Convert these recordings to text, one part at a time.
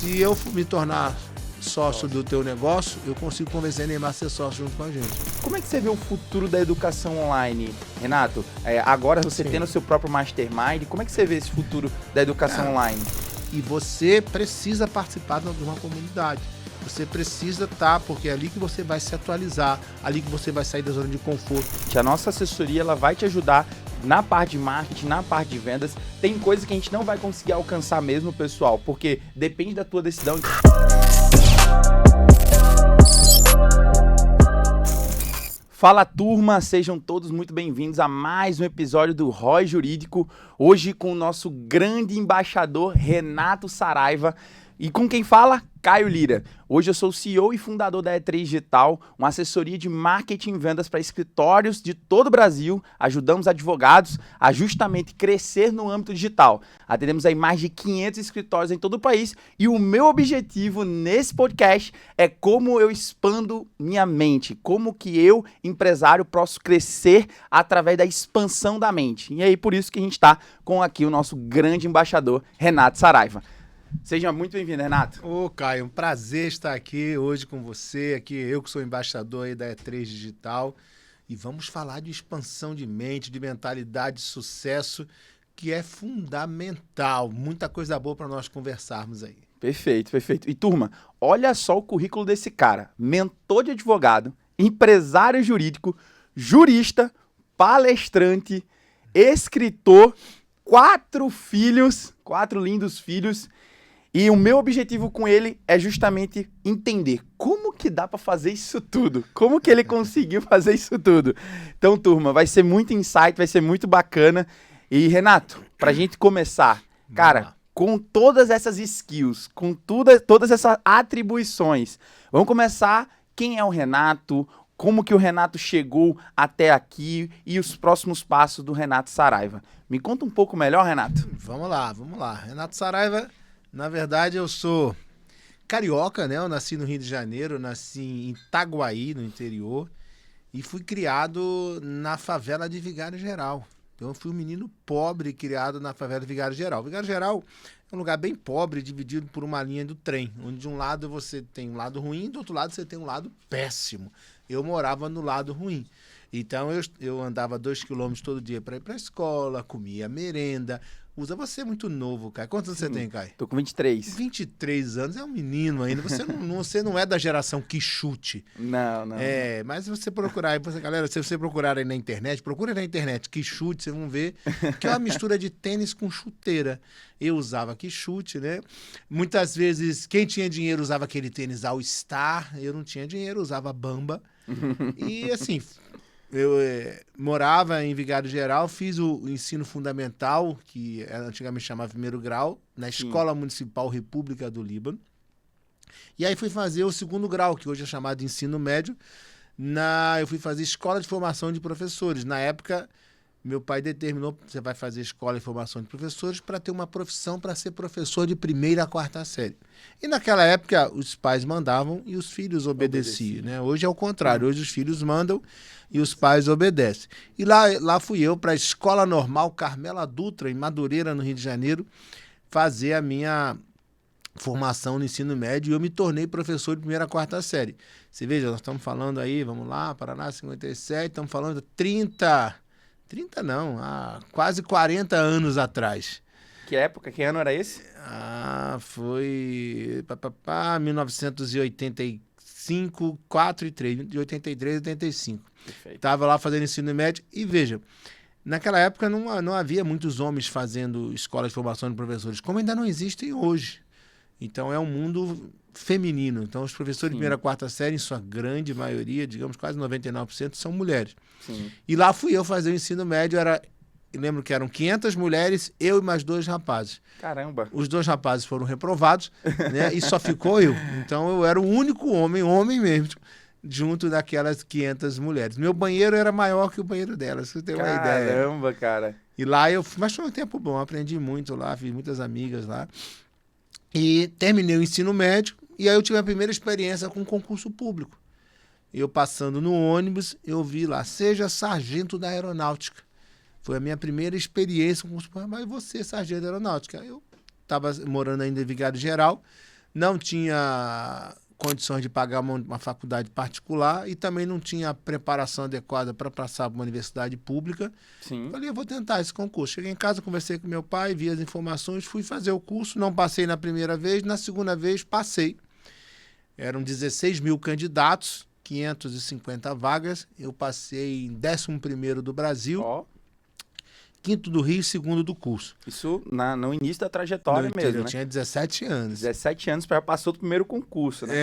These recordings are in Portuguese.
Se eu me tornar sócio do teu negócio, eu consigo convencer Neymar a ser sócio junto com a gente. Como é que você vê o futuro da educação online, Renato? Agora você tendo o seu próprio mastermind, como é que você vê esse futuro da educação online? E você precisa participar de uma comunidade. Você precisa estar, porque é ali que você vai se atualizar, ali que você vai sair da zona de conforto. A nossa assessoria ela vai te ajudar na parte de marketing, na parte de vendas. Tem coisas que a gente não vai conseguir alcançar mesmo, pessoal, porque depende da tua decisão. Fala, turma, sejam todos muito bem-vindos a mais um episódio do ROI Jurídico, hoje com o nosso grande embaixador Renato Saraiva e com quem fala, Caio Lira. Hoje eu sou o CEO e fundador da E3 Digital, uma assessoria de marketing e vendas para escritórios de todo o Brasil. Ajudamos advogados a justamente crescer no âmbito digital. Atendemos aí mais de 500 escritórios em todo o país e o meu objetivo nesse podcast é como eu expando minha mente, como que eu, empresário, posso crescer através da expansão da mente. E aí por isso que a gente está com aqui o nosso grande embaixador, Renato Saraiva. Seja muito bem-vindo, Renato. Ô, Caio, um prazer estar aqui hoje com você, aqui eu que sou embaixador aí da E3 Digital, e vamos falar de expansão de mente, de mentalidade de sucesso, que é fundamental, muita coisa boa para nós conversarmos aí. Perfeito, perfeito. E turma, olha só o currículo desse cara, mentor de advogado, empresário jurídico, jurista, palestrante, escritor, 4 filhos, 4 lindos filhos. E o meu objetivo com ele é justamente entender como que dá para fazer isso tudo, como que ele conseguiu fazer isso tudo. Então, turma, vai ser muito insight, vai ser muito bacana. E, Renato, pra gente começar, cara, com todas essas skills, com todas essas atribuições, vamos começar quem é o Renato, como que o Renato chegou até aqui e os próximos passos do Renato Saraiva. Me conta um pouco melhor, Renato. Vamos lá. Renato Saraiva... Na verdade, eu sou carioca, né? Eu nasci no Rio de Janeiro, nasci em Itaguaí, no interior, e fui criado na favela de Vigário Geral. Então, eu fui um menino pobre criado na favela de Vigário Geral. Vigário Geral é um lugar bem pobre, dividido por uma linha do trem, onde de um lado você tem um lado ruim, do outro lado você tem um lado péssimo. Eu morava no lado ruim. Então, eu andava 2 quilômetros todo dia para ir para a escola, comia merenda. Você é muito novo, Caio. Quantos anos você tem, Caio? Tô com 23. 23 anos, é um menino ainda. Você não é da geração que chute. Não. Mas se você procurar aí, galera, se você procurar aí na internet, procura na internet que chute, vocês vão ver que é uma mistura de tênis com chuteira. Eu usava que chute, né? Muitas vezes, quem tinha dinheiro usava aquele tênis All Star. Eu não tinha dinheiro, usava Bamba. E assim... Eu morava em Vigário Geral, fiz o ensino fundamental, que antigamente chamava 1º grau, na Escola Municipal República do Líbano. E aí fui fazer o 2º grau, que hoje é chamado de ensino médio. Eu fui fazer Escola de Formação de Professores. Na época, meu pai determinou que você vai fazer Escola de Formação de Professores para ter uma profissão para ser professor de 1ª a 4ª série. E naquela época, os pais mandavam e os filhos obedeciam, né? Hoje é o contrário, hoje os filhos mandam e os pais obedecem. E lá fui eu para a Escola Normal Carmela Dutra, em Madureira, no Rio de Janeiro, fazer a minha formação no ensino médio e eu me tornei professor de 1ª a 4ª série. Você veja, nós estamos falando aí, vamos lá, Paraná 57, estamos falando há quase 40 anos atrás. Que época, que ano era esse? Foi 1985, 4 e 3, de 83 e 85. Estava lá fazendo ensino médio e veja, naquela época não havia muitos homens fazendo escola de formação de professores, como ainda não existem hoje. Então é um mundo feminino. Então os professores de 1ª a 4ª série, em sua grande maioria, digamos quase 99%, são mulheres. Sim. E lá fui eu fazer o ensino médio, eu lembro que eram 500 mulheres, eu e mais 2 rapazes. Caramba! Os 2 rapazes foram reprovados, né? E só ficou eu. Então eu era o único homem mesmo, junto daquelas 500 mulheres. Meu banheiro era maior que o banheiro delas, você tem uma ideia. Caramba, cara! E lá mas foi um tempo bom, aprendi muito lá, fiz muitas amigas lá. E terminei o ensino médio, e aí eu tive a primeira experiência com concurso público. Eu passando no ônibus, eu vi lá, seja sargento da aeronáutica. Foi a minha primeira experiência com concurso público. Mas você, sargento da aeronáutica? Eu estava morando ainda em Vigário Geral, não tinha condições de pagar uma faculdade particular e também não tinha preparação adequada para passar para uma universidade pública. Sim. Falei, eu vou tentar esse concurso. Cheguei em casa, conversei com meu pai, vi as informações, fui fazer o curso, não passei na primeira vez, na segunda vez passei. Eram 16 mil candidatos, 550 vagas, eu passei em 11º do Brasil, Ó, 5º do Rio e 2º do curso. isso no início da trajetória mesmo, Eu né? tinha 17 anos. 17 anos, já passou do primeiro concurso, né?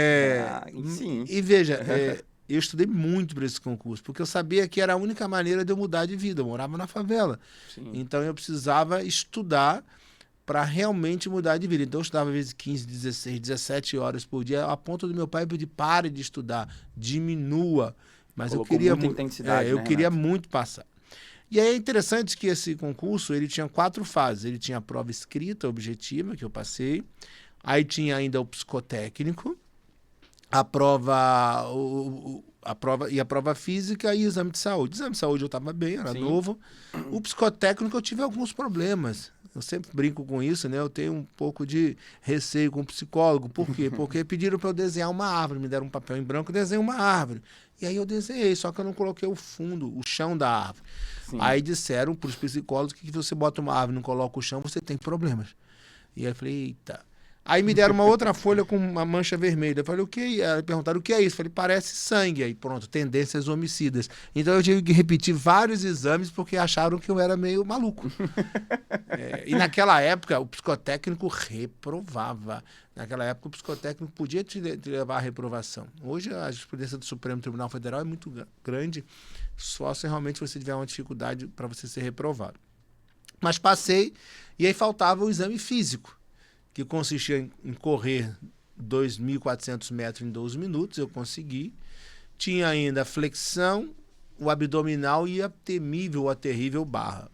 Sim. E veja, eu estudei muito para esse concurso, porque eu sabia que era a única maneira de eu mudar de vida. Eu morava na favela. Sim. Então eu precisava estudar para realmente mudar de vida. Então eu estudava às vezes 15, 16, 17 horas por dia, a ponto do meu pai pedir, pare de estudar, diminua. Mas Colocou eu queria muita intensidade, eu né, queria Renato? muito passar. E aí é interessante que esse concurso ele tinha 4 fases. Ele tinha a prova escrita, objetiva, que eu passei. Aí tinha ainda o psicotécnico, a prova, a prova física e exame de saúde. Exame de saúde eu estava bem, era Sim. novo. O psicotécnico eu tive alguns problemas. Eu sempre brinco com isso, né? Eu tenho um pouco de receio com o psicólogo. Por quê? Porque pediram para eu desenhar uma árvore. Me deram um papel em branco, eu desenhei uma árvore. E aí eu desenhei, só que eu não coloquei o fundo, o chão da árvore. Sim. Aí disseram para os psicólogos que você bota uma árvore e não coloca o chão, você tem problemas. E aí eu falei, eita. Aí me deram uma outra folha com uma mancha vermelha. Eu falei, o que é? Perguntaram, o que é isso? Eu falei, parece sangue. Aí pronto, tendências homicidas. Então eu tive que repetir vários exames porque acharam que eu era meio maluco. E naquela época o psicotécnico reprovava. Naquela época o psicotécnico podia te levar à reprovação. Hoje a jurisprudência do Supremo Tribunal Federal é muito grande, só se realmente você tiver uma dificuldade para você ser reprovado. Mas passei e aí faltava o exame físico, que consistia em correr 2.400 metros em 12 minutos, eu consegui. Tinha ainda a flexão, o abdominal e a temível, a terrível barra.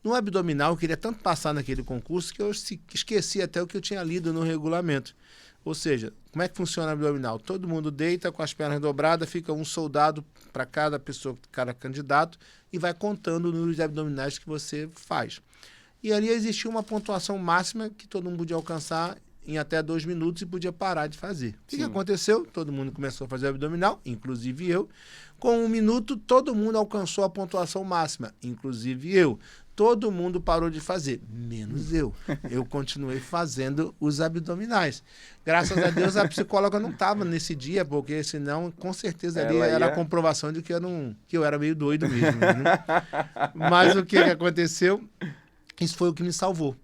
No abdominal, eu queria tanto passar naquele concurso que eu esqueci até o que eu tinha lido no regulamento. Ou seja, como é que funciona o abdominal? Todo mundo deita com as pernas dobradas, fica um soldado para cada pessoa, cada candidato, e vai contando o número de abdominais que você faz. E ali existia uma pontuação máxima que todo mundo podia alcançar em até 2 minutos e podia parar de fazer. O que aconteceu? Todo mundo começou a fazer abdominal, inclusive eu. Com 1 minuto, todo mundo alcançou a pontuação máxima, inclusive eu. Todo mundo parou de fazer, menos eu. Eu continuei fazendo os abdominais. Graças a Deus, a psicóloga não estava nesse dia, porque senão, com certeza, ali era a comprovação de que eu era meio doido mesmo. Né? Mas o que aconteceu? Isso foi o que me salvou.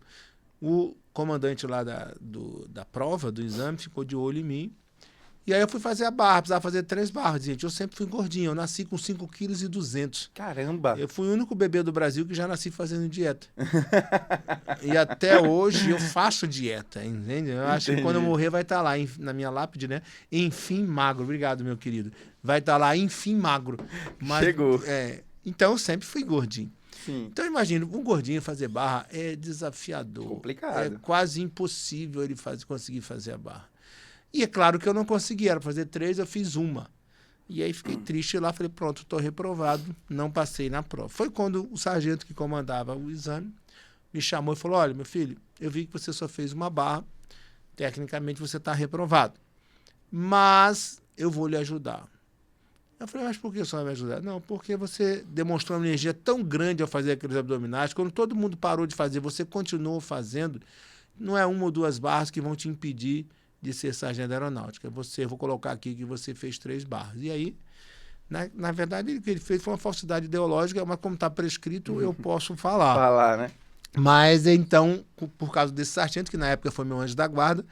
O comandante lá da prova, do exame, ficou de olho em mim. E aí eu fui fazer a barra, precisava fazer 3 barras. Gente, eu sempre fui gordinho, eu nasci com 5,2 kg. Caramba! Eu fui o único bebê do Brasil que já nasci fazendo dieta. E até hoje eu faço dieta, entende? Eu acho que quando eu morrer vai estar lá, na minha lápide, né? Enfim magro. Obrigado, meu querido. Vai estar lá, enfim magro. Mas, chegou. Então eu sempre fui gordinho. Sim. Então imagina, um gordinho fazer barra é desafiador. Complicado. É quase impossível ele conseguir fazer a barra. E é claro que eu não consegui, era fazer 3, eu fiz 1. E aí fiquei triste lá, falei, pronto, estou reprovado, não passei na prova. Foi quando o sargento que comandava o exame me chamou e falou, olha, meu filho, eu vi que você só fez 1 barra, tecnicamente você está reprovado, mas eu vou lhe ajudar. Eu falei, mas por que você vai me ajudar? Não, porque você demonstrou uma energia tão grande ao fazer aqueles abdominais, quando todo mundo parou de fazer, você continuou fazendo, não é 1 ou 2 barras que vão te impedir de ser sargento da aeronáutica. Eu vou colocar aqui que você fez 3 barras. E aí, na verdade, o que ele fez foi uma falsidade ideológica, mas como está prescrito, eu posso falar. Falar, né? Mas então, por causa desse sargento, que na época foi meu anjo da guarda,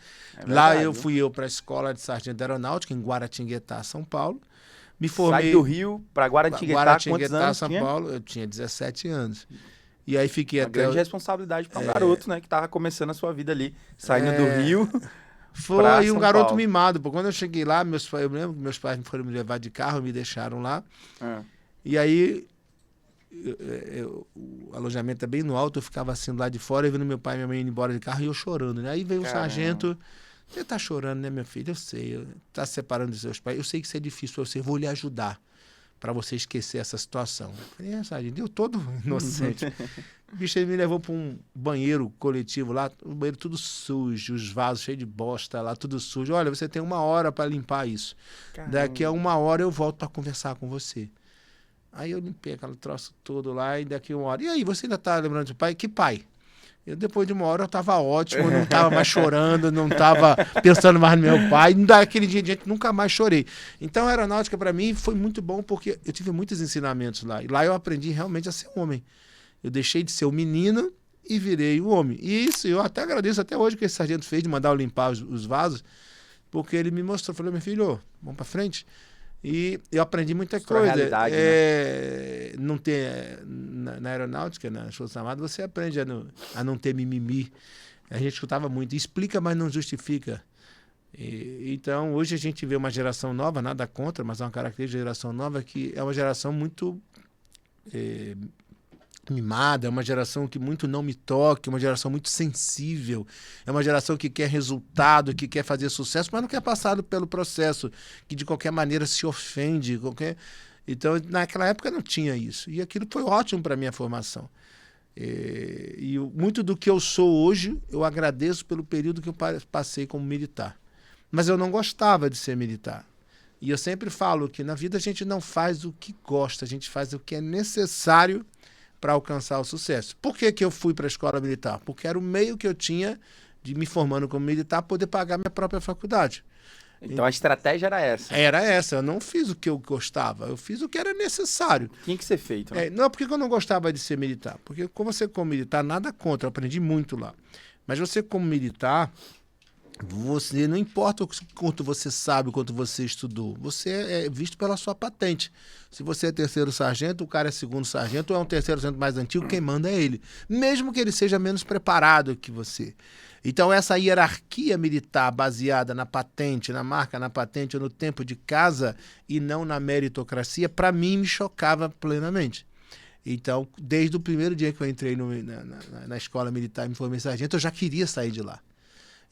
lá fui eu para a escola de sargento da aeronáutica, em Guaratinguetá, São Paulo. Me formei. Sai do Rio para Guaratinguetá, quantos anos São Paulo, eu tinha 17 anos. E aí fiquei até... grande responsabilidade para um garoto, né? Que estava começando a sua vida ali, saindo do Rio... Foi um garoto mimado. Quando eu cheguei lá, eu lembro que meus pais foram me levar de carro, me deixaram lá. E aí, o alojamento é bem no alto, eu ficava assim lá de fora, vendo meu pai e minha mãe indo embora de carro e eu chorando, né? Aí veio o sargento, você tá chorando, né, minha filha? Eu sei, tá se separando dos seus pais. Eu sei que isso é difícil pra você, eu vou lhe ajudar. para você esquecer essa situação. Eu falei, sargento, eu todo inocente. O bicho, ele me levou para um banheiro coletivo lá, o banheiro tudo sujo, os vasos cheios de bosta lá, tudo sujo. Olha, você tem 1 hora para limpar isso. Caramba. Daqui a 1 hora eu volto para conversar com você. Aí eu limpei aquele troço todo lá e daqui a 1 hora. E aí, você ainda tá lembrando do pai? Que pai? Eu, depois de 1 hora, eu tava ótimo, eu não tava mais chorando, não tava pensando mais no meu pai. Daquele dia em diante, nunca mais chorei. Então, a aeronáutica, para mim, foi muito bom, porque eu tive muitos ensinamentos lá. E lá eu aprendi realmente a ser homem. Eu deixei de ser o menino e virei o homem. E isso, eu até agradeço até hoje que esse sargento fez de mandar eu limpar os vasos, porque ele me mostrou, falou, meu filho, vamos para frente. E eu aprendi muita coisa. Realidade, né? Não ter, na aeronáutica, nas Forças Armadas, você aprende a não ter mimimi. A gente escutava muito, explica, mas não justifica. Então, hoje a gente vê uma geração nova, nada contra, mas é uma característica da geração nova que é uma geração muito mimada, é uma geração que muito não me toca, é uma geração muito sensível, é uma geração que quer resultado, que quer fazer sucesso, mas não quer passar pelo processo, que de qualquer maneira se ofende. Então, naquela época não tinha isso. E aquilo foi ótimo para a minha formação. E muito do que eu sou hoje, eu agradeço pelo período que eu passei como militar. Mas eu não gostava de ser militar. E eu sempre falo que na vida a gente não faz o que gosta, a gente faz o que é necessário para alcançar o sucesso. Por que eu fui para a escola militar? Porque era o meio que eu tinha de me formando como militar poder pagar minha própria faculdade. Então a estratégia era essa. Era essa. Eu não fiz o que eu gostava, eu fiz o que era necessário. Tinha que ser feito. Né? Não, porque eu não gostava de ser militar. Porque como você como militar, nada contra, eu aprendi muito lá. Mas você como militar, você não importa o quanto você sabe, o quanto você estudou, você é visto pela sua patente. Se você é 3º sargento, o cara é 2º sargento, ou é um 3º sargento mais antigo, quem manda é ele. Mesmo que ele seja menos preparado que você. Então essa hierarquia militar baseada na patente, na marca, na patente, ou no tempo de casa e não na meritocracia, para mim me chocava plenamente. Então, desde o primeiro dia que eu entrei na escola militar e me formei sargento, eu já queria sair de lá.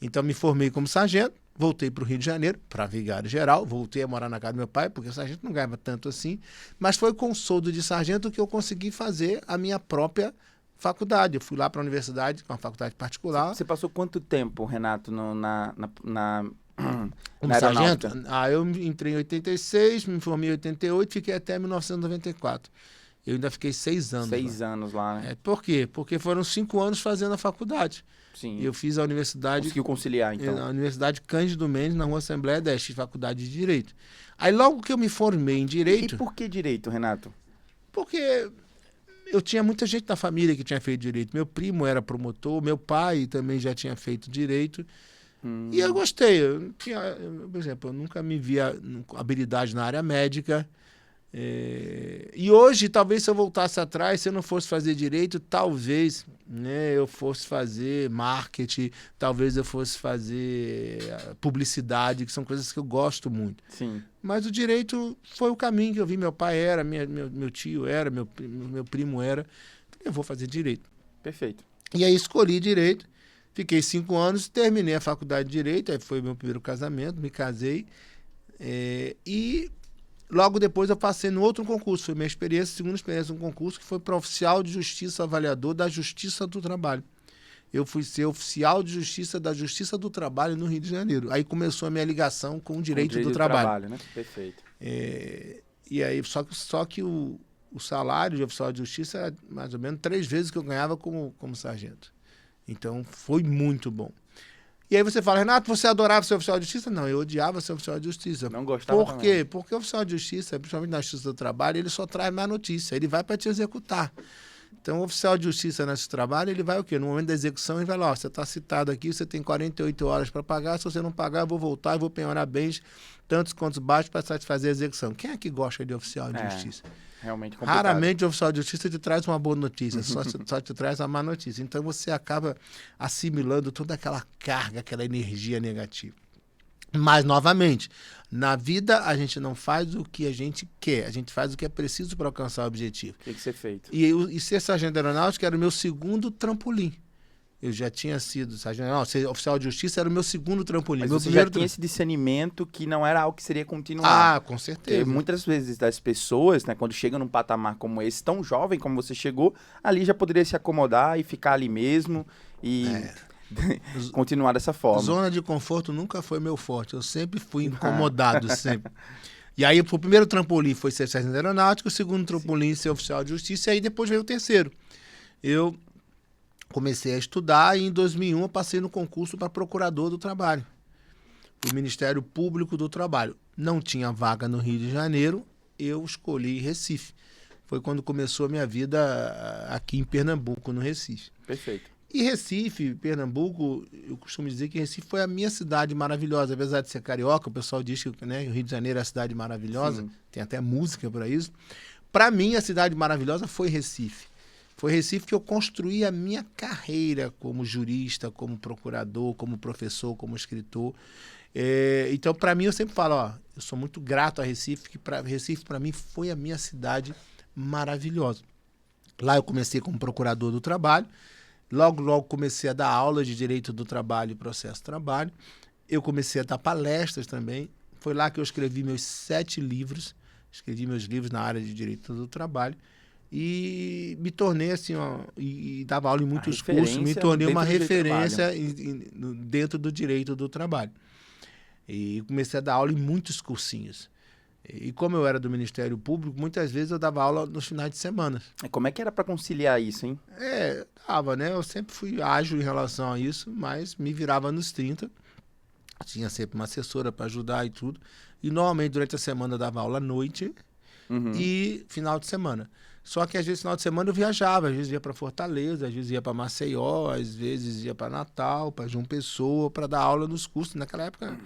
Então, me formei como sargento, voltei para o Rio de Janeiro, para vigário geral, voltei a morar na casa do meu pai, porque o sargento não ganhava tanto assim, mas foi com o soldo de sargento que eu consegui fazer a minha própria faculdade. Eu fui lá para a universidade, com uma faculdade particular. Você passou quanto tempo, Renato, como sargento? Eu entrei em 86, me formei em 88, fiquei até 1994. Eu ainda fiquei 6 anos 6 anos lá, né? Por quê? Porque foram 5 anos fazendo a faculdade. Sim. Eu fiz a universidade... Conseguiu conciliar, então. Na Universidade Cândido Mendes, na Rua Assembleia Deste, faculdade de Direito. Aí, logo que eu me formei em Direito... E por que Direito, Renato? Porque eu tinha muita gente na família que tinha feito Direito. Meu primo era promotor, meu pai também já tinha feito Direito. E eu gostei. Por exemplo, eu nunca me via habilidade na área médica. E hoje, talvez se eu voltasse atrás, se eu não fosse fazer direito, talvez eu fosse fazer marketing, talvez eu fosse fazer publicidade, que são coisas que eu gosto muito. Sim. Mas o direito foi o caminho que eu vi. Meu pai era, meu tio era, meu primo era. Eu vou fazer direito. Perfeito. E aí escolhi direito, fiquei 5 anos, terminei a faculdade de direito, aí foi meu primeiro casamento, me casei. E logo depois eu passei no outro concurso, foi minha experiência, segunda experiência, um concurso que foi para oficial de justiça avaliador da Justiça do Trabalho. Eu fui ser oficial de justiça da Justiça do Trabalho no Rio de Janeiro. Aí começou a minha ligação com o direito do trabalho. Né? Perfeito. E aí, só que o salário de oficial de justiça era mais ou menos 3 vezes que eu ganhava como sargento. Então, foi muito bom. E aí você fala, Renato, você adorava ser oficial de justiça? Não, eu odiava ser oficial de justiça. Não gostava Por quê? Também. Porque o oficial de justiça, principalmente na Justiça do Trabalho, ele só traz má notícia, ele vai para te executar. Então, o oficial de justiça na Justiça do Trabalho, ele vai o quê? No momento da execução, ele vai lá, você está citado aqui, você tem 48 horas para pagar, se você não pagar, eu vou voltar e vou penhorar bens, tantos quantos baixos, para satisfazer a execução. Quem é que gosta de oficial de justiça? Realmente complicado. Raramente o oficial de justiça te traz uma boa notícia, só te traz uma má notícia. Então você acaba assimilando toda aquela carga, aquela energia negativa. Mas, novamente, na vida a gente não faz o que a gente quer, a gente faz o que é preciso para alcançar o objetivo. Tem que ser feito. E ser sargento aeronáutico era o meu segundo trampolim. Eu já tinha sido sargento, não, ser oficial de justiça era o meu segundo trampolim. Mas Meu você primeiro já tinha esse discernimento que não era algo que seria continuar. Ah, com Porque certeza. muitas vezes das pessoas, né, quando chegam num patamar como esse, tão jovem como você chegou, ali já poderia se acomodar e ficar ali mesmo e continuar dessa forma. Zona de conforto nunca foi meu forte. Eu sempre fui incomodado, sempre. E aí, o primeiro trampolim foi ser sargento aeronáutico, o segundo trampolim ser oficial de justiça, e aí depois veio o terceiro. Eu comecei a estudar e em 2001 eu passei no concurso para procurador do trabalho, do Ministério Público do Trabalho. Não tinha vaga no Rio de Janeiro, eu escolhi Recife. Foi quando começou a minha vida aqui em Pernambuco, no Recife. Perfeito. E Recife, Pernambuco, eu costumo dizer que Recife foi a minha cidade maravilhosa. Apesar de ser carioca, o pessoal diz que, né, o Rio de Janeiro é a cidade maravilhosa, Sim. tem até música para isso. Para mim, a cidade maravilhosa foi Recife. Foi Recife que eu construí a minha carreira como jurista, como procurador, como professor, como escritor. Então, para mim, eu sempre falo, ó, eu sou muito grato a Recife, que Recife, para mim, foi a minha cidade maravilhosa. Lá eu comecei como procurador do trabalho, logo comecei a dar aula de direito do trabalho e processo do trabalho. Eu comecei a dar palestras também. Foi lá que eu escrevi meus 7 livros, escrevi meus livros na área de direito do trabalho. E me tornei assim, ó, e dava aula em muitos cursos, me tornei uma referência dentro do direito do trabalho. E comecei a dar aula em muitos cursinhos. E como eu era do Ministério Público, muitas vezes eu dava aula nos finais de semana. E como é que era para conciliar isso, hein? Dava, né? Eu sempre fui ágil em relação a isso, mas me virava nos 30. Tinha sempre uma assessora para ajudar e tudo. E normalmente durante a semana eu dava aula à noite e final de semana. Só que às vezes, no final de semana, eu viajava. Às vezes ia para Fortaleza, às vezes ia para Maceió, às vezes ia para Natal, para João Pessoa, para dar aula nos cursos. Naquela época,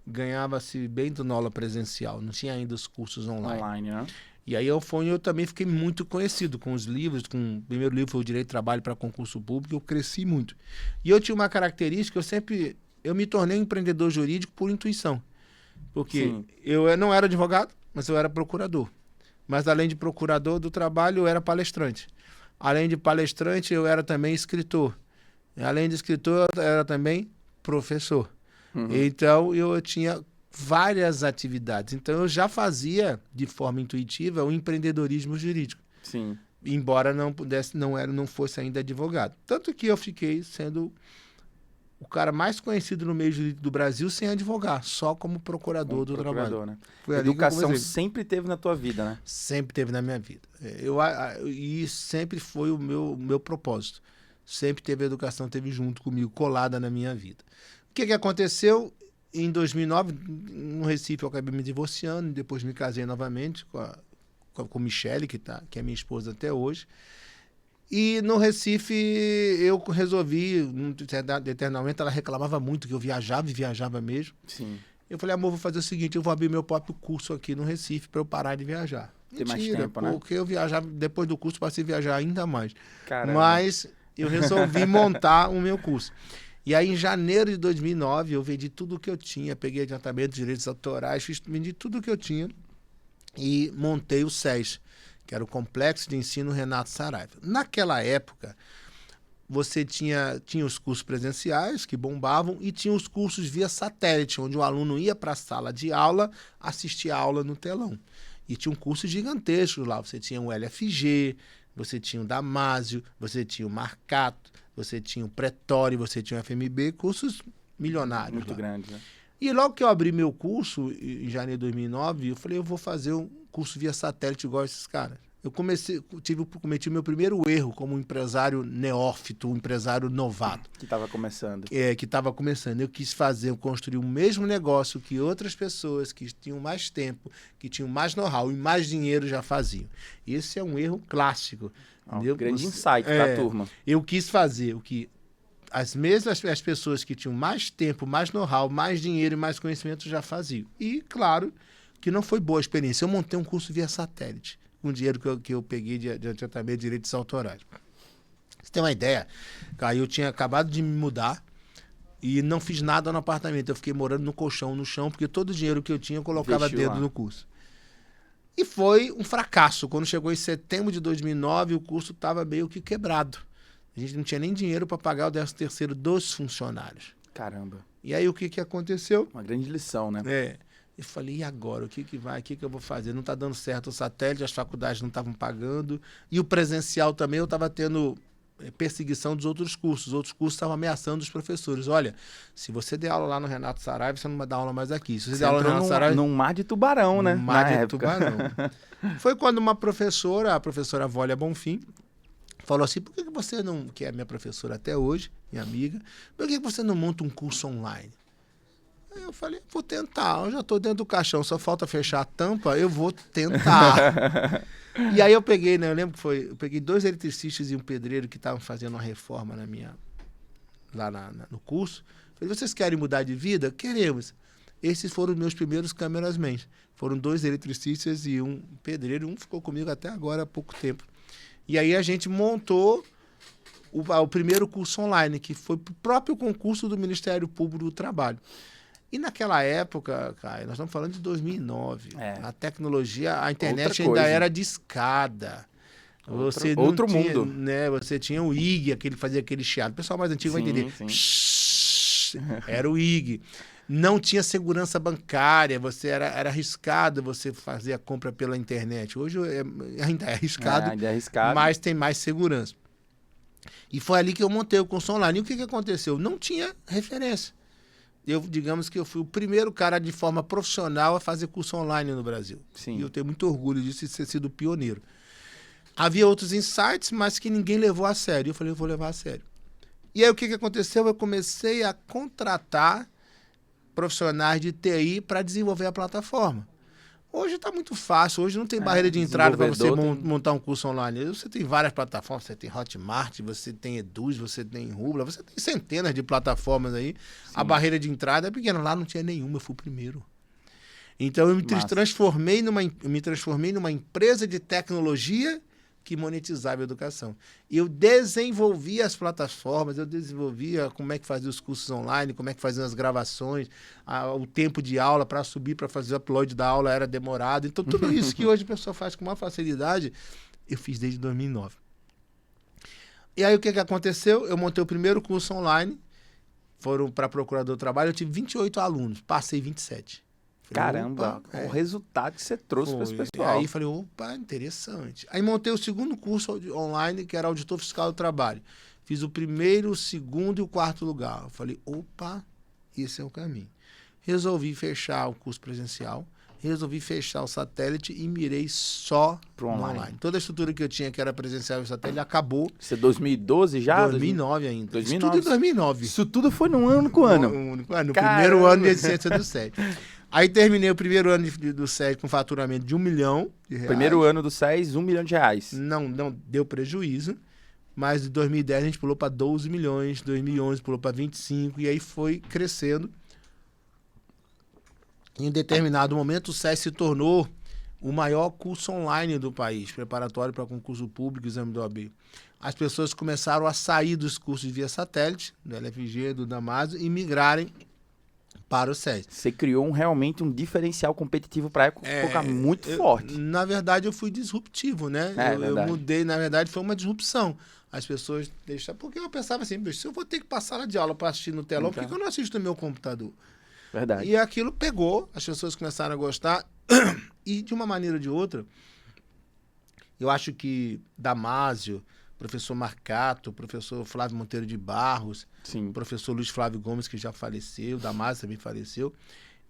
ganhava-se bem dando aula presencial. Não tinha ainda os cursos online. Né? E aí eu também fiquei muito conhecido com os livros. O primeiro livro foi o Direito do Trabalho para Concurso Público. Eu cresci muito. E eu tinha uma característica, eu me tornei um empreendedor jurídico por intuição. Porque eu não era advogado, mas eu era procurador. Mas além de procurador do trabalho, eu era palestrante. Além de palestrante, eu era também escritor. Além de escritor, eu era também professor. Então, eu tinha várias atividades. Então, eu já fazia, de forma intuitiva, o empreendedorismo jurídico. Sim. Embora não fosse ainda advogado. Tanto que eu fiquei sendo o cara mais conhecido no meio jurídico do Brasil sem advogar, só como procurador do trabalho. Né? Foi Educação sempre teve na tua vida, né? Sempre teve na minha vida. E sempre foi o meu propósito. Sempre teve a educação, teve junto comigo, colada na minha vida. O que aconteceu? Em 2009, no Recife, eu acabei me divorciando, depois me casei novamente com Michele, que é minha esposa até hoje. E no Recife eu resolvi, num determinado momento, ela reclamava muito que eu viajava e viajava mesmo. Sim. Eu falei, amor, vou fazer o seguinte, eu vou abrir meu próprio curso aqui no Recife para eu parar de viajar. Ter mais tempo, né? Porque eu viajava, depois do curso passei a viajar ainda mais. Caramba. Mas eu resolvi montar o meu curso. E aí, em janeiro de 2009, eu vendi tudo o que eu tinha, peguei adiantamento de direitos autorais, vendi tudo o que eu tinha e montei o SES, que era o Complexo de Ensino Renato Saraiva. Naquela época, você tinha os cursos presenciais, que bombavam, e tinha os cursos via satélite, onde o aluno ia para a sala de aula, assistir a aula no telão. E tinha um curso gigantesco lá. Você tinha o LFG, você tinha o Damásio, você tinha o Marcato, você tinha o Pretório, você tinha o FMB, cursos milionários. Muito grande, né? E logo que eu abri meu curso, em janeiro de 2009, eu falei, eu vou fazer um curso via satélite igual esses caras. Eu cometi o meu primeiro erro como empresário neófito, um empresário novato. Que estava começando. Que estava começando. Eu quis construir o mesmo negócio que outras pessoas que tinham mais tempo, que tinham mais know-how e mais dinheiro já faziam. Esse é um erro clássico. Um grande insight para a turma. Eu quis fazer o que as pessoas que tinham mais tempo, mais know-how, mais dinheiro e mais conhecimento já faziam. E, claro, que não foi boa a experiência. Eu montei um curso via satélite, com o dinheiro que eu peguei de adiantamento de direitos autorais. Você tem uma ideia? Aí eu tinha acabado de me mudar e não fiz nada no apartamento. Eu fiquei morando no colchão, no chão, porque todo o dinheiro que eu tinha eu colocava dentro do curso. E foi um fracasso. Quando chegou em setembro de 2009, o curso estava meio que quebrado. A gente não tinha nem dinheiro para pagar o 13º dos funcionários. Caramba. E aí o que aconteceu? Uma grande lição, né? Eu falei, e agora? O que vai? O que eu vou fazer? Não está dando certo o satélite, as faculdades não estavam pagando. E o presencial também, eu estava tendo perseguição dos outros cursos. Os outros cursos estavam ameaçando os professores. Olha, se você der aula lá no Renato Saraiva, você não vai dar aula mais aqui. Se você der aula no Renato Saraiva... num mar de tubarão, né? Mar de tubarão. Foi quando uma professora, a professora Vólia Bonfim, falou assim, por que você não, que é minha professora até hoje, minha amiga, por que você não monta um curso online? Aí eu falei, vou tentar, eu já estou dentro do caixão, só falta fechar a tampa, eu vou tentar. E aí eu peguei, né, eu lembro que eu peguei 2 eletricistas e um pedreiro que estavam fazendo uma reforma lá no curso. Falei, vocês querem mudar de vida? Queremos. Esses foram os meus primeiros cameramen. Foram 2 eletricistas e um pedreiro, um ficou comigo até agora há pouco tempo. E aí a gente montou o primeiro curso online, que foi o próprio concurso do Ministério Público do Trabalho. E naquela época, Caio, nós estamos falando de 2009, a tecnologia, a internet ainda era de escada. Outro mundo. Né, você tinha o IG, que ele fazia aquele chiado. O pessoal mais antigo vai entender. Era o IG. Não tinha segurança bancária, era arriscado você fazer a compra pela internet. Hoje ainda é arriscado, mas tem mais segurança. E foi ali que eu montei o curso online. E o que aconteceu? Não tinha referência. Digamos que eu fui o primeiro cara de forma profissional a fazer curso online no Brasil. Sim. E eu tenho muito orgulho disso, de ter sido pioneiro. Havia outros insights, mas que ninguém levou a sério. Eu falei, eu vou levar a sério. E aí o que aconteceu? Eu comecei a contratar profissionais de TI para desenvolver a plataforma. Hoje está muito fácil, hoje não tem barreira de entrada para você montar um curso online. Você tem várias plataformas, você tem Hotmart, você tem Eduz, você tem Rubla, você tem centenas de plataformas aí. Sim. A barreira de entrada é pequena, lá não tinha nenhuma, eu fui o primeiro. Então eu me transformei numa empresa de tecnologia que monetizava a educação. Eu desenvolvia as plataformas, eu desenvolvia como é que fazia os cursos online, como é que fazia as gravações, o tempo de aula para subir, para fazer o upload da aula era demorado. Então, tudo isso que hoje a pessoa faz com uma facilidade, eu fiz desde 2009. E aí, o que aconteceu? Eu montei o primeiro curso online, foram para procurador do trabalho, eu tive 28 alunos, passei 27. Caramba, o resultado que você trouxe para esse pessoal. Aí falei, opa, interessante. Aí montei o segundo curso online, que era auditor fiscal do trabalho. Fiz o primeiro, o segundo e o 4º lugar. Eu falei, opa, esse é o caminho. Resolvi fechar o curso presencial, resolvi fechar o satélite e mirei só pro online. Toda a estrutura que eu tinha, que era presencial e satélite, acabou. Isso é 2012 já? 2009 ainda. 2009. Isso tudo em 2009. Isso tudo foi no único ano? No primeiro ano de ciência do SED. Aí terminei o primeiro ano do SED com faturamento de R$1 milhão. Primeiro ano do SES, R$1 milhão. Não deu prejuízo, mas de 2010 a gente pulou para 12 milhões, 2011 pulou para 25, e aí foi crescendo. Em determinado momento, o SES se tornou o maior curso online do país, preparatório para concurso público e exame do OAB. As pessoas começaram a sair dos cursos via satélite, do LFG, do Damásio, e migrarem para o SES. Você criou realmente um diferencial competitivo para a época muito forte. Na verdade, eu fui disruptivo, né? Eu mudei, na verdade, foi uma disrupção. As pessoas deixaram... Porque eu pensava assim, se eu vou ter que passar sala de aula para assistir no telão, por que eu não assisto no meu computador? Verdade. E aquilo pegou, as pessoas começaram a gostar, e de uma maneira ou de outra, eu acho que Damásio, professor Marcato, professor Flávio Monteiro de Barros, sim, professor Luiz Flávio Gomes, que já faleceu, Damásio também faleceu,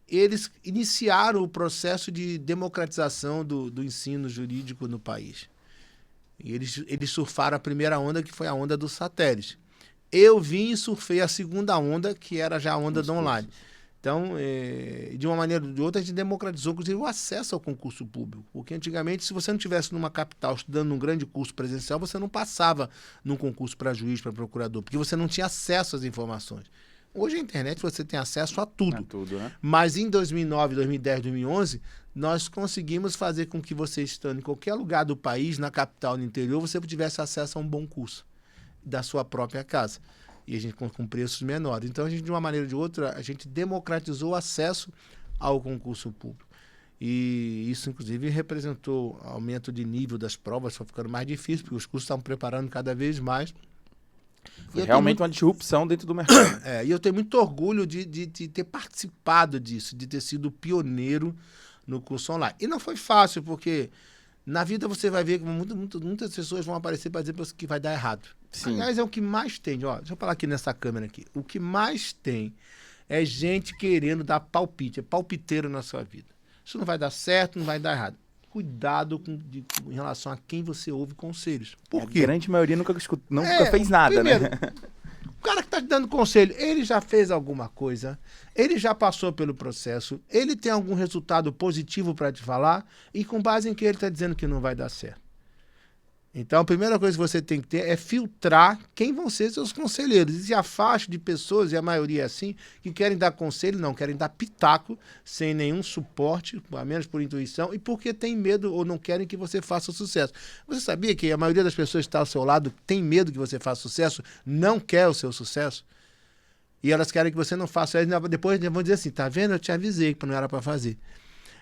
eles iniciaram o processo de democratização do ensino jurídico no país. E eles surfaram a primeira onda, que foi a onda do satélite. Eu vim e surfei a segunda onda, que era já a onda do online. Então, de uma maneira ou de outra, a gente democratizou, inclusive, o acesso ao concurso público. Porque antigamente, se você não estivesse numa capital estudando num grande curso presencial, você não passava num concurso para juiz, para procurador, porque você não tinha acesso às informações. Hoje, a internet, você tem acesso a tudo. Né? Mas em 2009, 2010, 2011, nós conseguimos fazer com que você, estando em qualquer lugar do país, na capital, no interior, você tivesse acesso a um bom curso da sua própria casa. E a gente com preços menores. Então, a gente, de uma maneira ou de outra, a gente democratizou o acesso ao concurso público. E isso, inclusive, representou aumento de nível das provas, só ficando mais difícil, porque os cursos estavam preparando cada vez mais. Foi realmente uma disrupção dentro do mercado. E eu tenho muito orgulho de ter participado disso, de ter sido pioneiro no curso online. E não foi fácil, porque na vida você vai ver que muitas pessoas vão aparecer para dizer que vai dar errado. Sim. Aliás, é o que mais tem. Ó, deixa eu falar aqui nessa câmera aqui. O que mais tem é gente querendo dar palpite, é palpiteiro na sua vida. Isso não vai dar certo, não vai dar errado. Cuidado em relação a quem você ouve conselhos. Por quê? A grande maioria nunca fez nada, primeiro, né? O cara que está te dando conselho, ele já fez alguma coisa, ele já passou pelo processo, ele tem algum resultado positivo para te falar e com base em que ele está dizendo que não vai dar certo. Então, a primeira coisa que você tem que ter é filtrar quem vão ser seus conselheiros. E se afaste de pessoas, e a maioria é assim, que querem dar conselho, não, querem dar pitaco, sem nenhum suporte, a menos por intuição, e porque tem medo ou não querem que você faça sucesso. Você sabia que a maioria das pessoas que está ao seu lado tem medo que você faça sucesso, não quer o seu sucesso? E elas querem que você não faça. Depois vão dizer assim, tá vendo? Eu te avisei que não era para fazer.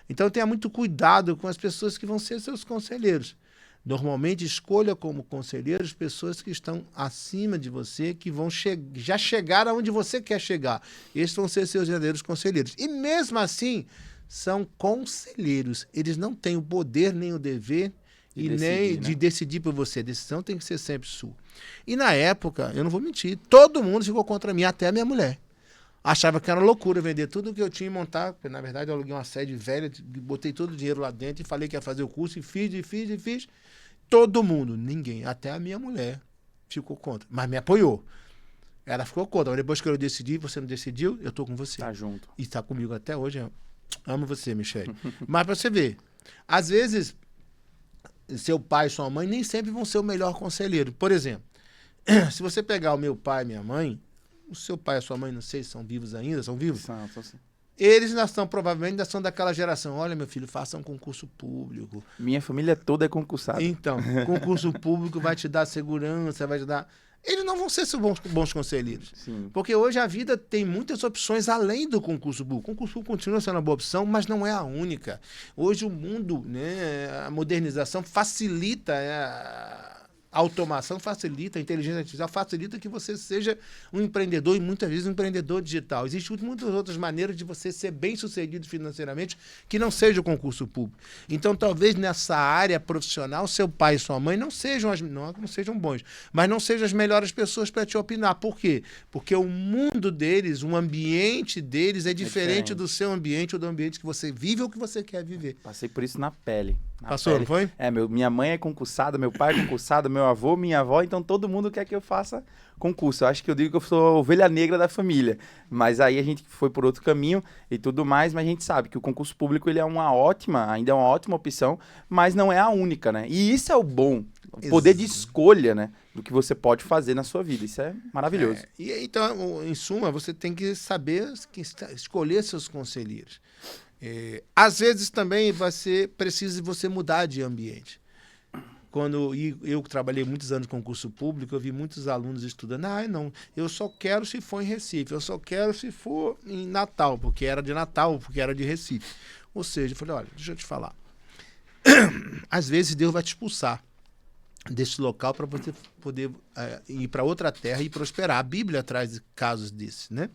Então, tenha muito cuidado com as pessoas que vão ser seus conselheiros. Normalmente, escolha como conselheiros pessoas que estão acima de você, que vão já chegar aonde você quer chegar. Esses vão ser seus verdadeiros conselheiros. E mesmo assim, são conselheiros. Eles não têm o poder nem o dever de decidir por você. A decisão tem que ser sempre sua. E na época, eu não vou mentir, todo mundo ficou contra mim, até a minha mulher. Achava que era loucura vender tudo que eu tinha e montar. Porque, na verdade, eu aluguei uma sede velha, botei todo o dinheiro lá dentro e falei que ia fazer o curso e fiz. Todo mundo, ninguém, até a minha mulher ficou contra, mas me apoiou. Ela ficou contra, mas depois que eu decidi, você não decidiu, eu tô com você. Tá junto. E tá comigo até hoje. Eu amo você, Michele. Mas pra você ver, às vezes, seu pai e sua mãe nem sempre vão ser o melhor conselheiro. Por exemplo, se você pegar o meu pai e minha mãe, o seu pai e a sua mãe, não sei se são vivos ainda, são vivos? São. Eles provavelmente ainda são daquela geração. Olha, meu filho, faça um concurso público. Minha família toda é concursada. Então, concurso público vai te dar segurança, vai te dar... Eles não vão ser bons conselheiros. Sim. Porque hoje a vida tem muitas opções além do concurso público. O concurso público continua sendo uma boa opção, mas não é a única. Hoje o mundo, né, a modernização facilita, a automação facilita, a inteligência artificial facilita que você seja um empreendedor e muitas vezes um empreendedor digital. Existem muitas outras maneiras de você ser bem-sucedido financeiramente que não seja o concurso público. Então, talvez nessa área profissional, seu pai e sua mãe não sejam bons, mas não sejam as melhores pessoas para te opinar. Por quê? Porque o mundo deles, o ambiente deles é diferente do seu ambiente ou do ambiente que você vive ou que você quer viver. Passei por isso na pele. Passou, não foi? Minha mãe é concursada, meu pai é concursado, meu avô, minha avó, então todo mundo quer que eu faça concurso. Eu acho que eu digo que eu sou a ovelha negra da família, mas aí a gente foi por outro caminho e tudo mais, mas a gente sabe que o concurso público ele ainda é uma ótima opção, mas não é a única, né? E isso é o bom, o poder de escolha, né? Do que você pode fazer na sua vida. Isso é maravilhoso. Então, em suma, você tem que saber escolher seus conselheiros. Às vezes também vai ser preciso você mudar de ambiente. Quando eu trabalhei muitos anos com concurso público, eu vi muitos alunos estudando, eu só quero se for em Recife, eu só quero se for em Natal, porque era de Natal, porque era de Recife. Ou seja, eu falei, olha, deixa eu te falar. Às vezes Deus vai te expulsar desse local para você poder ir para outra terra e prosperar. A Bíblia traz casos desses, né?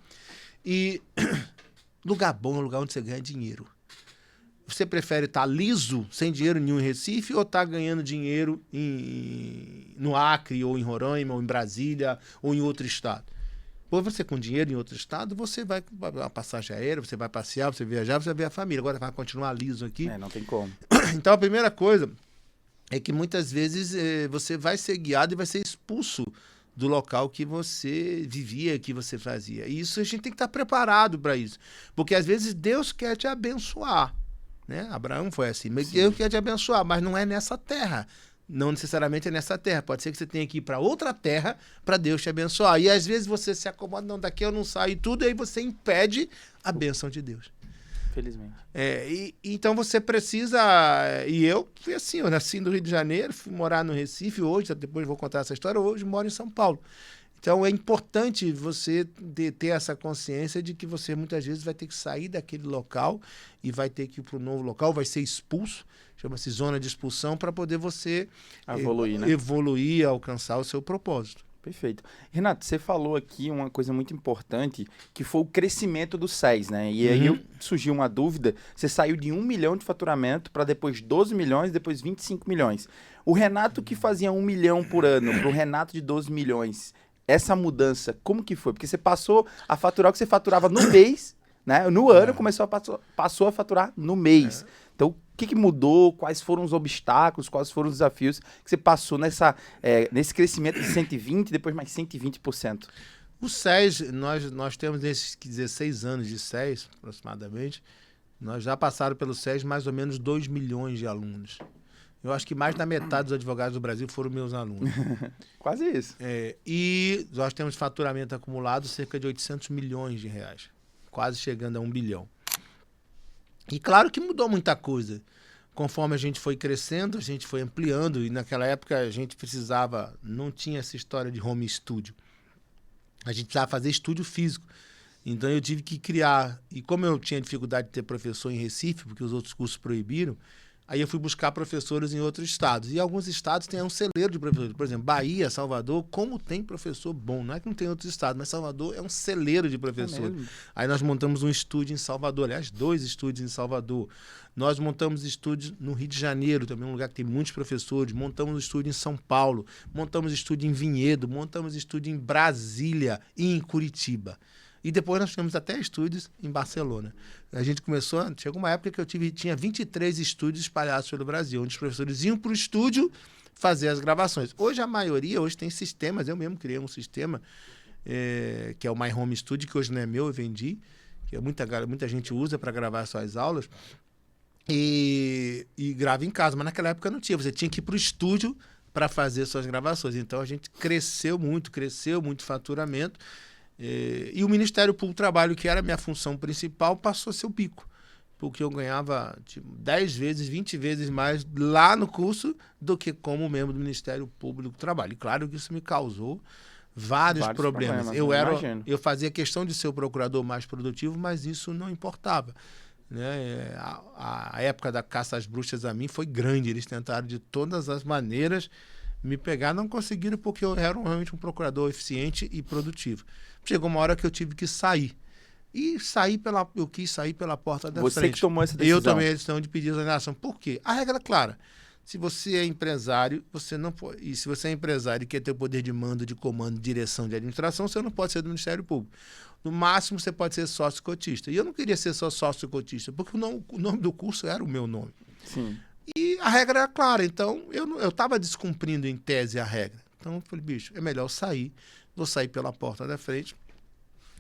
E lugar bom é um lugar onde você ganha dinheiro. Você prefere estar liso, sem dinheiro nenhum em Recife, ou estar ganhando dinheiro no Acre, ou em Roraima, ou em Brasília, ou em outro estado? Ou você com dinheiro em outro estado, você vai uma passagem aérea, você vai passear, você viajar, você vai ver a família. Agora vai continuar liso aqui. Não tem como. Então a primeira coisa é que muitas vezes você vai ser guiado e vai ser expulso do local que você vivia, que você fazia. E isso a gente tem que estar preparado para isso. Porque às vezes Deus quer te abençoar. Né? Abraão foi assim, mas Deus quer te abençoar, mas não é nessa terra. Não necessariamente é nessa terra. Pode ser que você tenha que ir para outra terra para Deus te abençoar. E às vezes você se acomoda, não, daqui eu não saio e tudo, e aí você impede a bênção de Deus. Felizmente. Então você precisa... E eu fui assim, eu nasci no Rio de Janeiro, fui morar no Recife hoje, depois vou contar essa história, hoje moro em São Paulo. Então é importante você ter essa consciência de que você muitas vezes vai ter que sair daquele local e vai ter que ir para um novo local, vai ser expulso, chama-se zona de expulsão, para poder você evoluir, né? Evoluir, alcançar o seu propósito. Perfeito. Renato, você falou aqui uma coisa muito importante, que foi o crescimento do SES, né? E aí surgiu uma dúvida, você saiu de 1 milhão de faturamento para depois 12 milhões, depois 25 milhões. O Renato que fazia 1 milhão por ano para o Renato de 12 milhões, essa mudança, como que foi? Porque você passou a faturar o que você faturava no mês, né? No ano passou a faturar no mês. Então, o que mudou? Quais foram os obstáculos? Quais foram os desafios que você passou nesse crescimento de 120%, depois mais 120%? O SES, nós temos esses 16 anos de SES, aproximadamente, nós já passaram pelo SES mais ou menos 2 milhões de alunos. Eu acho que mais da metade dos advogados do Brasil foram meus alunos. Quase isso. E nós temos faturamento acumulado cerca de 800 milhões de reais, quase chegando a 1 bilhão. E claro que mudou muita coisa. Conforme a gente foi crescendo, a gente foi ampliando, e naquela época a gente não tinha essa história de home studio. A gente precisava fazer estúdio físico. Então eu tive que criar, e como eu tinha dificuldade de ter professor em Recife, porque os outros cursos proibiram, aí eu fui buscar professores em outros estados. E alguns estados têm um celeiro de professores. Por exemplo, Bahia, Salvador, como tem professor bom. Não é que não tem outros estados, mas Salvador é um celeiro de professores. Aí nós montamos um estúdio em Salvador. Aliás, 2 estúdios em Salvador. Nós montamos estúdios no Rio de Janeiro, também um lugar que tem muitos professores. Montamos um estúdio em São Paulo. Montamos estúdio em Vinhedo. Montamos estúdio em Brasília e em Curitiba. E depois nós tivemos até estúdios em Barcelona. A gente chegou uma época que tinha 23 estúdios espalhados pelo Brasil, onde os professores iam para o estúdio fazer as gravações. Hoje a maioria, tem sistemas, eu mesmo criei um sistema, que é o My Home Studio, que hoje não é meu, eu vendi, que muita gente usa para gravar suas aulas, e grava em casa, mas naquela época não tinha, você tinha que ir para o estúdio para fazer suas gravações. Então a gente cresceu muito o faturamento. E o Ministério Público do Trabalho, que era a minha função principal, passou a ser o pico. Porque eu ganhava 10 vezes, 20 vezes mais lá no curso do que como membro do Ministério Público do Trabalho. E claro que isso me causou vários problemas. Eu fazia questão de ser o procurador mais produtivo, mas isso não importava. Né? A época da caça às bruxas a mim foi grande. Eles tentaram de todas as maneiras me pegar, não conseguiram, porque eu era realmente um procurador eficiente e produtivo. Chegou uma hora que eu tive que sair. E eu quis sair pela porta da frente. Você que tomou essa decisão. Eu tomei a decisão de pedir exoneração. Por quê? A regra é clara. Se você é empresário, você não pode. E se você é empresário e quer ter o poder de mando, de comando, direção, de administração, você não pode ser do Ministério Público. No máximo, você pode ser sócio-cotista. E eu não queria ser só sócio-cotista, porque o nome do curso era o meu nome. Sim. E a regra era clara. Então, eu estava descumprindo em tese a regra. Então, eu falei, bicho, é melhor eu sair. Vou sair pela porta da frente.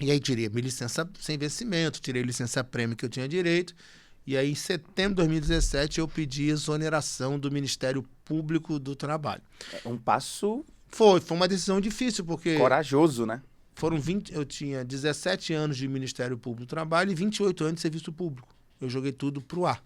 E aí tirei minha licença sem vencimento, tirei a licença prêmio que eu tinha direito. E aí, em setembro de 2017, eu pedi exoneração do Ministério Público do Trabalho. Um passo... Foi uma decisão difícil, porque... Corajoso, né? Eu tinha 17 anos de Ministério Público do Trabalho e 28 anos de Serviço Público. Eu joguei tudo pro ar.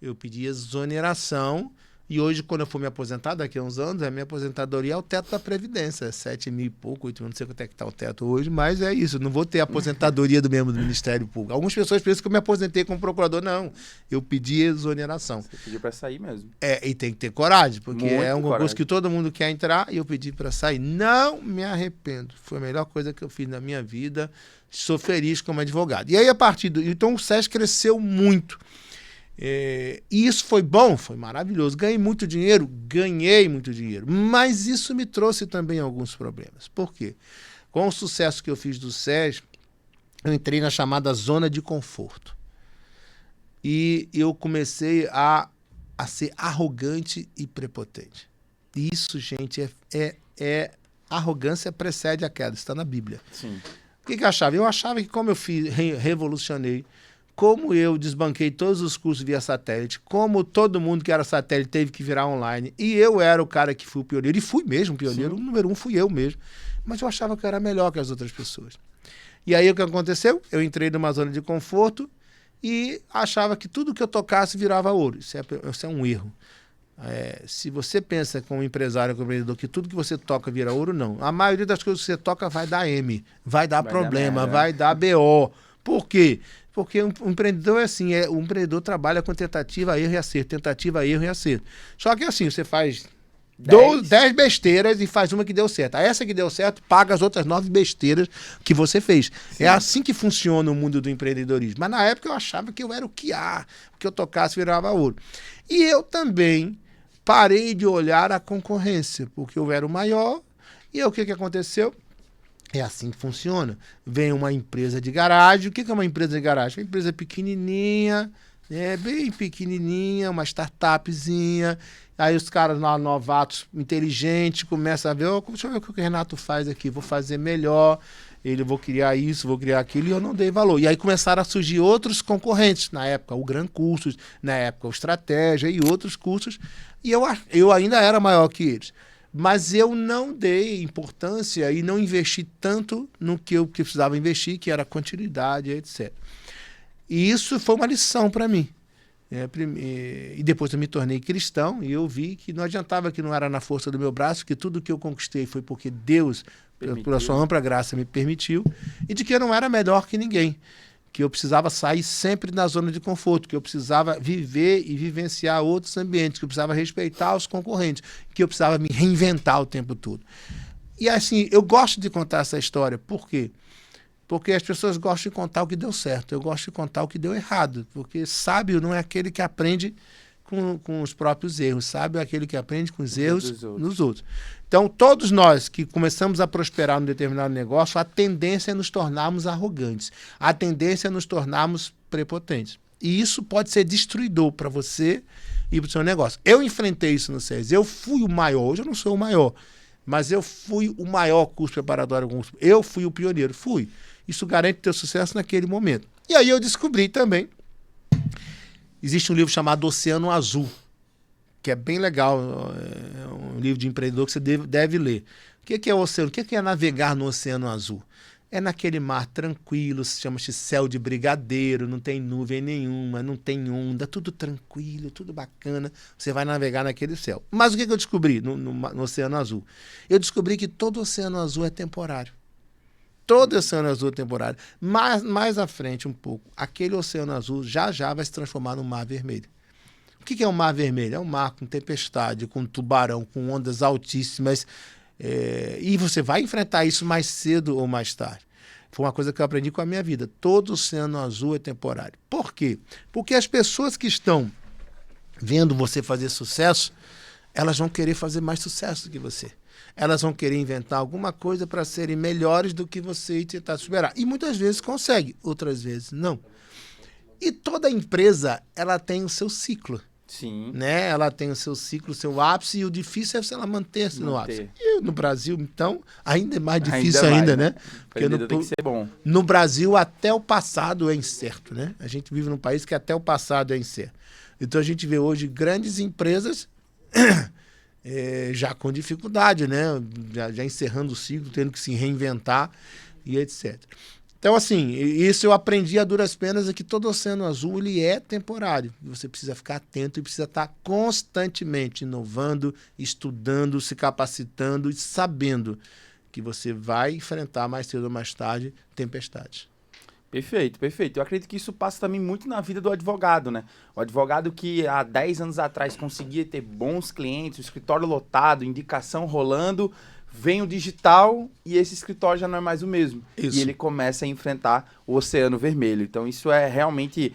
Eu pedi exoneração. E hoje, quando eu for me aposentar, daqui a uns anos, a minha aposentadoria é o teto da Previdência. 7 mil e pouco, 8 mil, não sei quanto é que está o teto hoje, mas é isso. Eu não vou ter a aposentadoria do membro do Ministério Público. Algumas pessoas pensam que eu me aposentei como procurador. Não, eu pedi exoneração. Você pediu para sair mesmo. E tem que ter coragem, porque muito é um concurso coragem. que todo mundo quer entrar e eu pedi para sair. Não me arrependo. Foi a melhor coisa que eu fiz na minha vida. Sou feliz como advogado. E aí, Então, o SES cresceu muito. E isso foi bom, foi maravilhoso. Ganhei muito dinheiro, mas isso me trouxe também alguns problemas. Por quê? Com o sucesso que eu fiz do SES, eu entrei na chamada zona de conforto. E eu comecei a ser arrogante e prepotente. Isso, gente, arrogância precede a queda, está na Bíblia. Sim. O que eu achava? Eu achava que como eu revolucionei, como eu desbanquei todos os cursos via satélite, como todo mundo que era satélite teve que virar online, e eu era o cara que fui o pioneiro, e fui mesmo pioneiro, o número 1 fui eu mesmo, mas eu achava que eu era melhor que as outras pessoas. E aí o que aconteceu? Eu entrei numa zona de conforto e achava que tudo que eu tocasse virava ouro. Isso é um erro. Se você pensa como empresário, como empreendedor, que tudo que você toca vira ouro, não. A maioria das coisas que você toca vai dar M, vai dar problema, vai dar BO. Por quê? Porque um empreendedor é assim, o empreendedor trabalha com tentativa, erro e acerto, Só que assim, você faz 10 besteiras e faz uma que deu certo. Essa que deu certo paga as outras 9 besteiras que você fez. Sim. É assim que funciona o mundo do empreendedorismo. Mas na época eu achava que eu era o que eu tocasse virava ouro. E eu também parei de olhar a concorrência, porque eu era o maior. E aí, o que aconteceu? É assim que funciona. Vem uma empresa de garagem. O que é uma empresa de garagem? Uma empresa pequenininha, bem pequenininha, uma startupzinha. Aí os caras lá, novatos, inteligentes, começam a ver, deixa eu ver o que o Renato faz aqui, vou fazer melhor, vou criar isso, vou criar aquilo, e eu não dei valor. E aí começaram a surgir outros concorrentes, na época o Gran Cursos, na época o Estratégia e outros cursos, e eu ainda era maior que eles. Mas eu não dei importância e não investi tanto no que eu precisava investir, que era continuidade, etc. E isso foi uma lição para mim. E depois eu me tornei cristão e eu vi que não adiantava, que não era na força do meu braço, que tudo que eu conquistei foi porque Deus, pela sua ampla graça, me permitiu, e de que eu não era melhor que ninguém, que eu precisava sair sempre da zona de conforto, que eu precisava viver e vivenciar outros ambientes, que eu precisava respeitar os concorrentes, que eu precisava me reinventar o tempo todo. E assim, eu gosto de contar essa história. Por quê? Porque as pessoas gostam de contar o que deu certo. Eu gosto de contar o que deu errado. Porque sábio não é aquele que aprende com os próprios erros. Sábio é aquele que aprende com os erros nos outros. Então, todos nós que começamos a prosperar num determinado negócio, a tendência é nos tornarmos arrogantes. A tendência é nos tornarmos prepotentes. E isso pode ser destruidor para você e para o seu negócio. Eu enfrentei isso no SES. Eu fui o maior. Hoje eu não sou o maior. Mas eu fui o maior curso preparatório. Eu fui o pioneiro. Fui. Isso garante teu sucesso naquele momento. E aí eu descobri também, existe um livro chamado Oceano Azul, que é bem legal, é um livro de empreendedor que você deve ler. O que é o oceano? O que é navegar no Oceano Azul? É naquele mar tranquilo, chama-se céu de brigadeiro, não tem nuvem nenhuma, não tem onda, tudo tranquilo, tudo bacana, você vai navegar naquele céu. Mas o que eu descobri no Oceano Azul? Eu descobri que todo Oceano Azul é temporário. Todo oceano azul é temporário. Mas mais à frente um pouco, aquele oceano azul já vai se transformar num mar vermelho. O que é um mar vermelho? É um mar com tempestade, com tubarão, com ondas altíssimas. E você vai enfrentar isso mais cedo ou mais tarde. Foi uma coisa que eu aprendi com a minha vida. Todo oceano azul é temporário. Por quê? Porque as pessoas que estão vendo você fazer sucesso, elas vão querer fazer mais sucesso do que você. Elas vão querer inventar alguma coisa para serem melhores do que você e tentar superar. E muitas vezes consegue, outras vezes não. E toda empresa, ela tem o seu ciclo. Sim. Né? Ela tem o seu ciclo, o seu ápice, e o difícil é ela manter-se no ápice. E no Brasil, então, ainda é mais difícil ainda, né? Porque tem que ser bom. No Brasil, até o passado é incerto, né? A gente vive num país que até o passado é incerto. Então a gente vê hoje grandes empresas já com dificuldade, né? Já encerrando o ciclo, tendo que se reinventar e etc. Então, assim, isso eu aprendi a duras penas, é que todo oceano azul ele é temporário. Você precisa ficar atento e precisa estar constantemente inovando, estudando, se capacitando e sabendo que você vai enfrentar mais cedo ou mais tarde tempestades. Perfeito, perfeito. Eu acredito que isso passa também muito na vida do advogado, né? O advogado que há 10 anos atrás conseguia ter bons clientes, o escritório lotado, indicação rolando, vem o digital e esse escritório já não é mais o mesmo. Isso. E ele começa a enfrentar o oceano vermelho. Então isso é realmente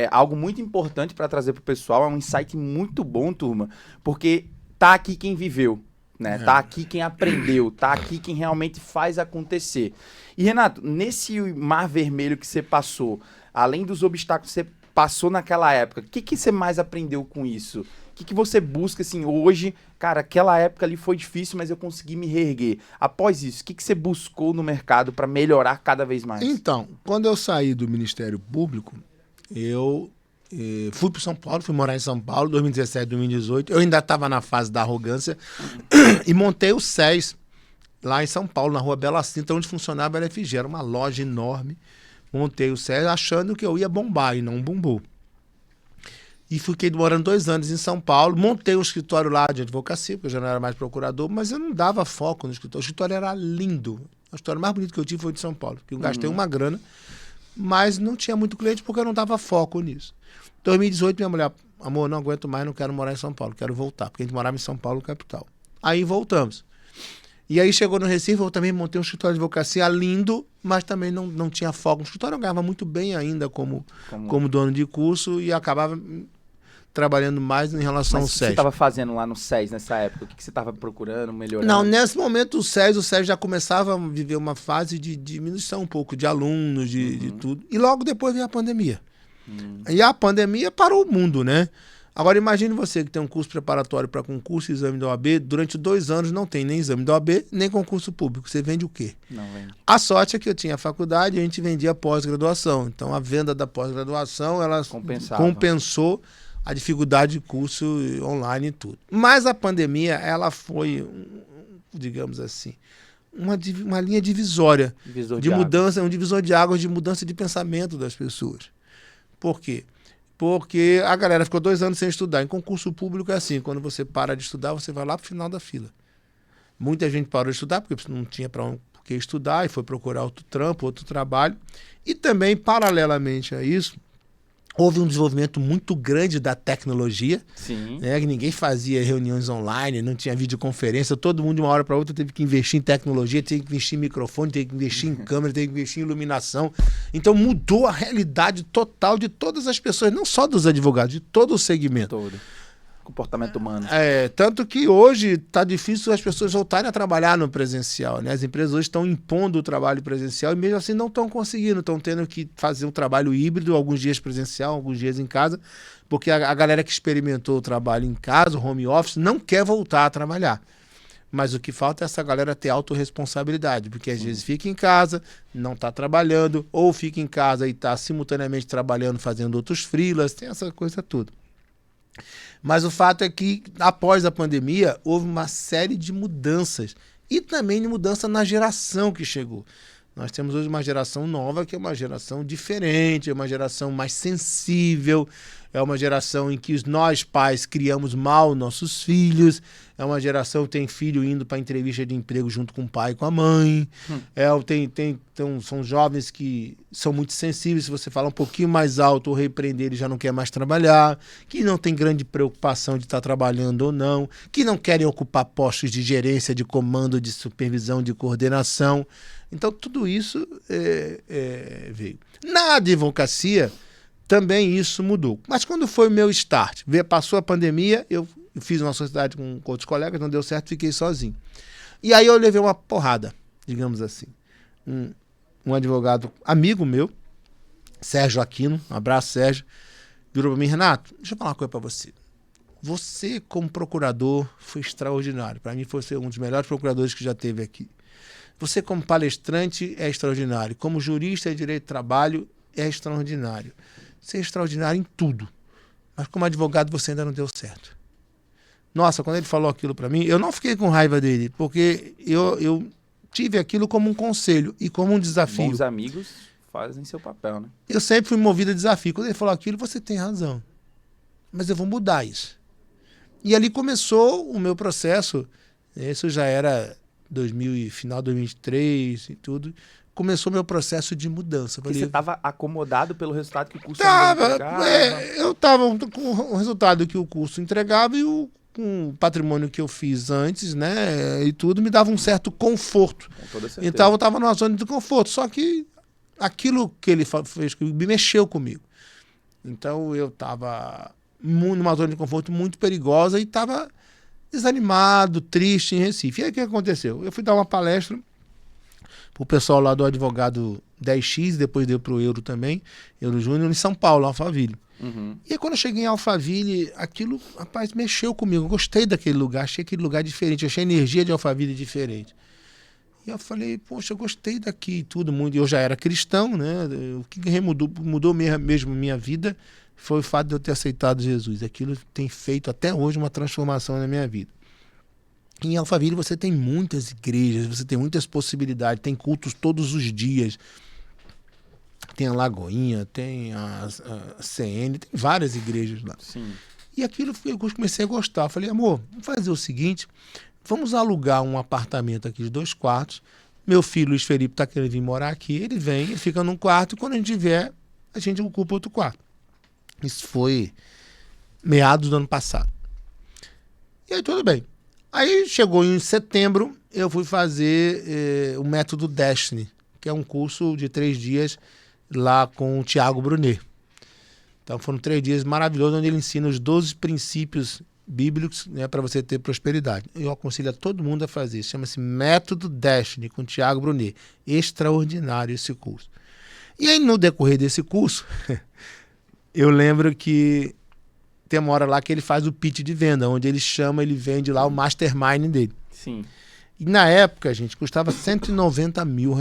algo muito importante para trazer para o pessoal, é um insight muito bom, turma, porque tá aqui quem viveu. Né? Tá aqui quem aprendeu, tá aqui quem realmente faz acontecer. E Renato, nesse mar vermelho que você passou, além dos obstáculos que você passou naquela época, o que você mais aprendeu com isso? O que você busca assim hoje? Cara, aquela época ali foi difícil, mas eu consegui me reerguer. Após isso, o que você buscou no mercado para melhorar cada vez mais? Então, quando eu saí do Ministério Público, eu fui para São Paulo, fui morar em São Paulo, 2017, 2018. Eu ainda estava na fase da arrogância e montei o SES lá em São Paulo, na Rua Bela Cinta, onde funcionava a LFG. Era uma loja enorme. Montei o SES achando que eu ia bombar e não bombou. E fiquei morando 2 anos em São Paulo. Montei um escritório lá de advocacia, porque eu já não era mais procurador, mas eu não dava foco no escritório. O escritório era lindo. O escritório mais bonito que eu tive foi de São Paulo, porque eu gastei uma grana, mas não tinha muito cliente porque eu não dava foco nisso. Em 2018, minha mulher, amor, não aguento mais, não quero morar em São Paulo, quero voltar, porque a gente morava em São Paulo, capital. Aí voltamos. E aí chegou no Recife, eu também montei um escritório de advocacia lindo, mas também não tinha foco. O escritório eu ganhava muito bem ainda como dono de curso e acabava trabalhando mais em relação ao Mas o que SES. você estava fazendo lá no SES nessa época? O que você estava procurando, melhorando? Não, nesse momento o SES já começava a viver uma fase de diminuição um pouco de alunos, de tudo. E logo depois veio a pandemia. E a pandemia parou o mundo, né? Agora imagine você que tem um curso preparatório para concurso e exame da OAB, durante 2 anos não tem nem exame da OAB, nem concurso público. Você vende o quê? Não vende. A sorte é que eu tinha faculdade e a gente vendia pós-graduação. Então a venda da pós-graduação, ela compensou a dificuldade de curso online e tudo. Mas a pandemia, ela foi, digamos assim, uma linha divisória de mudança, um divisor de águas, de mudança de pensamento das pessoas. Por quê? Porque a galera ficou 2 anos sem estudar. Em concurso público é assim, quando você para de estudar, você vai lá para o final da fila. Muita gente parou de estudar porque não tinha para que estudar e foi procurar outro trampo, outro trabalho. E também, paralelamente a isso, houve um desenvolvimento muito grande da tecnologia. Sim. Né? Ninguém fazia reuniões online, não tinha videoconferência. Todo mundo, de uma hora para outra, teve que investir em tecnologia, teve que investir em microfone, teve que investir em câmera, teve que investir em iluminação. Então mudou a realidade total de todas as pessoas, não só dos advogados, de todo o segmento. Todo. Comportamento humano. Tanto que hoje está difícil as pessoas voltarem a trabalhar no presencial, né? As empresas hoje estão impondo o trabalho presencial e mesmo assim não estão conseguindo, estão tendo que fazer um trabalho híbrido, alguns dias presencial, alguns dias em casa, porque a galera que experimentou o trabalho em casa, o home office, não quer voltar a trabalhar. Mas o que falta é essa galera ter autorresponsabilidade, porque às vezes fica em casa, não está trabalhando, ou fica em casa e está simultaneamente trabalhando, fazendo outros freelas, tem essa coisa toda. Mas o fato é que, após a pandemia, houve uma série de mudanças. E também de mudança na geração que chegou. Nós temos hoje uma geração nova, que é uma geração diferente, é uma geração mais sensível, é uma geração em que nós, pais, criamos mal nossos filhos, é uma geração que tem filho indo para entrevista de emprego junto com o pai e com a mãe, então, são jovens que são muito sensíveis, se você falar um pouquinho mais alto ou repreender, ele já não quer mais trabalhar, que não tem grande preocupação de estar trabalhando ou não, que não querem ocupar postos de gerência, de comando, de supervisão, de coordenação. Então, tudo isso veio. Na advocacia, também isso mudou. Mas quando foi o meu start? Passou a pandemia, eu fiz uma sociedade com outros colegas, não deu certo, fiquei sozinho. E aí eu levei uma porrada, digamos assim. Um advogado amigo meu, Sérgio Aquino, um abraço, Sérgio, virou para mim: Renato, deixa eu falar uma coisa para você. Você, como procurador, foi extraordinário. Para mim, foi um dos melhores procuradores que já teve aqui. Você, como palestrante, é extraordinário. Como jurista de direito do trabalho, é extraordinário. Você é extraordinário em tudo. Mas como advogado, você ainda não deu certo. Nossa, quando ele falou aquilo para mim, eu não fiquei com raiva dele, porque eu tive aquilo como um conselho e como um desafio. Bons amigos fazem seu papel, né? Eu sempre fui movido a desafio. Quando ele falou aquilo, você tem razão. Mas eu vou mudar isso. E ali começou o meu processo. Isso já era final de 2023 e tudo. Começou meu processo de mudança. Porque você estava acomodado pelo resultado que o curso entregava? Eu estava com o resultado que o curso entregava e com o patrimônio que eu fiz antes, né, e tudo, me dava um certo conforto. Com toda certeza. Então eu estava numa zona de conforto, só que aquilo que ele fez me mexeu comigo. Então eu estava numa zona de conforto muito perigosa e estava desanimado, triste em Recife. E aí o que aconteceu? Eu fui dar uma palestra pro pessoal lá do advogado 10X, depois deu pro Euro também, Euro Júnior, em São Paulo, Alphaville. E aí quando eu cheguei em Alphaville, aquilo, rapaz, mexeu comigo. Eu gostei daquele lugar, achei aquele lugar diferente, achei a energia de Alphaville diferente. E eu falei, poxa, eu gostei daqui e tudo, muito. Eu já era cristão, né? O que mudou mesmo minha vida foi o fato de eu ter aceitado Jesus. Aquilo tem feito até hoje uma transformação na minha vida. Em Alphaville você tem muitas igrejas, você tem muitas possibilidades, tem cultos todos os dias. Tem a Lagoinha, tem a CN, tem várias igrejas lá. Sim. E aquilo eu comecei a gostar. Falei, amor, vamos fazer o seguinte, vamos alugar um apartamento aqui de 2 quartos. Meu filho, Luiz Felipe, está querendo vir morar aqui. Ele vem, ele fica num quarto e quando a gente vier, a gente ocupa outro quarto. Isso foi meados do ano passado. E aí tudo bem. Aí chegou em setembro, eu fui fazer o Método Destiny, que é um curso de 3 dias lá com o Thiago Brunet. Então foram 3 dias maravilhosos, onde ele ensina os 12 princípios bíblicos, né, para você ter prosperidade. Eu aconselho a todo mundo a fazer isso. Chama-se Método Destiny, com o Thiago Brunet. Extraordinário esse curso. E aí, no decorrer desse curso, eu lembro que tem uma hora lá que ele faz o pitch de venda, onde ele vende lá o mastermind dele. Sim. E na época, gente, custava R$190 mil.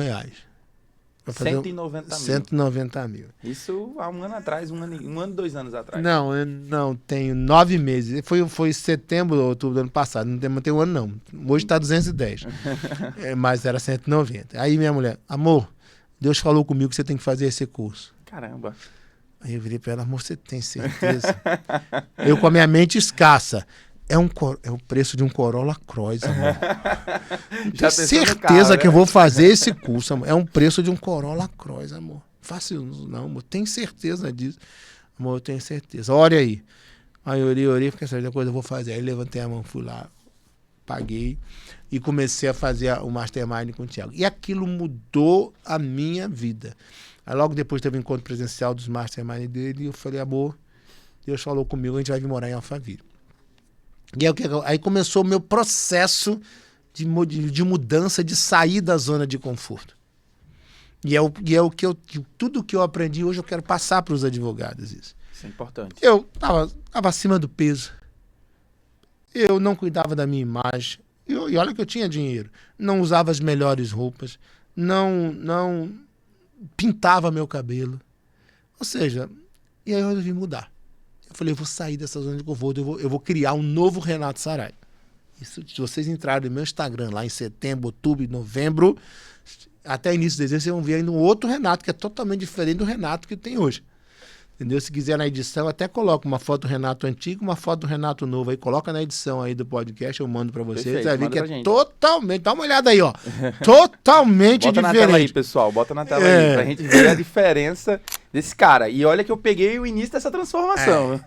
190 mil. 190 mil. Isso há um ano atrás, um ano, 2 anos atrás. Não, eu não tenho 9 meses. Foi setembro ou outubro do ano passado. Não tem um ano, não. Hoje está 210. Mas era 190. Aí minha mulher, amor, Deus falou comigo que você tem que fazer esse curso. Caramba. Aí eu virei para ela, amor, você tem certeza? Eu com a minha mente escassa. É o preço de um Corolla Cross, amor. Tenho certeza que eu vou fazer esse curso, amor. É um preço de um Corolla Cross, amor. Fácil não, amor. Tenho certeza disso. Amor, eu tenho certeza. Olha aí. Aí eu orei, fiquei sabendo da coisa, eu vou fazer. Aí levantei a mão, fui lá, paguei e comecei a fazer o Mastermind com o Thiago. E aquilo mudou a minha vida. Aí logo depois teve um encontro presencial dos Mastermind dele e eu falei, amor, Deus falou comigo, a gente vai vir morar em Alphaville. E aí começou o meu processo de mudança, de sair da zona de conforto. E é o que tudo que eu aprendi hoje eu quero passar para os advogados isso. Isso é importante. Eu estava acima do peso. Eu não cuidava da minha imagem. E olha que eu tinha dinheiro. Não usava as melhores roupas. Não pintava meu cabelo. Ou seja, e aí eu resolvi mudar. Eu falei, eu vou sair dessa zona de conforto, eu vou criar um novo Renato Saraiva. Isso, se vocês entrarem no meu Instagram lá em setembro, outubro, novembro, até início de dezembro, vocês vão ver ainda um outro Renato, que é totalmente diferente do Renato que tem hoje. Entendeu? Se quiser na edição, até coloca uma foto do Renato antigo, uma foto do Renato novo aí, coloca na edição aí do podcast, eu mando pra vocês. Perfeito, você vai ver que é gente. Totalmente, dá uma olhada aí, ó. Totalmente bota diferente. Bota na tela aí, pessoal, bota na tela aí, pra gente ver a diferença desse cara. E olha que eu peguei o início dessa transformação.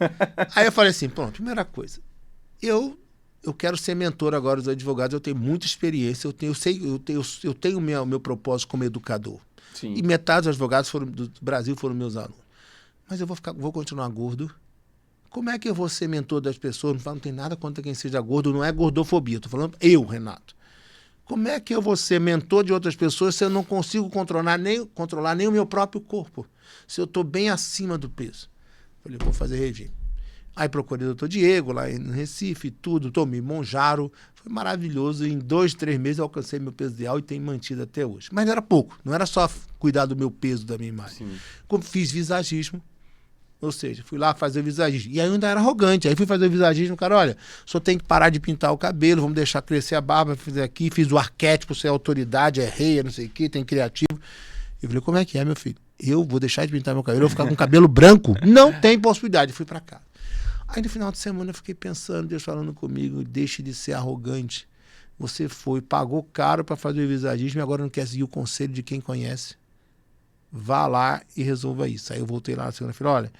Aí eu falei assim, pronto, primeira coisa, eu quero ser mentor agora dos advogados, eu tenho muita experiência, eu tenho o meu propósito como educador. Sim. E metade dos advogados do Brasil foram meus alunos. Mas eu vou continuar gordo. Como é que eu vou ser mentor das pessoas? Não tem nada contra quem seja gordo, não é gordofobia. Estou falando eu, Renato. Como é que eu vou ser mentor de outras pessoas se eu não consigo controlar nem o meu próprio corpo? Se eu estou bem acima do peso? Falei, vou fazer regime. Aí procurei o doutor Diego lá em Recife, tudo, tomei Monjaro. Foi maravilhoso. Em 2, 3 meses eu alcancei meu peso ideal e tenho mantido até hoje. Mas não era pouco, não era só cuidar do meu peso, da minha imagem. Sim. Como fiz visagismo. Ou seja, fui lá fazer o visagismo. E aí eu ainda era arrogante. Aí fui fazer o visagismo, cara, olha, só tem que parar de pintar o cabelo, vamos deixar crescer a barba, fazer aqui, fiz o arquétipo, ser autoridade, é rei, é não sei o quê, tem criativo. Eu falei, como é que é, meu filho? Eu vou deixar de pintar meu cabelo, eu vou ficar com cabelo branco? Não tem possibilidade. Fui pra cá. Aí no final de semana eu fiquei pensando, Deus falando comigo, deixe de ser arrogante. Você pagou caro para fazer o visagismo e agora não quer seguir o conselho de quem conhece. Vá lá e resolva isso. Aí eu voltei lá na segunda-feira, olha,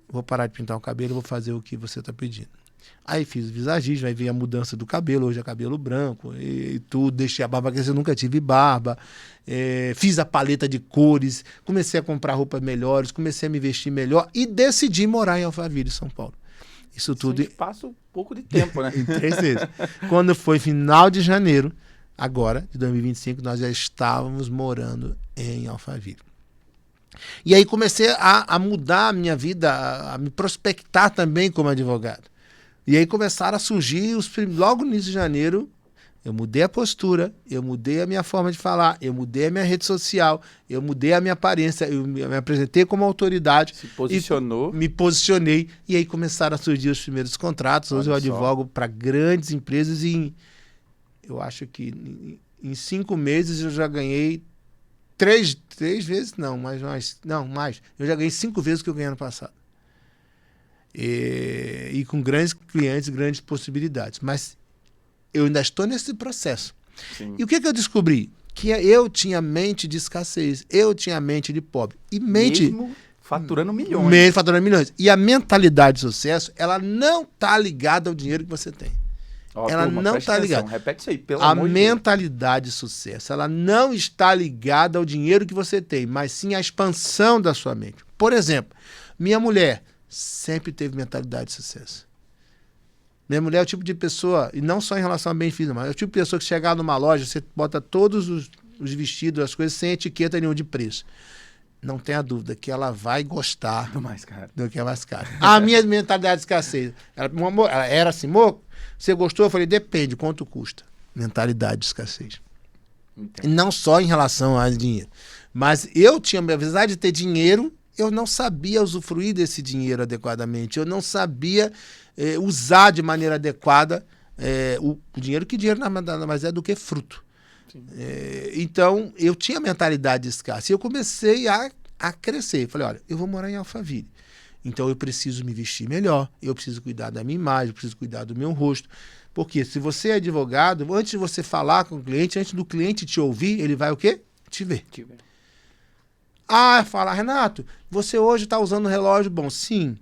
vou parar de pintar o cabelo, vou fazer o que você está pedindo. Aí fiz o visagismo, aí veio a mudança do cabelo, hoje é cabelo branco e tudo, deixei a barba crescer, eu nunca tive barba, fiz a paleta de cores, comecei a comprar roupas melhores, comecei a me vestir melhor e decidi morar em Alphaville, São Paulo. Isso tudo... passa um pouco de tempo, né? em 3 meses. Quando foi final de janeiro, agora, de 2025, nós já estávamos morando em Alphaville. E aí comecei a mudar a minha vida, a me prospectar também como advogado. E aí começaram a surgir, logo no início de janeiro, eu mudei a postura, eu mudei a minha forma de falar, eu mudei a minha rede social, eu mudei a minha aparência, eu me apresentei como autoridade. Se posicionou. Me posicionei, e aí começaram a surgir os primeiros contratos. Hoje eu advogo para grandes empresas e eu acho que em 5 meses eu já ganhei 3 vezes, mais. Eu já ganhei 5 vezes o que eu ganhei ano passado. E com grandes clientes, grandes possibilidades. Mas eu ainda estou nesse processo. Sim. E o que eu descobri? Que eu tinha mente de escassez, eu tinha mente de pobre. E mente... Mesmo faturando milhões. Mesmo faturando milhões. E a mentalidade de sucesso, ela não está ligada ao dinheiro que você tem. Ó, ela turma, não presta está atenção, ligada. repete isso aí, pelo A amor de Deus. mentalidade de sucesso, ela não está ligada ao dinheiro que você tem, mas sim à expansão da sua mente. Por exemplo, minha mulher sempre teve mentalidade de sucesso. Minha mulher é o tipo de pessoa, e não só em relação a bem físico, mas é o tipo de pessoa que chegar numa loja, você bota todos os vestidos, as coisas, sem etiqueta nenhuma de preço. Não tenha dúvida que ela vai gostar Do mais caro. do que é mais caro. A minha mentalidade de escassez, ela era assim, amor, você gostou? Eu falei, depende, quanto custa. Mentalidade de escassez. Entendo. E não só em relação a dinheiro. Mas eu tinha, apesar de ter dinheiro, eu não sabia usufruir desse dinheiro adequadamente. Eu não sabia usar de maneira adequada o dinheiro, que dinheiro nada mais é do que fruto. Então, eu tinha mentalidade de escassez. E eu comecei a crescer. Falei, olha, eu vou morar em Alphaville. Então, eu preciso me vestir melhor, eu preciso cuidar da minha imagem, eu preciso cuidar do meu rosto. Porque se você é advogado, antes de você falar com o cliente, antes do cliente te ouvir, ele vai o quê? Te ver. Fala, Renato, você hoje está usando um relógio bom. Sim,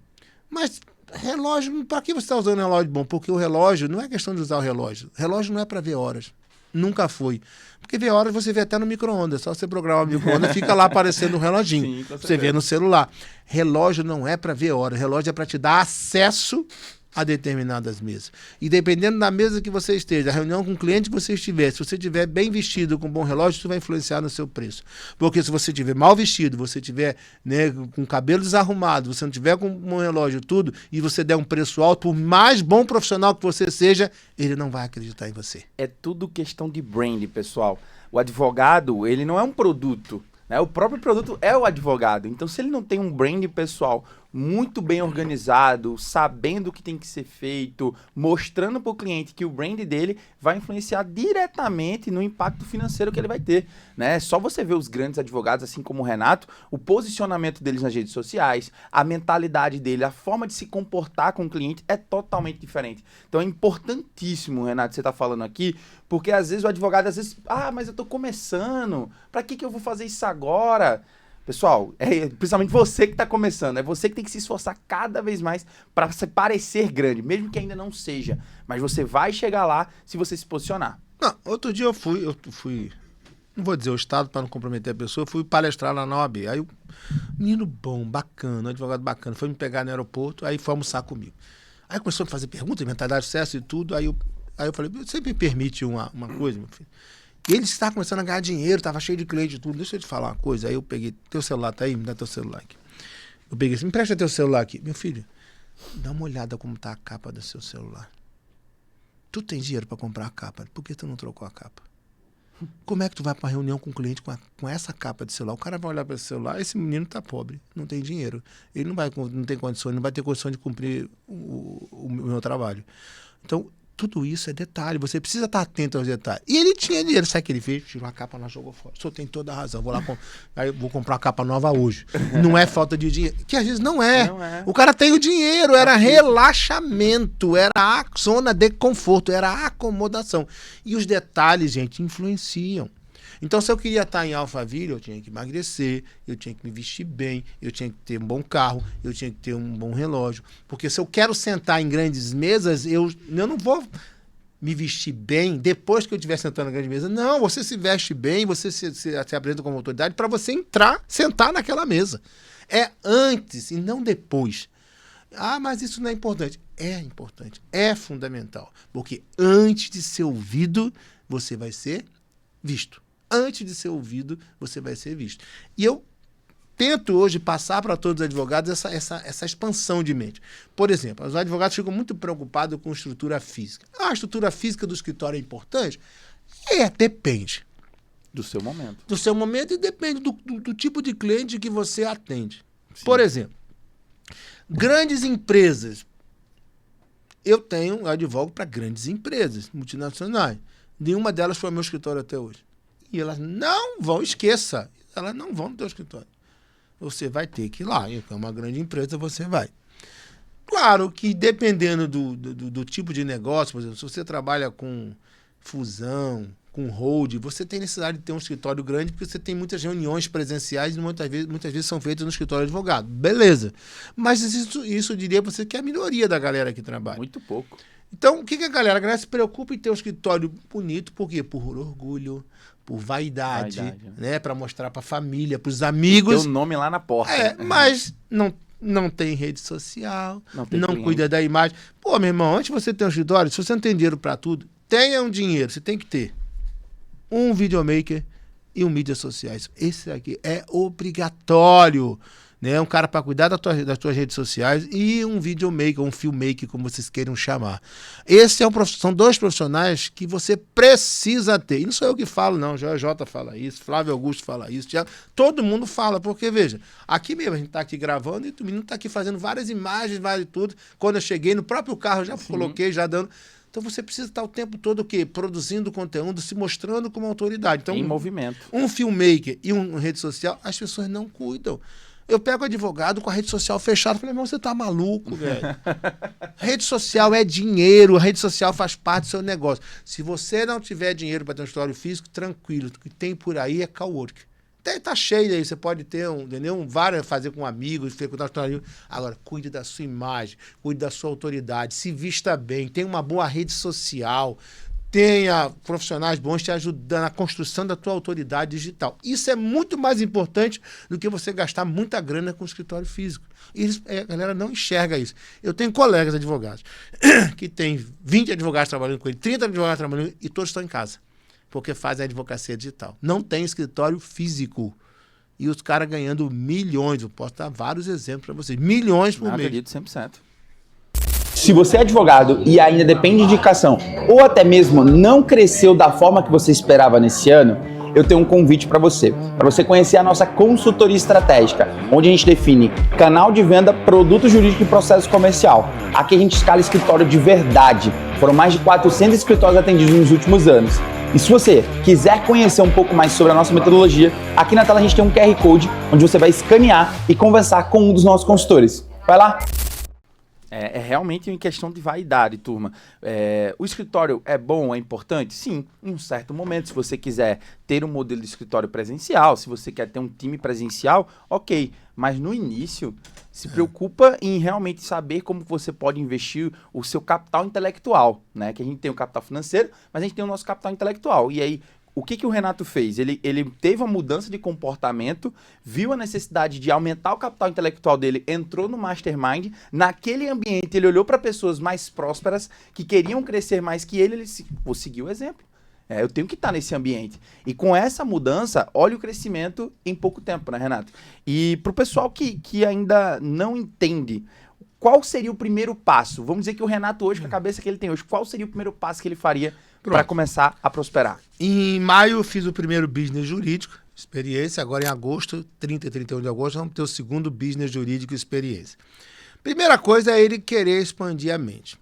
mas relógio, para que você está usando um relógio bom? Porque o relógio, não é questão de usar o relógio. O relógio não é para ver horas. Nunca foi. Porque ver horas você vê até no micro-ondas. Só você programar o micro-ondas, fica lá aparecendo um reloginho. Sim, você vê no celular. Relógio não é para ver horas. Relógio é para te dar acesso a determinadas mesas. E dependendo da mesa que você esteja, a reunião com o cliente que você estiver, se você estiver bem vestido, com um bom relógio, isso vai influenciar no seu preço. Porque se você estiver mal vestido, você estiver, né, com o cabelo desarrumado, você não estiver com um bom relógio tudo, e você der um preço alto, por mais bom profissional que você seja, ele não vai acreditar em você. É tudo questão de brand, pessoal. O advogado, ele não é um produto, né? O próprio produto é o advogado. Então, se ele não tem um brand pessoal muito bem organizado, sabendo o que tem que ser feito, mostrando para o cliente que o brand dele vai influenciar diretamente no impacto financeiro que ele vai ter, né? Só você ver os grandes advogados, assim como o Renato, o posicionamento deles nas redes sociais, a mentalidade dele, a forma de se comportar com o cliente é totalmente diferente. Então é importantíssimo, Renato, você tá falando aqui, porque às vezes o advogado, mas eu tô começando, para que eu vou fazer isso agora? Pessoal, principalmente você que está começando, é você que tem que se esforçar cada vez mais para se parecer grande, mesmo que ainda não seja. Mas você vai chegar lá se você se posicionar. Não, outro dia eu fui, não vou dizer o estado para não comprometer a pessoa, eu fui palestrar lá na OAB. Aí o menino bom, bacana, advogado bacana, foi me pegar no aeroporto, aí foi almoçar comigo. Aí começou a me fazer perguntas, mentalidade de sucesso e tudo, aí eu falei, você me permite uma coisa, meu filho? E ele estava começando a ganhar dinheiro, estava cheio de cliente e tudo. Deixa eu te falar uma coisa. Aí eu peguei, teu celular tá aí? Me dá teu celular aqui. Eu peguei assim, me empresta teu celular aqui. Meu filho, dá uma olhada como tá a capa do seu celular. Tu tem dinheiro para comprar a capa, por que tu não trocou a capa? Como é que tu vai para reunião com o cliente com essa capa de celular? O cara vai olhar para esse celular, esse menino tá pobre, não tem dinheiro. Ele não tem condições, não vai ter condição de cumprir o meu trabalho. Então, tudo isso é detalhe, você precisa estar atento aos detalhes. E ele tinha dinheiro, sabe o que ele fez? Tirou a capa lá, jogou fora. O senhor tem toda a razão, aí eu vou comprar uma capa nova hoje. Não é falta de dinheiro, que às vezes não é. O cara tem o dinheiro, era relaxamento, era a zona de conforto, era a acomodação. E os detalhes, gente, influenciam. Então, se eu queria estar em Alphaville, eu tinha que emagrecer, eu tinha que me vestir bem, eu tinha que ter um bom carro, eu tinha que ter um bom relógio. Porque se eu quero sentar em grandes mesas, eu não vou me vestir bem depois que eu estiver sentando na grande mesa. Não, você se veste bem, você se apresenta como autoridade para você sentar naquela mesa. É antes e não depois. Mas isso não é importante. É importante, é fundamental. Porque antes de ser ouvido, você vai ser visto. Antes de ser ouvido, você vai ser visto. E eu tento hoje passar para todos os advogados essa expansão de mente. Por exemplo, os advogados ficam muito preocupados com estrutura física. A estrutura física do escritório é importante? Depende. Do seu momento. Do seu momento e depende do tipo de cliente que você atende. Sim. Por exemplo, grandes empresas. Eu advogo para grandes empresas multinacionais. Nenhuma delas foi ao meu escritório até hoje. E elas não vão, esqueça, elas não vão no teu escritório. Você vai ter que ir lá. É uma grande empresa, você vai. Claro que dependendo do tipo de negócio, por exemplo, se você trabalha com fusão, com hold, você tem necessidade de ter um escritório grande porque você tem muitas reuniões presenciais e muitas vezes são feitas no escritório de advogado. Beleza. Mas isso eu diria para você que é a minoria da galera que trabalha. Muito pouco. Então, o que a galera se preocupa em ter um escritório bonito, por quê? Por orgulho, por vaidade, né? Para mostrar para a família, para os amigos. Tem o nome lá na porta. Mas não tem rede social, não cuida da imagem. Pô, meu irmão, antes de você ter um escritório, se você não tem dinheiro para tudo, tenha um dinheiro, você tem que ter um videomaker e um mídias sociais. Esse aqui é obrigatório. Né? Um cara para cuidar das tuas redes sociais e um videomaker, um filmmaker, como vocês queiram chamar. São dois profissionais que você precisa ter. E não sou eu que falo, não. Jota fala isso, Flávio Augusto fala isso, Thiago, todo mundo fala, porque, veja, aqui mesmo a gente está aqui gravando e o menino está aqui fazendo várias imagens, várias tudo. Quando eu cheguei no próprio carro, já coloquei, já dando... Então você precisa estar o tempo todo o quê? Produzindo conteúdo, se mostrando como autoridade. Então, em movimento. Um filmmaker e uma rede social, as pessoas não cuidam. Eu pego o advogado com a rede social fechada. Falei, irmão, você tá maluco, velho. Rede social é dinheiro. A rede social faz parte do seu negócio. Se você não tiver dinheiro para ter um escritório físico, tranquilo. O que tem por aí é cowork. Tá cheio aí. Você pode ter vários, fazer com amigos, frequentar história. Agora, cuide da sua imagem, cuide da sua autoridade, se vista bem, tenha uma boa rede social, tenha profissionais bons te ajudando na construção da tua autoridade digital. Isso é muito mais importante do que você gastar muita grana com o escritório físico. A galera não enxerga isso. Eu tenho colegas advogados que tem 20 advogados trabalhando com ele, 30 advogados trabalhando e todos estão em casa, porque fazem a advocacia digital. Não tem escritório físico. E os caras ganhando milhões. Eu posso dar vários exemplos para vocês. Milhões por mês. Acredito 100%. Se você é advogado e ainda depende de indicação, ou até mesmo não cresceu da forma que você esperava nesse ano, eu tenho um convite para você conhecer a nossa consultoria estratégica, onde a gente define canal de venda, produto jurídico e processo comercial. Aqui a gente escala escritório de verdade. Foram mais de 400 escritórios atendidos nos últimos anos. E se você quiser conhecer um pouco mais sobre a nossa metodologia, aqui na tela a gente tem um QR Code, onde você vai escanear e conversar com um dos nossos consultores. Vai lá! É realmente uma questão de vaidade, turma. O escritório é bom, é importante? Sim, em um certo momento. Se você quiser ter um modelo de escritório presencial, se você quer ter um time presencial, ok. Mas no início, se preocupa em realmente saber como você pode investir o seu capital intelectual, né? Que a gente tem o capital financeiro, mas a gente tem o nosso capital intelectual. E aí, o que o Renato fez? Ele teve uma mudança de comportamento, viu a necessidade de aumentar o capital intelectual dele, entrou no Mastermind. Naquele ambiente, ele olhou para pessoas mais prósperas que queriam crescer mais que ele seguiu o exemplo. Eu tenho que estar nesse ambiente. E com essa mudança, olha o crescimento em pouco tempo, né, Renato? E para o pessoal que ainda não entende, qual seria o primeiro passo? Vamos dizer que o Renato hoje, com a cabeça que ele tem hoje, qual seria o primeiro passo que ele faria para começar a prosperar? Em maio eu fiz o primeiro business jurídico, experiência. Agora em agosto, 30 e 31 de agosto, vamos ter o segundo business jurídico, experiência. Primeira coisa é ele querer expandir a mente.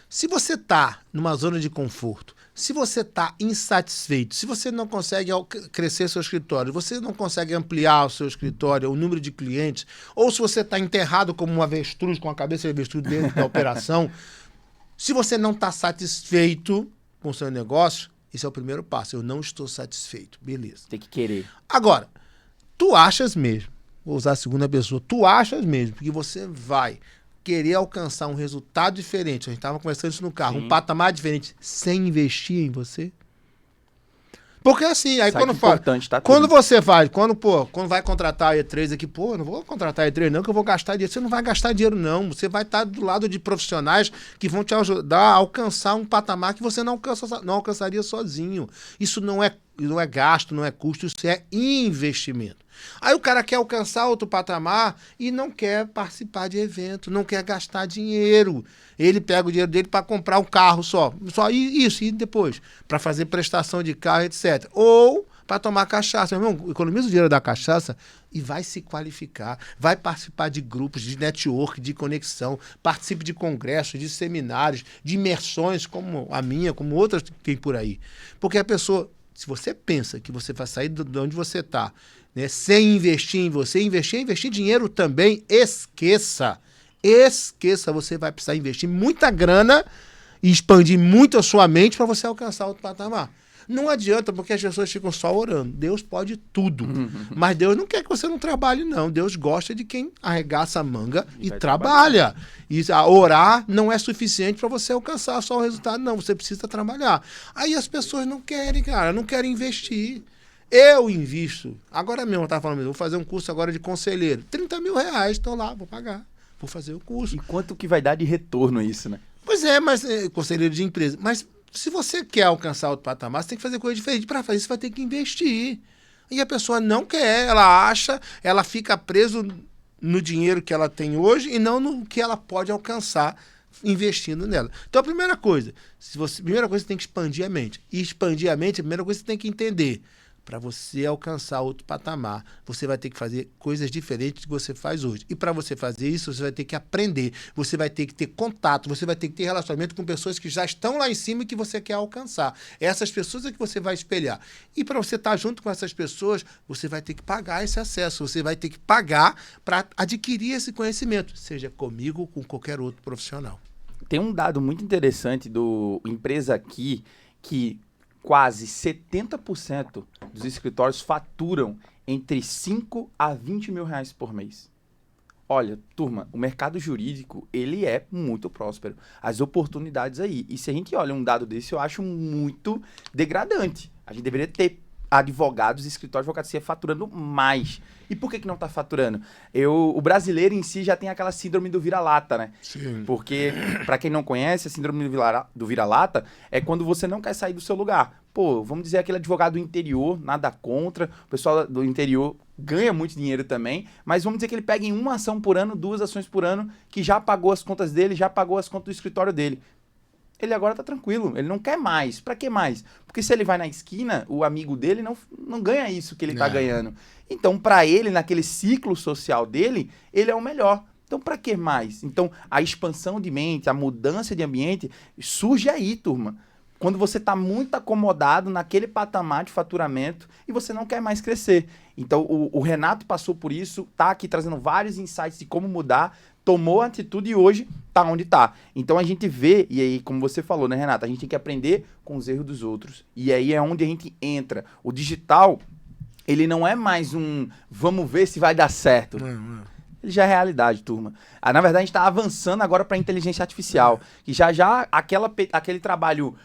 Se você está numa zona de conforto, se você está insatisfeito, se você não consegue crescer seu escritório, você não consegue ampliar o seu escritório, o número de clientes, ou se você está enterrado como um avestruz, com a cabeça de avestruz dentro da operação, se você não está satisfeito com o seu negócio, esse é o primeiro passo. Eu não estou satisfeito. Beleza. Tem que querer. Agora, tu achas mesmo, vou usar a segunda pessoa, tu achas mesmo que você vai querer alcançar um resultado diferente, a gente estava conversando isso no carro, um patamar diferente, sem investir em você? Porque assim, aí quando você vai, quando vai contratar a E3 aqui, não vou contratar a E3 não, que eu vou gastar dinheiro. Você não vai gastar dinheiro não, você vai estar do lado de profissionais que vão te ajudar a alcançar um patamar que você não alcançaria sozinho. Isso não é gasto, não é custo, isso é investimento. Aí o cara quer alcançar outro patamar e não quer participar de evento, não quer gastar dinheiro. Ele pega o dinheiro dele para comprar um carro só isso, e depois, para fazer prestação de carro, etc. Ou para tomar cachaça. Meu irmão, economiza o dinheiro da cachaça e vai se qualificar, vai participar de grupos, de network, de conexão, participe de congressos, de seminários, de imersões como a minha, como outras que tem por aí. Porque a pessoa, se você pensa que você vai sair de onde você está, né, sem investir em você, investir dinheiro também, esqueça, você vai precisar investir muita grana e expandir muito a sua mente para você alcançar outro patamar. Não adianta, porque as pessoas ficam só orando. Deus pode tudo. Mas Deus não quer que você não trabalhe, não. Deus gosta de quem arregaça a manga e trabalha. E orar não é suficiente para você alcançar só o resultado, não. Você precisa trabalhar. Aí as pessoas não querem, cara, não querem investir. Eu invisto. Agora mesmo, eu estava falando, vou fazer um curso agora de conselheiro. 30 mil reais, estou lá, vou pagar. Vou fazer o curso. E quanto que vai dar de retorno isso, né? Pois é, mas conselheiro de empresa. Mas se você quer alcançar outro patamar, você tem que fazer coisa diferente. Para fazer isso, você vai ter que investir. E a pessoa não quer, ela acha, ela fica preso no dinheiro que ela tem hoje e não no que ela pode alcançar investindo nela. Então, a primeira coisa, você tem que expandir a mente. E expandir a mente, a primeira coisa que você tem que entender. Para você alcançar outro patamar, você vai ter que fazer coisas diferentes do que você faz hoje. E para você fazer isso, você vai ter que aprender, você vai ter que ter contato, você vai ter que ter relacionamento com pessoas que já estão lá em cima e que você quer alcançar. Essas pessoas é que você vai espelhar. E para você estar junto com essas pessoas, você vai ter que pagar esse acesso, você vai ter que pagar para adquirir esse conhecimento, seja comigo ou com qualquer outro profissional. Tem um dado muito interessante do Empresa Aqui, que quase 70% dos escritórios faturam entre 5 a 20 mil reais por mês. Olha, turma, o mercado jurídico, ele é muito próspero. As oportunidades aí. E se a gente olha um dado desse, eu acho muito degradante. A gente deveria ter advogados e escritórios de advocacia faturando mais. E por que não está faturando? O brasileiro em si já tem aquela síndrome do vira-lata, né? Sim. Porque, para quem não conhece, a síndrome do vira-lata é quando você não quer sair do seu lugar. Pô, vamos dizer aquele advogado do interior, nada contra, o pessoal do interior ganha muito dinheiro também, mas vamos dizer que ele pega em uma ação por ano, 2 ações por ano, que já pagou as contas dele, já pagou as contas do escritório dele. Ele agora tá tranquilo, ele não quer mais. Pra que mais? Porque se ele vai na esquina, o amigo dele não ganha isso que ele tá ganhando. Então, pra ele, naquele ciclo social dele, ele é o melhor. Então, pra que mais? Então, a expansão de mente, a mudança de ambiente, surge aí, turma. Quando você tá muito acomodado naquele patamar de faturamento e você não quer mais crescer. Então, o Renato passou por isso, tá aqui trazendo vários insights de como mudar, tomou a atitude e hoje tá onde tá. Então a gente vê, e aí, como você falou, né, Renata? A gente tem que aprender com os erros dos outros. E aí é onde a gente entra. O digital, ele não é mais um vamos ver se vai dar certo. Ele já é realidade, turma. Na verdade, a gente está avançando agora para a inteligência artificial. Que já aquele trabalho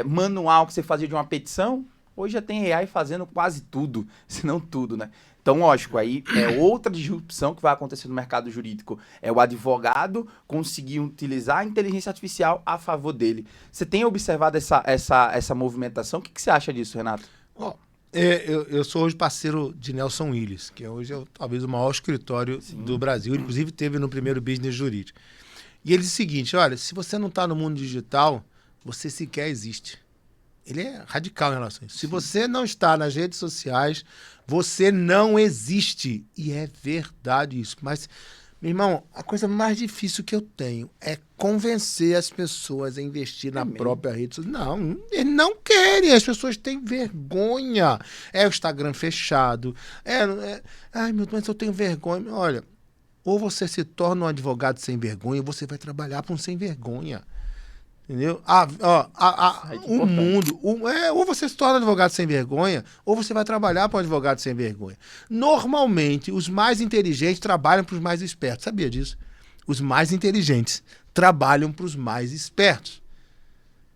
manual que você fazia de uma petição, hoje já tem AI fazendo quase tudo, se não tudo, né? Então, lógico, aí é outra disrupção que vai acontecer no mercado jurídico. É o advogado conseguir utilizar a inteligência artificial a favor dele. Você tem observado essa movimentação? O que você acha disso, Renato? Eu sou hoje parceiro de Nelson Willis, que hoje é talvez o maior escritório do Brasil. Ele, inclusive, teve no primeiro Business Jurídico. E ele diz o seguinte, olha, se você não está no mundo digital, você sequer existe. Ele é radical em relação a isso. Se você não está nas redes sociais, você não existe. E é verdade isso. Mas, meu irmão, a coisa mais difícil que eu tenho é convencer as pessoas a investir na própria rede social. Não, eles não querem. As pessoas têm vergonha. É o Instagram fechado. Ai, meu Deus, mas eu tenho vergonha. Olha, ou você se torna um advogado sem vergonha, ou você vai trabalhar para um sem vergonha. Entendeu? O mundo. Ou você se torna advogado sem vergonha, ou você vai trabalhar para um advogado sem vergonha. Normalmente, os mais inteligentes trabalham para os mais espertos. Sabia disso? Os mais inteligentes trabalham para os mais espertos.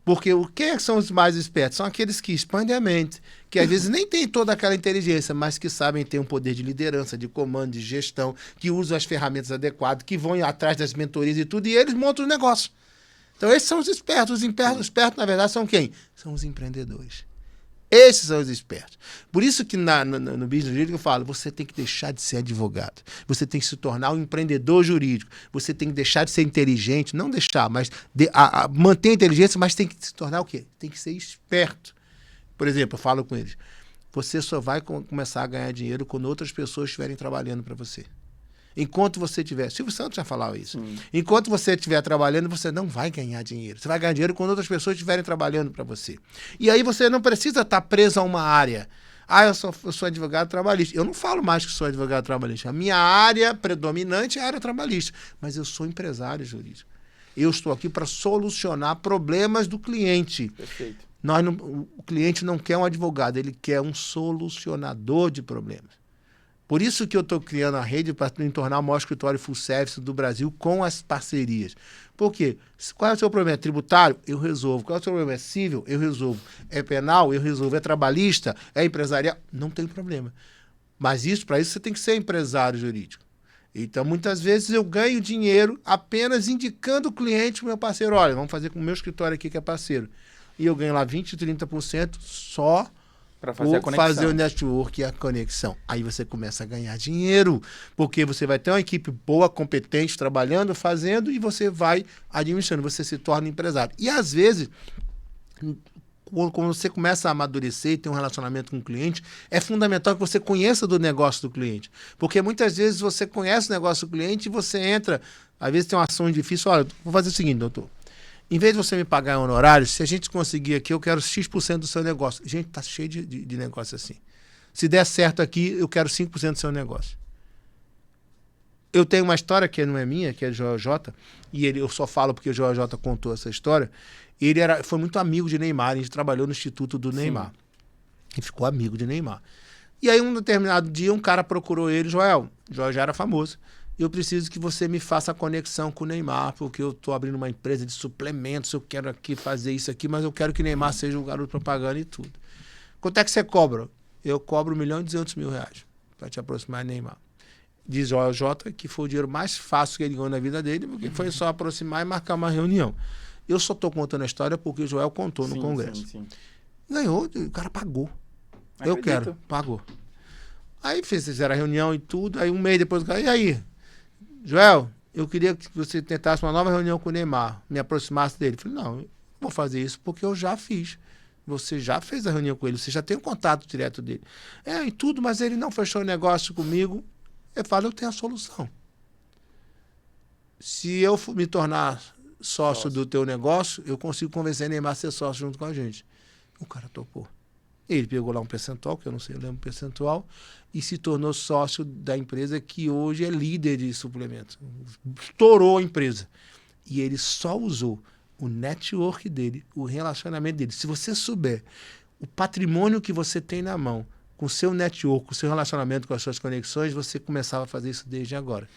Porque quem são os mais espertos? São aqueles que expandem a mente, que às vezes nem têm toda aquela inteligência, mas que sabem ter um poder de liderança, de comando, de gestão, que usam as ferramentas adequadas, que vão atrás das mentorias e tudo, e eles montam os negócios. Então, esses são os espertos. Os espertos, na verdade, são quem? São os empreendedores. Esses são os espertos. Por isso que no business jurídico eu falo, você tem que deixar de ser advogado. Você tem que se tornar um empreendedor jurídico. Você tem que deixar de ser inteligente. Não deixar, mas manter a inteligência, mas tem que se tornar o quê? Tem que ser esperto. Por exemplo, eu falo com eles. Você só vai começar a ganhar dinheiro quando outras pessoas estiverem trabalhando para você. Enquanto você estiver... Silvio Santos já falava isso. Enquanto você estiver trabalhando, você não vai ganhar dinheiro. Você vai ganhar dinheiro quando outras pessoas estiverem trabalhando para você. E aí você não precisa estar preso a uma área. Eu sou advogado trabalhista. Eu não falo mais que sou advogado trabalhista. A minha área predominante é a área trabalhista. Mas eu sou empresário jurídico. Eu estou aqui para solucionar problemas do cliente. Perfeito. O cliente não quer um advogado, ele quer um solucionador de problemas. Por isso que eu estou criando a rede para me tornar o maior escritório full service do Brasil com as parcerias. Por quê? Qual é o seu problema? É tributário? Eu resolvo. Qual é o seu problema? É civil? Eu resolvo. É penal? Eu resolvo. É trabalhista? É empresarial? Não tem problema. Mas para isso você tem que ser empresário jurídico. Então, muitas vezes eu ganho dinheiro apenas indicando o cliente, o meu parceiro, olha, vamos fazer com o meu escritório aqui que é parceiro. E eu ganho lá 20%, 30% só para fazer o network e a conexão. Aí você começa a ganhar dinheiro, porque você vai ter uma equipe boa, competente, trabalhando, fazendo, e você vai administrando, você se torna empresário. E às vezes, quando você começa a amadurecer e ter um relacionamento com o cliente, é fundamental que você conheça do negócio do cliente. Porque muitas vezes você conhece o negócio do cliente e você entra, às vezes tem uma ação difícil, olha, vou fazer o seguinte, doutor. Em vez de você me pagar em honorário, se a gente conseguir aqui, eu quero X% do seu negócio. Gente, tá cheio de negócio assim. Se der certo aqui, eu quero 5% do seu negócio. Eu tenho uma história que não é minha, que é do Joel J, e eu só falo porque o Joel J contou essa história. Ele foi muito amigo de Neymar, a gente trabalhou no Instituto do Neymar. E ficou amigo de Neymar. E aí, um determinado dia, um cara procurou ele, Joel já era famoso. Eu preciso que você me faça a conexão com o Neymar, porque eu estou abrindo uma empresa de suplementos, eu quero aqui fazer isso aqui, mas eu quero que o Neymar seja um garoto propaganda e tudo. Quanto é que você cobra? Eu cobro R$1.200.000 para te aproximar de Neymar. Diz Joel J, que foi o dinheiro mais fácil que ele ganhou na vida dele, porque foi só aproximar e marcar uma reunião. Eu só estou contando a história porque o Joel contou no Congresso. Sim. Ganhou, o cara pagou. Eu quero, pagou. Aí fizeram a reunião e tudo, aí um mês depois, e aí? Joel, eu queria que você tentasse uma nova reunião com o Neymar, me aproximasse dele. Eu falei, não, eu vou fazer isso porque eu já fiz. Você já fez a reunião com ele, você já tem um contato direto dele. E tudo, mas ele não fechou o negócio comigo. Eu falo, eu tenho a solução. Se eu me tornar sócio do teu negócio, eu consigo convencer o Neymar a ser sócio junto com a gente. O cara topou. Ele pegou lá um percentual, que eu não sei, eu lembro o percentual, e se tornou sócio da empresa que hoje é líder de suplementos. Estourou a empresa. E ele só usou o network dele, o relacionamento dele. Se você souber o patrimônio que você tem na mão, com o seu network, com o seu relacionamento, com as suas conexões, você começava a fazer isso desde agora.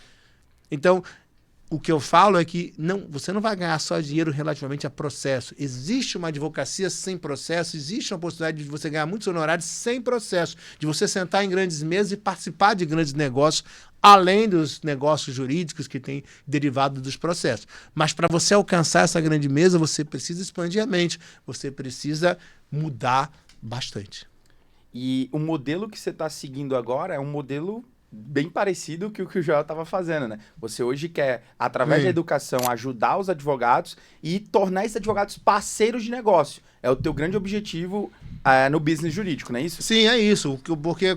Então, o que eu falo é que você não vai ganhar só dinheiro relativamente a processo. Existe uma advocacia sem processo, existe uma possibilidade de você ganhar muitos honorários sem processo, de você sentar em grandes mesas e participar de grandes negócios, além dos negócios jurídicos que têm derivado dos processos. Mas para você alcançar essa grande mesa, você precisa expandir a mente, você precisa mudar bastante. E o modelo que você está seguindo agora é um modelo bem parecido com o que o Joel estava fazendo, né? Você hoje quer, através da educação, ajudar os advogados e tornar esses advogados parceiros de negócio. É o teu grande objetivo no business jurídico, não é isso? Sim, é isso. Porque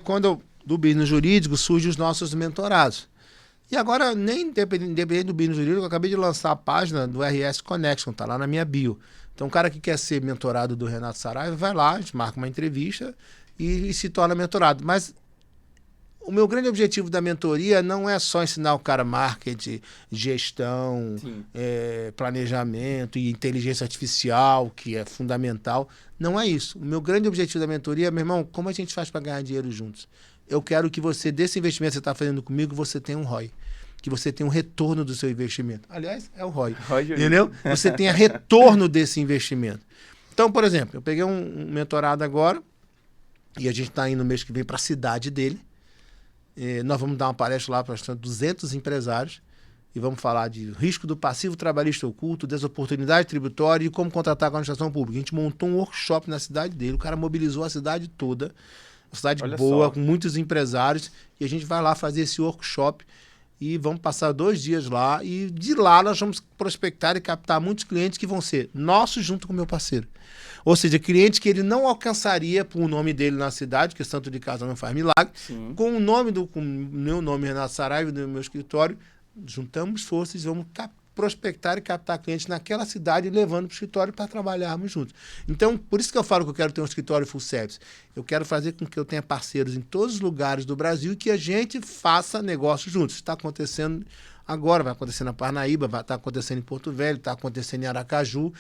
do business jurídico surgem os nossos mentorados. E agora, nem independente do business jurídico, eu acabei de lançar a página do RS Connection, tá lá na minha bio. Então, o cara que quer ser mentorado do Renato Saraiva, vai lá, a gente marca uma entrevista e se torna mentorado. Mas o meu grande objetivo da mentoria não é só ensinar o cara marketing, gestão, planejamento e inteligência artificial, que é fundamental. Não é isso. O meu grande objetivo da mentoria, meu irmão, como a gente faz para ganhar dinheiro juntos? Eu quero que você, desse investimento que você está fazendo comigo, você tenha um ROI. Que você tenha um retorno do seu investimento. Aliás, é o ROI. Entendeu? Você tenha retorno desse investimento. Então, por exemplo, eu peguei um mentorado agora, e a gente está indo no mês que vem para a cidade dele. Nós vamos dar uma palestra lá para 200 empresários e vamos falar de risco do passivo trabalhista oculto, desoportunidade tributária e como contratar com a administração pública. A gente montou um workshop na cidade dele, o cara mobilizou a cidade toda, uma cidade boa, com muitos empresários, e a gente vai lá fazer esse workshop e vamos passar 2 dias lá e de lá nós vamos prospectar e captar muitos clientes que vão ser nossos junto com o meu parceiro. Ou seja, cliente que ele não alcançaria por o nome dele na cidade, que santo de casa não faz milagre. Sim. Com o meu nome, Renato Saraiva, do meu escritório, juntamos forças e vamos prospectar e captar clientes naquela cidade, levando para o escritório para trabalharmos juntos. Então, por isso que eu falo que eu quero ter um escritório full service. Eu quero fazer com que eu tenha parceiros em todos os lugares do Brasil e que a gente faça negócio juntos. Está acontecendo agora, vai acontecer na Parnaíba, vai estar acontecendo em Porto Velho, está acontecendo em Aracaju.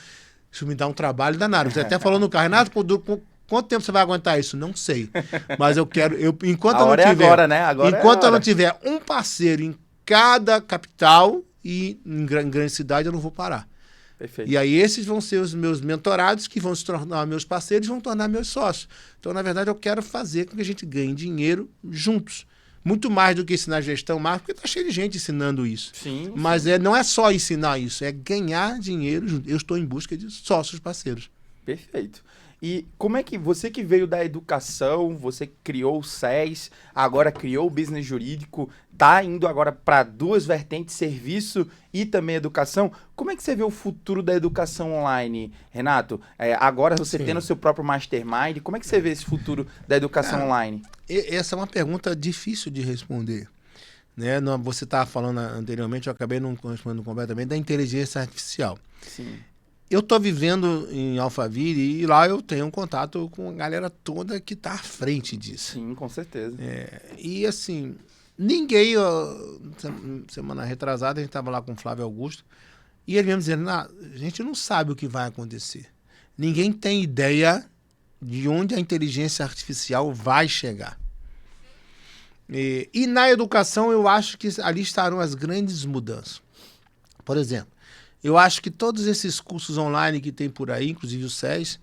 Isso me dá um trabalho danado. Você até falou no carro, Renato, quanto tempo você vai aguentar isso? Não sei. Mas eu quero... enquanto eu não tiver, agora, né? Agora enquanto eu não tiver um parceiro em cada capital e em grande cidade, eu não vou parar. Perfeito. E aí esses vão ser os meus mentorados, que vão se tornar meus parceiros e vão tornar meus sócios. Então, na verdade, eu quero fazer com que a gente ganhe dinheiro juntos. Muito mais do que ensinar gestão, marketing, porque está cheio de gente ensinando isso. Sim. Mas não é só ensinar isso, é ganhar dinheiro junto. Eu estou em busca de sócios parceiros. Perfeito. E como é que você que veio da educação, você criou o SES, agora criou o business jurídico, tá indo agora para duas vertentes, serviço e também educação. Como é que você vê o futuro da educação online, Renato? Agora você tendo o seu próprio mastermind, como é que você vê esse futuro da educação online? Essa é uma pergunta difícil de responder. Né? Você estava falando anteriormente, eu acabei não respondendo completamente, da inteligência artificial. Sim. Eu estou vivendo em Alphaville e lá eu tenho um contato com a galera toda que está à frente disso. Sim, com certeza. E assim, ninguém... semana retrasada a gente estava lá com o Flávio Augusto e ele mesmo dizendo, a gente não sabe o que vai acontecer. Ninguém tem ideia de onde a inteligência artificial vai chegar. E na educação eu acho que ali estarão as grandes mudanças. Por exemplo, eu acho que todos esses cursos online que tem por aí, inclusive o SES,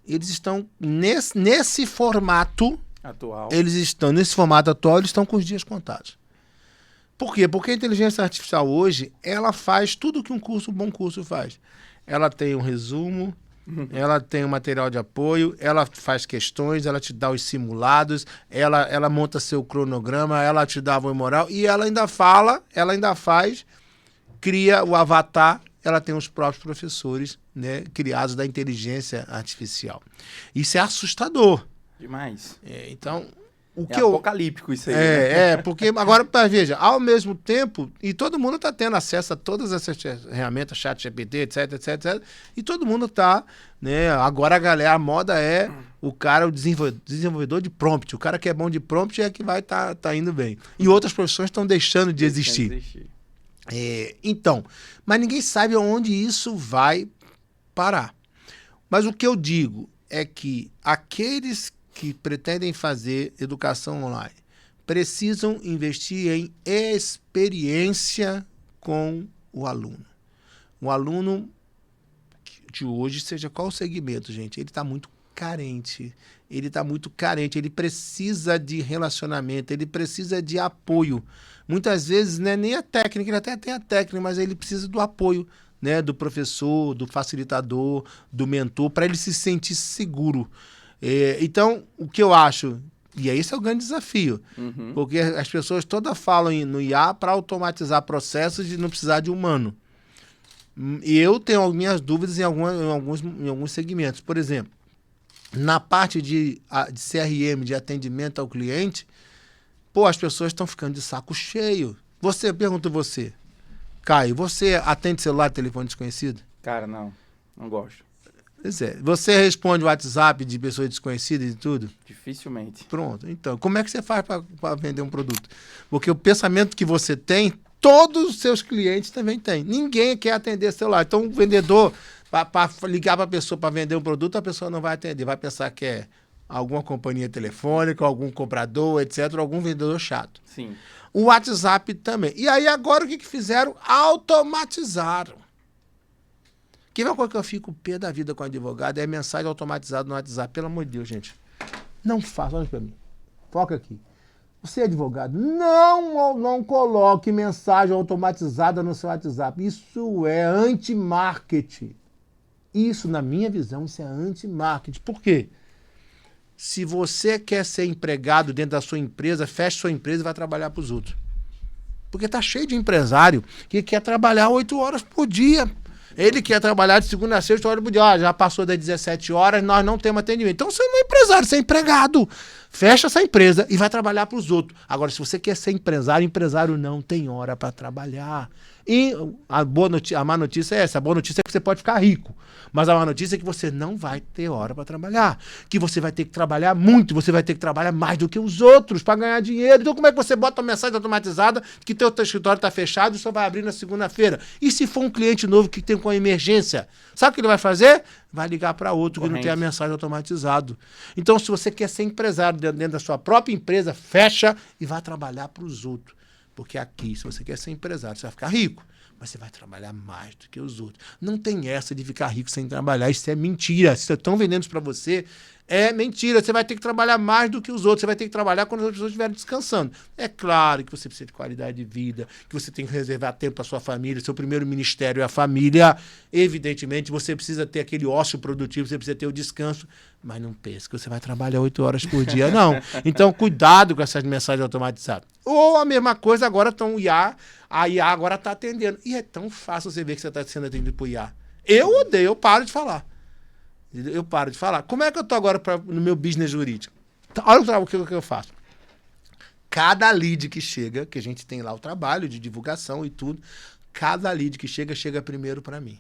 eles estão nesse formato atual. Eles estão com os dias contados. Por quê? Porque a inteligência artificial hoje, ela faz tudo que um bom curso faz. Ela tem um resumo, ela tem um material de apoio, ela faz questões, ela te dá os simulados, ela monta seu cronograma, ela te dá a voz moral e ela ainda faz, cria o avatar. Ela tem os próprios professores, né, criados da inteligência artificial. Isso é assustador. Demais. Então, apocalíptico isso aí. Porque agora, veja, ao mesmo tempo, e todo mundo está tendo acesso a todas essas ferramentas, chat GPT, etc, e todo mundo está, né, agora a moda é o desenvolvedor de prompt. O cara que é bom de prompt é que vai tá indo bem. E outras profissões estão deixando de existir. Então, mas ninguém sabe onde isso vai parar. Mas o que eu digo é que aqueles que pretendem fazer educação online precisam investir em experiência com o aluno. O aluno de hoje, seja qual o segmento, gente, ele está muito carente. Ele precisa de relacionamento, ele precisa de apoio. Muitas vezes, né, nem a técnica, ele até tem a técnica, mas ele precisa do apoio, né, do professor, do facilitador, do mentor, para ele se sentir seguro. Então, o que eu acho, e esse é o grande desafio, porque as pessoas todas falam no IA para automatizar processos e não precisar de humano. E eu tenho algumas dúvidas em alguns segmentos. Por exemplo, na parte de CRM, de atendimento ao cliente, as pessoas estão ficando de saco cheio. Pergunto você, Caio, você atende celular e telefone desconhecido? Cara, não gosto. Pois é. Você responde o WhatsApp de pessoas desconhecidas e tudo? Dificilmente. Pronto. Então, como é que você faz para vender um produto? Porque o pensamento que você tem, todos os seus clientes também têm. Ninguém quer atender celular. Então, o vendedor, para ligar para a pessoa para vender um produto, a pessoa não vai atender. Vai pensar que é alguma companhia telefônica, algum comprador, etc., ou algum vendedor chato. Sim. O WhatsApp também. E aí, agora, o que fizeram? Automatizaram. Que é uma coisa que eu fico pé da vida com o advogado, é mensagem automatizada no WhatsApp. Pelo amor de Deus, gente. Não faça, olha para mim. Foca aqui. Você é advogado, não coloque mensagem automatizada no seu WhatsApp. Isso é anti-marketing. Isso, na minha visão, isso é anti-marketing. Por quê? Se você quer ser empregado dentro da sua empresa, feche sua empresa e vai trabalhar para os outros. Porque está cheio de empresário que quer trabalhar 8 horas por dia. Ele quer trabalhar de segunda a sexta horas por dia. Já passou das 17 horas, nós não temos atendimento. Então você não é empresário, você é empregado. fecha essa empresa e vai trabalhar para os outros. Agora, se você quer ser empresário, empresário não tem hora para trabalhar. E a má notícia é essa. A boa notícia é que você pode ficar rico. Mas a má notícia é que você não vai ter hora para trabalhar. Que você vai ter que trabalhar muito, você vai ter que trabalhar mais do que os outros para ganhar dinheiro. Então como é que você bota uma mensagem automatizada que teu escritório está fechado e só vai abrir na segunda-feira? E se for um cliente novo que tem com emergência? Sabe o que ele vai fazer? Vai ligar para outro que não tem a mensagem automatizada. Então se você quer ser empresário dentro da sua própria empresa, fecha e vai trabalhar para os outros. Porque aqui, se você quer ser empresário, você vai ficar rico, mas você vai trabalhar mais do que os outros. Não tem essa de ficar rico sem trabalhar, isso é mentira. Se estão vendendo isso para você, é mentira. Você vai ter que trabalhar mais do que os outros, você vai ter que trabalhar quando as outras pessoas estiverem descansando. É claro que você precisa de qualidade de vida, que você tem que reservar tempo para sua família, seu primeiro ministério é a família. Evidentemente, você precisa ter aquele ócio produtivo, você precisa ter o descanso, mas não pense que você vai trabalhar 8 horas por dia, não. Então, cuidado com essas mensagens automatizadas. Ou a mesma coisa, agora estão a IA agora está atendendo. E é tão fácil você ver que você está sendo atendido por IA. Eu odeio, eu paro de falar. Eu paro de falar. Como é que eu estou agora no meu business jurídico? Olha o que eu faço. Cada lead que chega, que a gente tem lá o trabalho de divulgação e tudo, cada lead que chega primeiro para mim.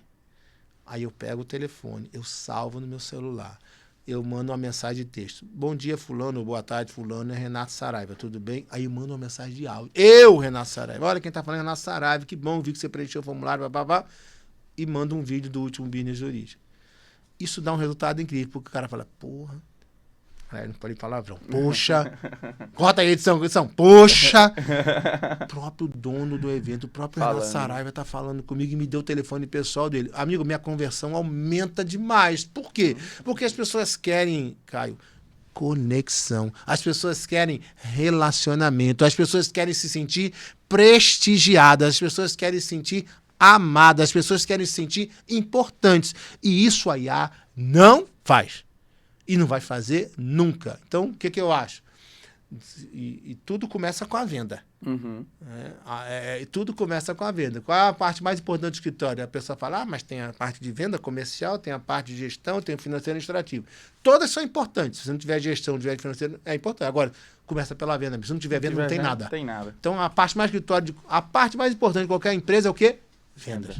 Aí eu pego o telefone, eu salvo no meu celular. Eu mando uma mensagem de texto. Bom dia, fulano, boa tarde, fulano, é Renato Saraiva, tudo bem? Aí eu mando uma mensagem de áudio. Eu, Renato Saraiva. Olha quem tá falando, Renato Saraiva, que bom, vi que você preencheu o formulário, babá. E mando um vídeo do último business jurídico. Isso dá um resultado incrível, porque o cara fala, porra, aí não pode falar palavrão, poxa, corta aí, edição, poxa, o próprio dono do evento, o próprio Renato Saraiva tá falando comigo e me deu o telefone pessoal dele. Amigo, minha conversão aumenta demais. Por quê? Porque as pessoas querem, Caio, conexão. As pessoas querem relacionamento. As pessoas querem se sentir prestigiadas. As pessoas querem se sentir amadas. As pessoas querem se sentir importantes. E isso a IA não faz. E não vai fazer nunca. Então, o que eu acho? E tudo começa com a venda. Uhum. Tudo começa com a venda. Qual é a parte mais importante do escritório? A pessoa fala, mas tem a parte de venda comercial, tem a parte de gestão, tem o financeiro administrativo. Todas são importantes. Se não tiver gestão, não tiver financeiro, é importante. Agora, começa pela venda. Se não tiver venda, não tem nada. Não tem nada. Então, a parte mais importante de qualquer empresa é o quê? Vendas.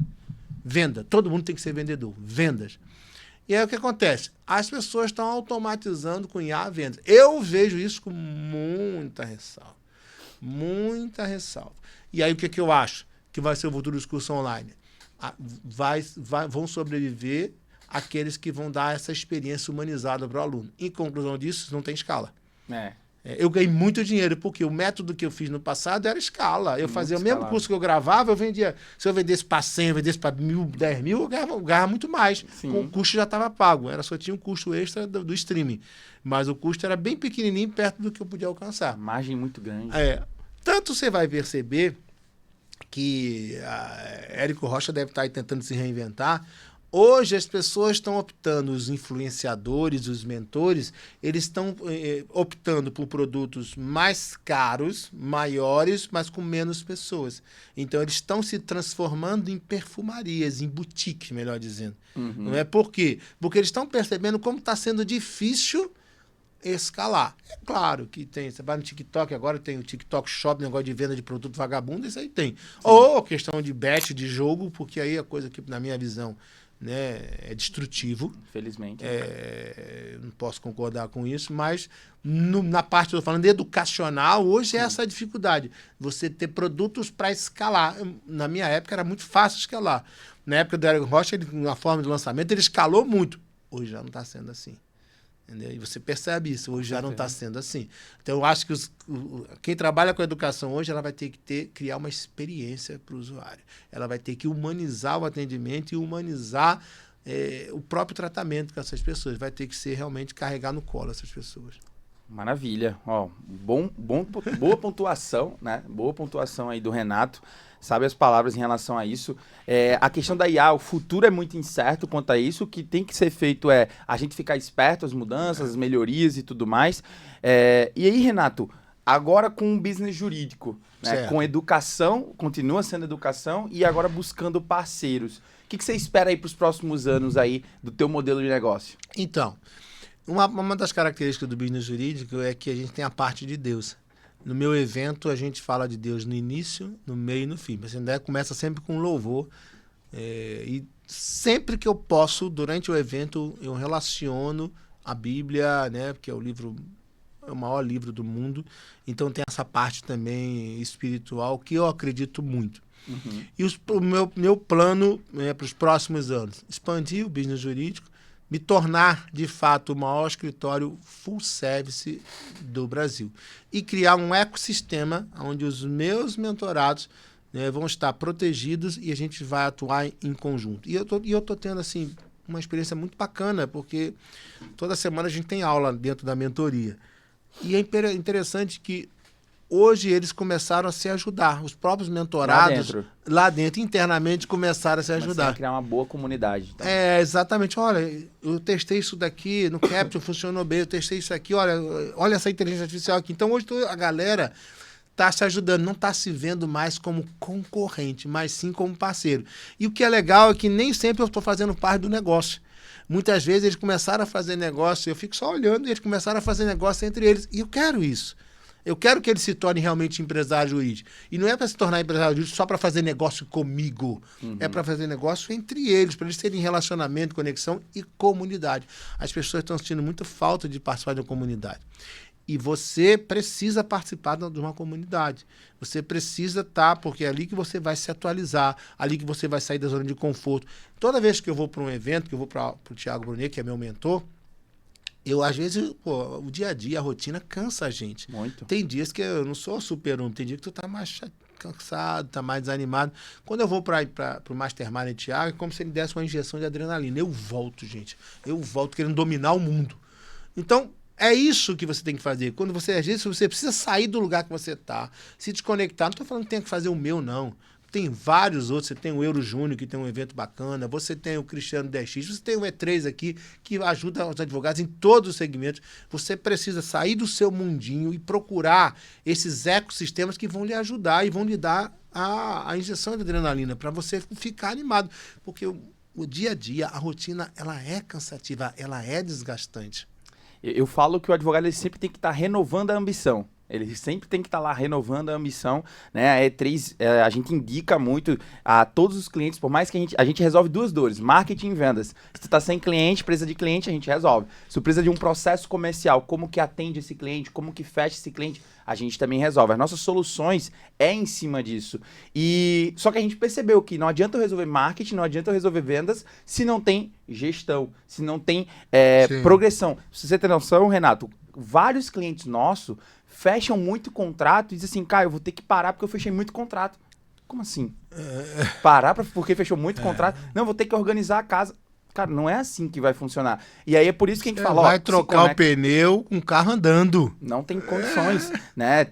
Venda. Todo mundo tem que ser vendedor. Vendas. E aí o que acontece? As pessoas estão automatizando com IA vendas. Eu vejo isso com muita ressalva. Muita ressalva. E aí o que eu acho que vai ser o futuro dos cursos online? Vão sobreviver aqueles que vão dar essa experiência humanizada para o aluno. Em conclusão disso, não tem escala. Eu ganhei muito dinheiro, porque o método que eu fiz no passado era escala. Eu fazia o mesmo curso que eu gravava, eu vendia. Se eu vendesse para 100, eu vendesse para 1.000, 10.000, eu ganhava muito mais. O custo já estava pago. Só tinha um custo extra do streaming. Mas o custo era bem pequenininho, perto do que eu podia alcançar. Margem muito grande. Tanto você vai perceber que Érico Rocha deve estar aí tentando se reinventar. Hoje as pessoas estão optando, os influenciadores, os mentores, eles estão optando por produtos mais caros, maiores, mas com menos pessoas. Então eles estão se transformando em perfumarias, em boutiques, melhor dizendo. Não é por quê? Porque eles estão percebendo como está sendo difícil escalar. É claro que tem, você vai no TikTok, agora tem o TikTok Shop, negócio de venda de produto vagabundo, isso aí tem. Sim. Ou questão de bet, de jogo, porque aí a coisa que, na minha visão, né, é destrutivo. Infelizmente. Eu não posso concordar com isso, mas na parte que eu estou falando educacional, hoje é essa a dificuldade. Você ter produtos para escalar. Na minha época era muito fácil escalar. Na época do Érico Rocha, na forma de lançamento, ele escalou muito. Hoje já não está sendo assim. Entendeu? E você percebe isso, hoje já não está sendo assim. Então, eu acho que quem trabalha com educação hoje, ela vai ter que criar uma experiência para o usuário. Ela vai ter que humanizar o atendimento e humanizar o próprio tratamento com essas pessoas. Vai ter que ser realmente carregar no colo essas pessoas. Maravilha. Boa pontuação, né? Boa pontuação aí do Renato. Sabe as palavras em relação a isso. A questão da IA, o futuro é muito incerto quanto a isso. O que tem que ser feito é a gente ficar esperto, as mudanças, as melhorias e tudo mais. E aí, Renato, agora com o business jurídico, né? Com educação, continua sendo educação e agora buscando parceiros. O que você espera aí para os próximos anos aí do teu modelo de negócio? Então, Uma das características do business jurídico é que a gente tem a parte de Deus. No meu evento, a gente fala de Deus no início, no meio e no fim. Mas a ideia começa sempre com louvor. E sempre que eu posso, durante o evento, eu relaciono a Bíblia, né, porque é o maior livro do mundo. Então tem essa parte também espiritual que eu acredito muito. Uhum. E o meu plano para os próximos anos, expandir o business jurídico, me tornar, de fato, o maior escritório full service do Brasil. E criar um ecossistema onde os meus mentorados, né, vão estar protegidos e a gente vai atuar em conjunto. E eu tô tendo, assim, uma experiência muito bacana, porque toda semana a gente tem aula dentro da mentoria. E é interessante que hoje eles começaram a se ajudar. Os próprios mentorados lá dentro internamente, começaram a se ajudar. A criar uma boa comunidade. Então. Exatamente. Olha, eu testei isso daqui no Capture, funcionou bem. Eu testei isso aqui, olha essa inteligência artificial aqui. Então hoje a galera está se ajudando, não está se vendo mais como concorrente, mas sim como parceiro. E o que é legal é que nem sempre eu estou fazendo parte do negócio. Muitas vezes eles começaram a fazer negócio, eu fico só olhando e eles começaram a fazer negócio entre eles. E eu quero isso. Eu quero que ele se torne realmente empresário jurídico. E não é para se tornar empresário jurídico só para fazer negócio comigo. Uhum. É para fazer negócio entre eles, para eles terem relacionamento, conexão e comunidade. As pessoas estão sentindo muita falta de participar de uma comunidade. E você precisa participar de uma comunidade. Você precisa estar, porque é ali que você vai se atualizar, ali que você vai sair da zona de conforto. Toda vez que eu vou para um evento, que eu vou para o Thiago Brunet, que é meu mentor, às vezes, o dia a dia, a rotina cansa a gente. Muito. Tem dias que eu não sou super-homem, tem dia que tu tá mais cansado, tá mais desanimado. Quando eu vou para o Mastermind Thiago, é como se ele desse uma injeção de adrenalina. Eu volto, gente. Eu volto querendo dominar o mundo. Então, é isso que você tem que fazer. Quando você, às vezes, você precisa sair do lugar que você tá, se desconectar. Não estou falando que tem que fazer o meu, não. Tem vários outros, você tem o Euro Júnior, que tem um evento bacana, você tem o Cristiano 10X, você tem o E3 aqui, que ajuda os advogados em todos os segmentos. Você precisa sair do seu mundinho e procurar esses ecossistemas que vão lhe ajudar e vão lhe dar a injeção de adrenalina, para você ficar animado. Porque o dia a dia, a rotina, ela é cansativa, ela é desgastante. Eu falo que o advogado ele sempre tem que estar renovando a ambição. Ele sempre tem que estar lá renovando a ambição, né? A E3, a gente indica muito a todos os clientes, por mais que a gente resolve duas dores, marketing e vendas. Se tu está sem cliente, precisa de cliente, a gente resolve. Se tu precisa de um processo comercial, como que atende esse cliente, como que fecha esse cliente, a gente também resolve. As nossas soluções é em cima disso. E só que a gente percebeu que não adianta eu resolver marketing, não adianta eu resolver vendas, se não tem gestão, se não tem progressão. Se você tem noção, Renato, vários clientes nossos fecham muito contrato e dizem assim, cara, eu vou ter que parar porque eu fechei muito contrato. Como assim? Parar porque fechou muito contrato? Não, eu vou ter que organizar a casa. Cara, não é assim que vai funcionar. E aí é por isso que a gente fala... Vai trocar o pneu com o carro andando. Não tem condições, né?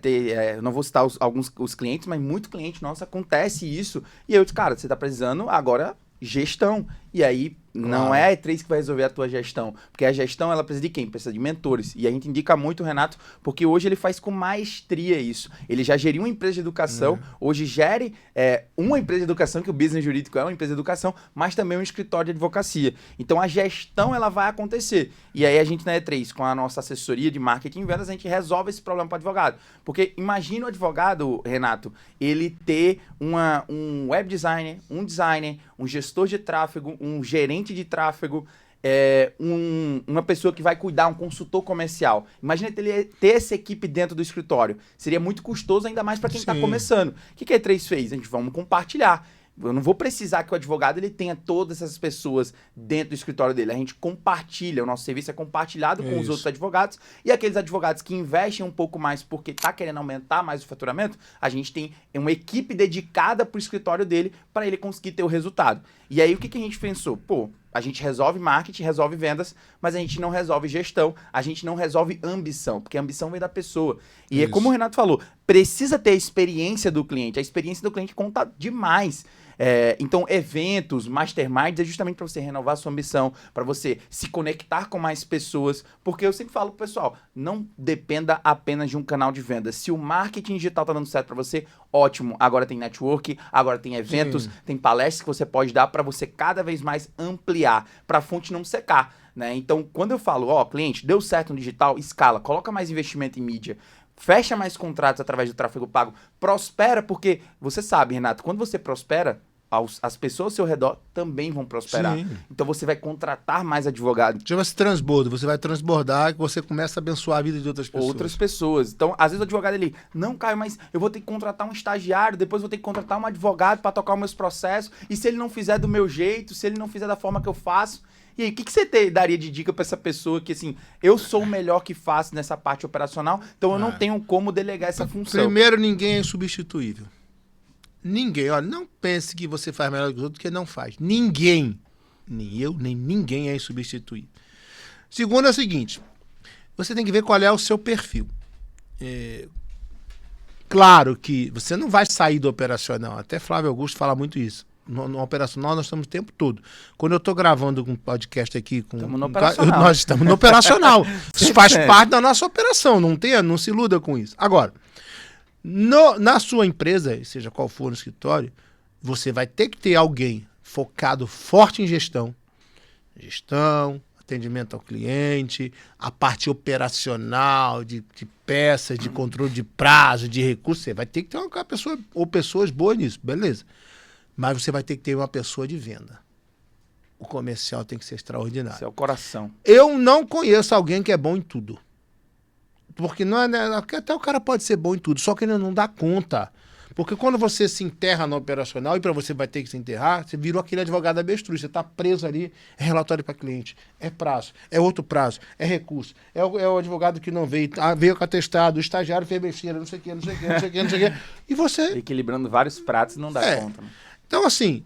Eu não vou citar os clientes, mas muito cliente nosso acontece isso. E eu disse, cara, você tá precisando agora gestão. E aí não é a E3 que vai resolver a tua gestão. Porque a gestão, ela precisa de quem? Precisa de mentores. E a gente indica muito o Renato, porque hoje ele faz com maestria isso. Ele já geriu uma empresa de educação, hoje gere uma empresa de educação, que o business jurídico é uma empresa de educação, mas também um escritório de advocacia. Então a gestão, ela vai acontecer. E aí a gente na E3, com a nossa assessoria de marketing e vendas, a gente resolve esse problema para o advogado. Porque imagina o advogado, Renato, ele ter um web designer, um gestor de tráfego, um gerente de tráfego, uma pessoa que vai cuidar, um consultor comercial. Imagina ter essa equipe dentro do escritório. Seria muito custoso, ainda mais para quem está começando. O que a E3 fez? A gente vamos compartilhar. Eu não vou precisar que o advogado ele tenha todas essas pessoas dentro do escritório dele. A gente compartilha, o nosso serviço é compartilhado com os outros advogados, e aqueles advogados que investem um pouco mais porque está querendo aumentar mais o faturamento, a gente tem uma equipe dedicada para o escritório dele para ele conseguir ter o resultado. E aí o que a gente pensou? A gente resolve marketing, resolve vendas, mas a gente não resolve gestão, a gente não resolve ambição, porque a ambição vem da pessoa. E é como o Renato falou, precisa ter a experiência do cliente. A experiência do cliente conta demais. Então, eventos, masterminds, é justamente para você renovar a sua ambição, para você se conectar com mais pessoas, porque eu sempre falo pro pessoal, não dependa apenas de um canal de venda. Se o marketing digital tá dando certo para você, ótimo. Agora tem network, agora tem eventos, tem palestras que você pode dar para você cada vez mais ampliar, para a fonte não secar. né? Então, quando eu falo, cliente, deu certo no digital, escala, coloca mais investimento em mídia, fecha mais contratos através do tráfego pago, prospera, porque você sabe, Renato, quando você prospera, as pessoas ao seu redor também vão prosperar. Sim. Então você vai contratar mais advogados. Chama-se transbordo. Você vai transbordar e você começa a abençoar a vida de outras pessoas. Então, às vezes o advogado ele, não, Caio, mas eu vou ter que contratar um estagiário, depois vou ter que contratar um advogado para tocar os meus processos, e se ele não fizer do meu jeito, se ele não fizer da forma que eu faço, e aí, o que você daria de dica para essa pessoa que, assim, eu sou o melhor que faço nessa parte operacional, então eu não tenho como delegar essa função? Primeiro, ninguém é insubstituível. Ninguém. Olha, não pense que você faz melhor que os outros, porque não faz. Ninguém, nem eu, nem ninguém é insubstituível. Segundo é o seguinte, você tem que ver qual é o seu perfil. Claro que você não vai sair do operacional. Até Flávio Augusto fala muito isso. No operacional nós estamos o tempo todo. Quando eu estou gravando um podcast aqui nós estamos no operacional. Isso faz parte da nossa operação, não se iluda com isso. Agora, na sua empresa, seja qual for no escritório, você vai ter que ter alguém focado forte em gestão, atendimento ao cliente, a parte operacional de peças, de controle de prazo, de recursos. Você vai ter que ter uma pessoa ou pessoas boas nisso, beleza. Mas você vai ter que ter uma pessoa de venda. O comercial tem que ser extraordinário. Esse é o coração. Eu não conheço alguém que é bom em tudo. Porque não é, até o cara pode ser bom em tudo, só que ele não dá conta. Porque quando você se enterra no operacional, e para você vai ter que se enterrar, você virou aquele advogado avestruz. Você está preso ali, é relatório para cliente, é prazo, é outro prazo, é recurso, é o advogado que não veio, veio com atestado, o estagiário fez besteira, não sei o quê. E você... Equilibrando vários pratos não dá conta. Né? Então, assim,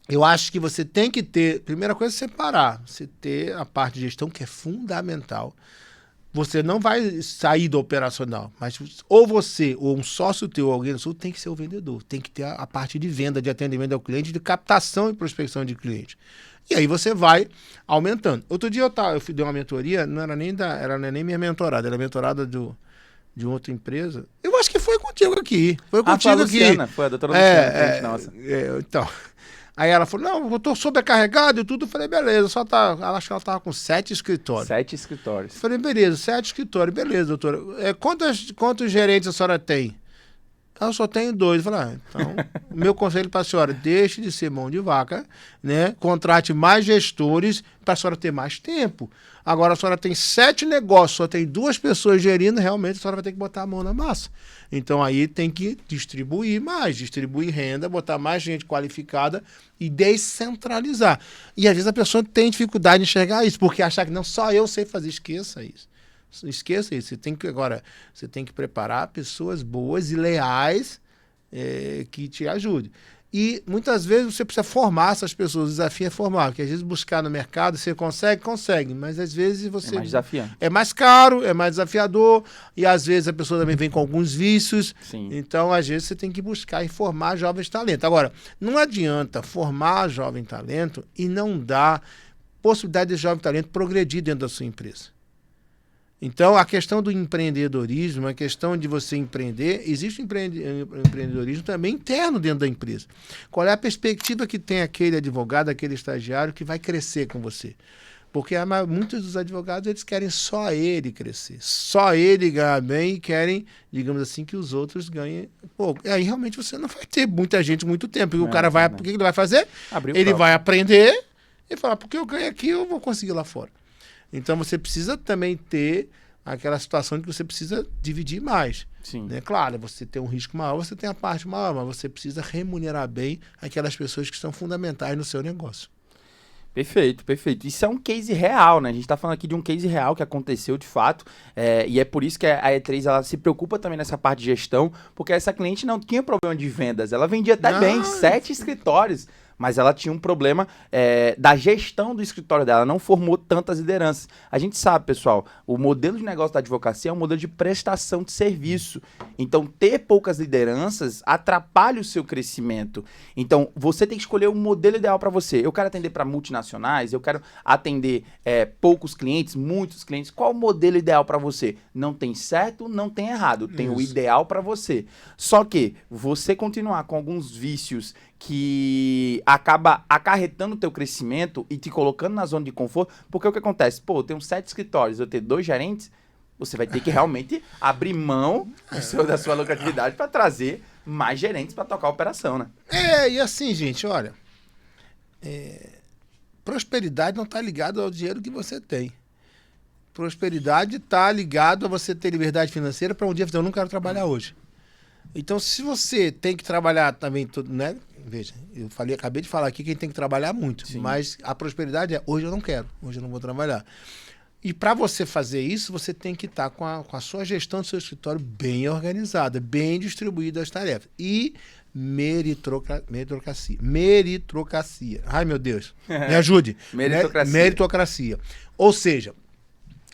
eu acho que você tem que ter... Primeira coisa é separar. Você ter a parte de gestão, que é fundamental. Você não vai sair do operacional, mas ou você, ou um sócio teu, ou alguém do sul, tem que ser o vendedor. Tem que ter a parte de venda, de atendimento ao cliente, de captação e prospecção de cliente. E aí você vai aumentando. Outro dia eu dei uma mentoria, não era nem minha mentorada, era mentorada de outra empresa. Eu acho que foi contigo aqui. Foi contigo aqui. Foi a doutora Luciana. Nossa. Então... Aí ela falou, não, eu tô sobrecarregado e tudo. Eu falei, beleza, acho que ela tava com 7 escritórios. 7 escritórios. Eu falei, beleza, 7 escritórios, beleza, doutora. Quantos gerentes a senhora tem? Eu só tenho 2. Eu falei, então, o meu conselho para a senhora, deixe de ser mão de vaca, né? Contrate mais gestores para a senhora ter mais tempo. Agora a senhora tem 7 negócios, só tem 2 pessoas gerindo, realmente a senhora vai ter que botar a mão na massa. Então aí tem que distribuir renda, botar mais gente qualificada e descentralizar. E às vezes a pessoa tem dificuldade em enxergar isso, porque achar que não, só eu sei fazer, esqueça isso. Você tem que preparar pessoas boas e leais que te ajudem. E muitas vezes você precisa formar essas pessoas, o desafio é formar, porque às vezes buscar no mercado você consegue, mas às vezes você... É mais desafiante. É mais caro, é mais desafiador, e às vezes a pessoa também vem com alguns vícios. Sim. Então às vezes você tem que buscar e formar jovens talentos. Agora, não adianta formar jovem talento e não dar possibilidade de jovem talento progredir dentro da sua empresa. Então, a questão do empreendedorismo, a questão de você empreender, existe empreendedorismo também interno dentro da empresa. Qual é a perspectiva que tem aquele advogado, aquele estagiário que vai crescer com você? Porque muitos dos advogados, eles querem só ele crescer, só ele ganhar bem e querem, digamos assim, que os outros ganhem pouco. E aí, realmente, você não vai ter muita gente muito tempo. E o cara vai, o que ele vai fazer? Ele vai aprender e falar, porque eu ganho aqui, eu vou conseguir lá fora. Então, você precisa também ter aquela situação de que você precisa dividir mais. Sim. Né? Claro, você tem um risco maior, você tem a parte maior, mas você precisa remunerar bem aquelas pessoas que são fundamentais no seu negócio. Perfeito. Isso é um case real, né? A gente está falando aqui de um case real que aconteceu de fato, e é por isso que a E3 ela se preocupa também nessa parte de gestão, porque essa cliente não tinha problema de vendas, ela vendia até bem, 7 escritórios, mas ela tinha um problema da gestão do escritório dela, não formou tantas lideranças. A gente sabe, pessoal, o modelo de negócio da advocacia é um modelo de prestação de serviço. Então, ter poucas lideranças atrapalha o seu crescimento. Então, você tem que escolher um modelo ideal para você. Eu quero atender para multinacionais, eu quero atender poucos clientes, muitos clientes. Qual o modelo ideal para você? Não tem certo, não tem errado. Tem o ideal para você. Só que você continuar com alguns vícios que acaba acarretando o teu crescimento e te colocando na zona de conforto, porque o que acontece? Pô, eu tenho 7 escritórios, eu tenho 2 gerentes, você vai ter que realmente abrir mão da sua lucratividade para trazer mais gerentes para tocar a operação, né? E assim, gente, olha, prosperidade não está ligada ao dinheiro que você tem. Prosperidade está ligado a você ter liberdade financeira para um dia dizer, eu não quero trabalhar hoje. Então, se você tem que trabalhar também, né? Veja, acabei de falar aqui que a gente tem que trabalhar muito, Sim. Mas a prosperidade é, hoje eu não quero, hoje eu não vou trabalhar. E para você fazer isso, você tem que estar com a sua gestão do seu escritório bem organizada, bem distribuída as tarefas. E meritocracia. Ai, meu Deus. Me ajude. Meritocracia. Ou seja,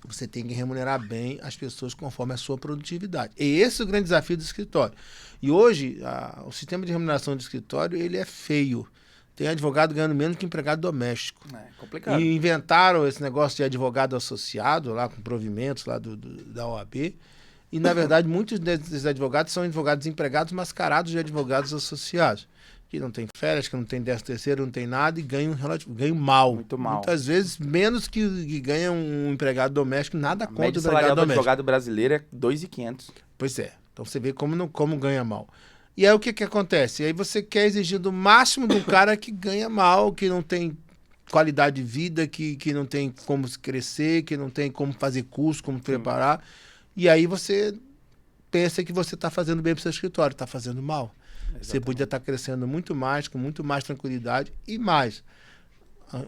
você tem que remunerar bem as pessoas conforme a sua produtividade. E esse é o grande desafio do escritório. E hoje, o sistema de remuneração do escritório, ele é feio. Tem advogado ganhando menos que empregado doméstico. É complicado. E inventaram esse negócio de advogado associado, lá com provimentos lá da OAB. E, na verdade, muitos desses advogados são advogados empregados mascarados de advogados associados. Que não tem férias, que não tem 13º, não tem nada e ganham mal. Muito mal. Muitas vezes, menos que ganha um empregado doméstico, nada contra o empregado salarial do doméstico. advogado brasileiro é 2.500. Pois é. Então você vê como ganha mal. E aí o que acontece? E aí você quer exigir do máximo de um cara que ganha mal, que não tem qualidade de vida, que não tem como crescer, que não tem como fazer curso, como preparar. E aí você pensa que você está fazendo bem para o seu escritório, está fazendo mal. Exatamente. Você podia estar crescendo muito mais, com muito mais tranquilidade e mais.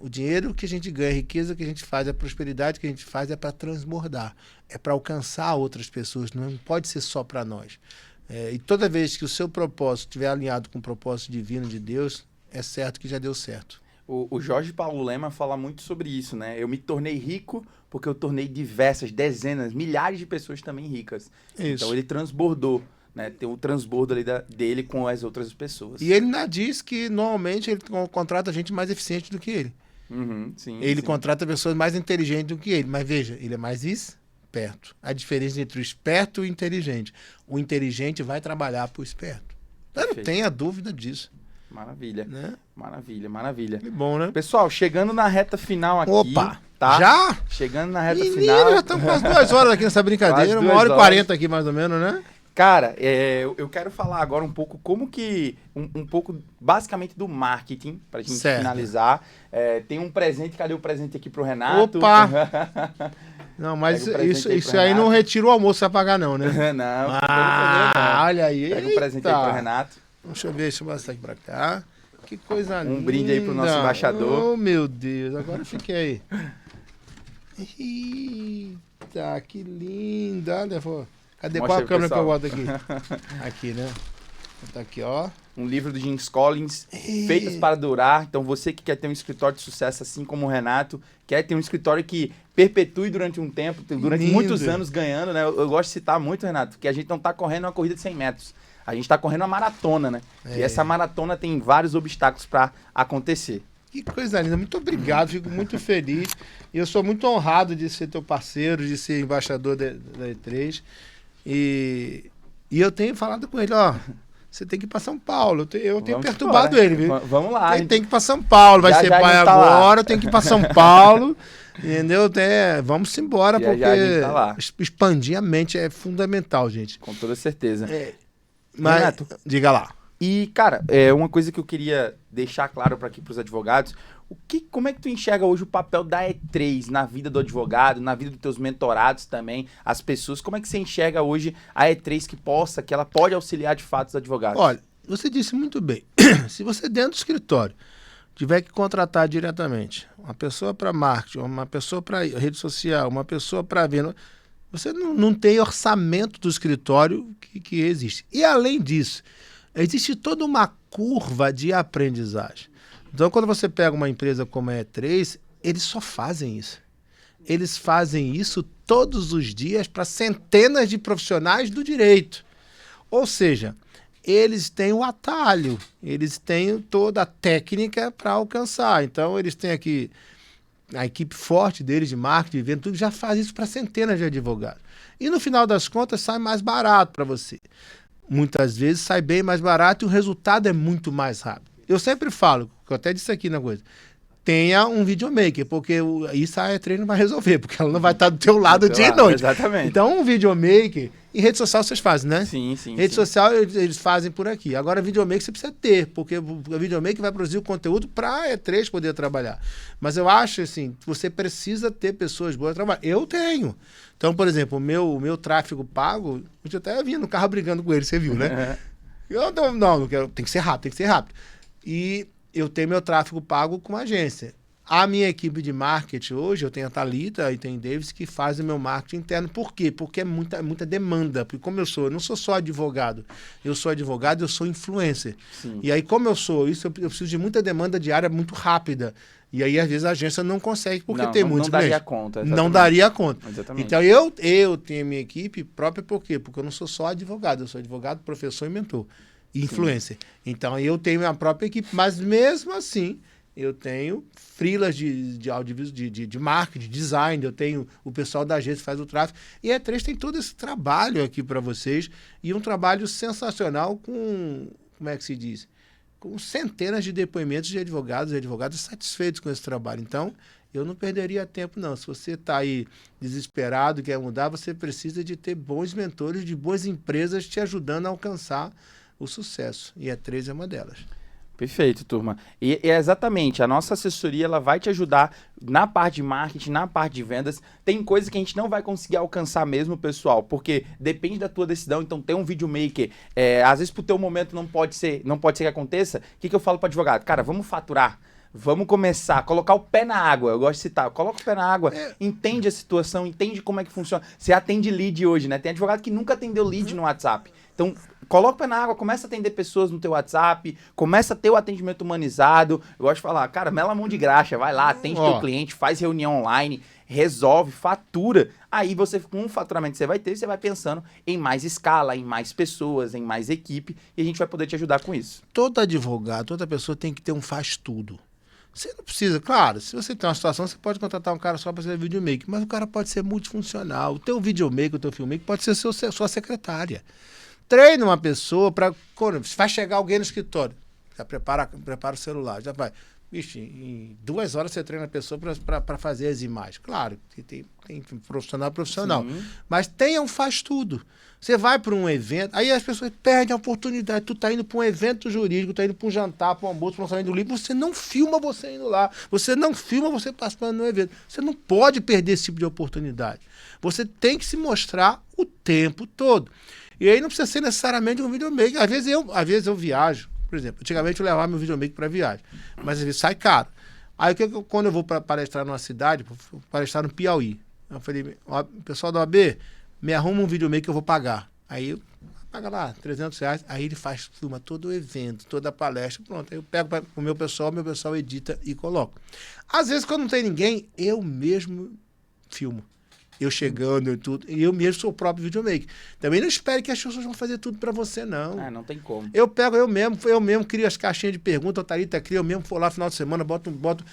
O dinheiro que a gente ganha, a riqueza que a gente faz, a prosperidade que a gente faz é para transbordar, é para alcançar outras pessoas, não pode ser só para nós. E toda vez que o seu propósito estiver alinhado com o propósito divino de Deus, é certo que já deu certo. O Jorge Paulo Lema fala muito sobre isso, né? Eu me tornei rico porque eu tornei diversas, dezenas, milhares de pessoas também ricas. Isso. Então ele transbordou. Né, tem o transbordo ali dele com as outras pessoas. E ele ainda diz que normalmente ele contrata gente mais eficiente do que ele. Ele contrata pessoas mais inteligentes do que ele. Mas veja, ele é mais esperto. A diferença entre o esperto e o inteligente. O inteligente vai trabalhar para o esperto. Eu não tenha dúvida disso. Maravilha. Né? Maravilha. Que bom, né? Pessoal, chegando na reta final aqui. Opa! Tá? Já? Chegando na reta final. Já estamos quase 2 horas aqui nessa brincadeira. 1h40 aqui mais ou menos, né? Cara, eu quero falar agora um pouco como que... Um pouco, basicamente, do marketing, pra gente finalizar. Tem um presente, cadê o presente aqui pro Renato? Opa! Não, mas isso aí não retira o almoço pra pagar não, né? Não. Olha aí. Pega um presente aí pro Renato. Deixa eu mostrar aqui pra cá. Que coisa linda. Um brinde aí pro nosso embaixador. Oh, meu Deus, agora eu fiquei. Eita, que linda. Olha, cadê? Qual a câmera que eu boto aqui? Aqui, né? Tá aqui, ó. Um livro do James Collins, Feitas para Durar. Então, você que quer ter um escritório de sucesso, assim como o Renato, quer ter um escritório que perpetue durante um tempo, durante muitos anos ganhando, né? Eu gosto de citar muito, Renato, que a gente não tá correndo uma corrida de 100 metros. A gente tá correndo uma maratona, né? E essa maratona tem vários obstáculos para acontecer. Que coisa linda. Muito obrigado, fico muito feliz. E eu sou muito honrado de ser teu parceiro, de ser embaixador da E3. E eu tenho falado com ele, ó, você tem que ir para São Paulo. Eu tenho perturbado ele, viu? Vamos lá. Tem que ir para São Paulo, vai ser pai agora, tem que ir para São Paulo, entendeu? Vamos embora, porque expandir a mente é fundamental, gente. Com toda certeza. Mas, Renato, diga lá. E, cara, uma coisa que eu queria deixar claro para aqui para os advogados, como é que tu enxerga hoje o papel da E3 na vida do advogado, na vida dos teus mentorados também, as pessoas, como é que você enxerga hoje a E3 que ela pode auxiliar de fato os advogados? Olha, você disse muito bem, se você dentro do escritório tiver que contratar diretamente uma pessoa para marketing, uma pessoa para rede social, uma pessoa para venda, você não tem orçamento do escritório que existe. E além disso, existe toda uma curva de aprendizagem. Então, quando você pega uma empresa como a E3, eles só fazem isso. Eles fazem isso todos os dias para centenas de profissionais do direito. Ou seja, eles têm o atalho, eles têm toda a técnica para alcançar. Então, eles têm aqui a equipe forte deles de marketing, de venda, tudo já faz isso para centenas de advogados. E no final das contas sai mais barato para você. Muitas vezes sai bem mais barato e o resultado é muito mais rápido. eu sempre falo, que eu até disse aqui na coisa, tenha um videomaker, porque isso a E3 não vai resolver, porque ela não vai estar do teu lado dia e noite. Exatamente. Então, um videomaker, em rede social vocês fazem, né? Sim. Rede social eles fazem por aqui. Agora, videomaker você precisa ter, porque o videomaker vai produzir o conteúdo para a E3 poder trabalhar. Mas eu acho, assim, você precisa ter pessoas boas para trabalhar. Eu tenho. Então, por exemplo, o meu tráfego pago, eu até vinha no carro brigando com ele, você viu, né? Eu não quero, tem que ser rápido. E eu tenho meu tráfego pago com uma agência. A minha equipe de marketing hoje, eu tenho a Thalita e tem Davis que fazem o meu marketing interno. Por quê? Porque é muita demanda. Porque como eu não sou só advogado. Eu sou advogado, eu sou influencer. Sim. E aí, como eu sou isso, eu preciso de muita demanda diária muito rápida. E aí, às vezes, a agência não consegue, porque tem muitos clientes. Não daria conta. Exatamente. Não daria conta. Exatamente. Então, eu tenho minha equipe própria, por quê? Porque eu não sou só advogado. Eu sou advogado, professor e mentor. E influencer. Então, eu tenho minha própria equipe. Mas, mesmo assim, eu tenho freelas de audiovisual, de marketing, de design, eu tenho o pessoal da agência que faz o tráfego. E a E3 tem todo esse trabalho aqui para vocês. E um trabalho sensacional com, como é que se diz? Com centenas de depoimentos de advogados e advogadas satisfeitos com esse trabalho. Então, eu não perderia tempo, não. Se você está aí desesperado, quer mudar, você precisa de ter bons mentores, de boas empresas te ajudando a alcançar o sucesso. E a E3 é uma delas. Perfeito, turma. E exatamente, a nossa assessoria ela vai te ajudar na parte de marketing, na parte de vendas. Tem coisas que a gente não vai conseguir alcançar mesmo, pessoal, porque depende da tua decisão. Então, tem um videomaker, às vezes pro teu momento não pode ser que aconteça. O que eu falo para advogado? Cara, vamos faturar. Vamos começar a colocar o pé na água. Eu gosto de citar. Coloca o pé na água, entende a situação, entende como é que funciona. Você atende lead hoje, né? Tem advogado que nunca atendeu lead no WhatsApp. Então, coloca o pé na água, começa a atender pessoas no teu WhatsApp, começa a ter o atendimento humanizado. Eu gosto de falar, cara, mela a mão de graxa, vai lá, atende teu cliente, faz reunião online, resolve, fatura. Aí você, com o faturamento que você vai ter, você vai pensando em mais escala, em mais pessoas, em mais equipe, e a gente vai poder te ajudar com isso. Todo advogado, toda pessoa tem que ter um faz-tudo. Você não precisa, claro, se você tem uma situação, você pode contratar um cara só para ser videomaker, mas o cara pode ser multifuncional. O teu videomaker, o teu filmmaker pode ser sua secretária. Treina uma pessoa para... Vai chegar alguém no escritório, já prepara o celular, já vai. Vixe, em 2 horas você treina a pessoa para fazer as imagens. Claro, tem profissional, Sim. Mas tenha um faz-tudo. Você vai para um evento, aí as pessoas perdem a oportunidade. Tu tá indo para um evento jurídico, tá indo para um jantar, para um almoço, para um lançamento do livro, você não filma você indo lá. Você não filma você participando do evento. Você não pode perder esse tipo de oportunidade. Você tem que se mostrar o tempo todo. E aí não precisa ser necessariamente um videomaker. Às vezes eu viajo. Por exemplo, antigamente eu levava meu videomaker para viagem, mas às vezes sai caro. Aí quando eu vou para palestrar numa cidade, palestrar no Piauí, eu falei, pessoal da OAB, me arruma um videomaker que eu vou pagar. Aí eu paga lá, R$300, aí ele filma todo o evento, toda a palestra, pronto. Aí eu pego para o meu pessoal edita e coloca. Às vezes, quando não tem ninguém, eu mesmo filmo. Eu chegando e tudo, e eu mesmo sou o próprio videomaker. Também não espere que as pessoas vão fazer tudo para você, não. Não tem como. Eu mesmo crio as caixinhas de perguntas, a Thalita cria, eu mesmo vou lá no final de semana,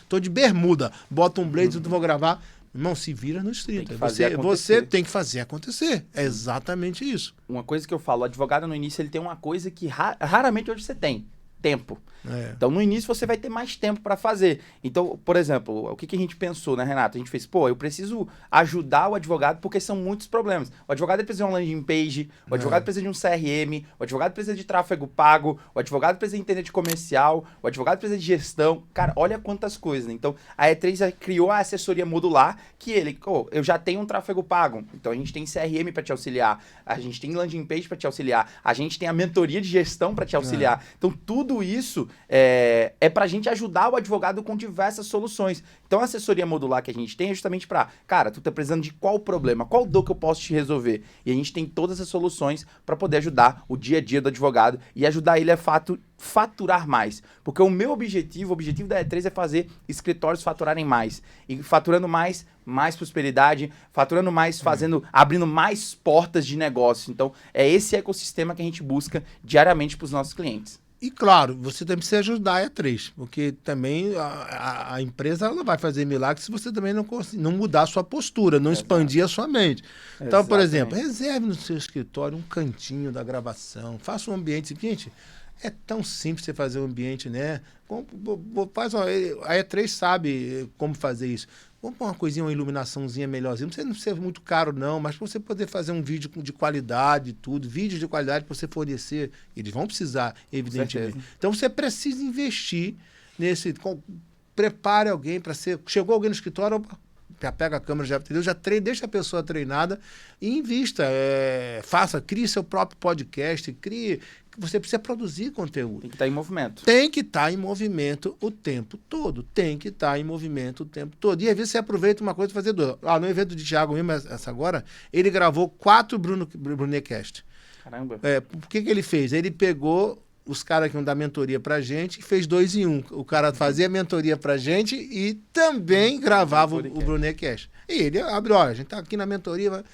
tô de bermuda, boto um blazer, vou gravar. Irmão, se vira nos 30. Você tem que fazer acontecer. É exatamente isso. Uma coisa que eu falo, o advogado no início ele tem uma coisa que raramente hoje você tem. Tempo. Então, no início, você vai ter mais tempo para fazer. Então, por exemplo, o que a gente pensou, né, Renato? A gente fez, eu preciso ajudar o advogado porque são muitos problemas. O advogado precisa de uma landing page, o advogado precisa de um CRM, o advogado precisa de tráfego pago, o advogado precisa de internet comercial, o advogado precisa de gestão. Cara, olha quantas coisas, né? Então, a E3 criou a assessoria modular que eu já tenho um tráfego pago. Então, a gente tem CRM para te auxiliar, a gente tem landing page para te auxiliar, a gente tem a mentoria de gestão para te auxiliar. Então, tudo isso é para a gente ajudar o advogado com diversas soluções. Então, a assessoria modular que a gente tem é justamente para, cara, tu tá precisando de qual problema, qual dor que eu posso te resolver? E a gente tem todas as soluções para poder ajudar o dia a dia do advogado e ajudar ele a faturar mais. Porque o objetivo da E3 é fazer escritórios faturarem mais. E faturando mais prosperidade, faturando mais, abrindo mais portas de negócio. Então, é esse ecossistema que a gente busca diariamente para os nossos clientes. E claro, você também precisa ajudar a E3, porque também a empresa ela vai fazer milagre se você também não mudar a sua postura, não expandir a sua mente. Então, por exemplo, reserve no seu escritório um cantinho da gravação, faça um ambiente. Gente, É tão simples você fazer um ambiente, né? Faz, ó, a E3 sabe como fazer isso. Vamos pôr uma coisinha, uma iluminaçãozinha melhorzinha. Não precisa ser muito caro, não, mas para você poder fazer um vídeo de qualidade e tudo, vídeos de qualidade para você fornecer, eles vão precisar, evidentemente. Então você precisa investir nesse. Prepare alguém para ser. Chegou alguém no escritório, opa, já pega a câmera, já treina, deixa a pessoa treinada e invista. Crie seu próprio podcast, você precisa produzir conteúdo. Tem que estar em movimento. Tem que estar em movimento o tempo todo. Tem que estar em movimento o tempo todo. E às vezes você aproveita uma coisa e fazer duas. No evento de Thiago mesmo, essa agora, ele gravou 4 Brunecast. Caramba. Por que ele fez? Ele pegou os caras que iam dar mentoria pra gente e fez 2 em 1. O cara fazia mentoria pra gente e também gravava o Brunecast. E ele abriu, olha, a gente tá aqui na mentoria.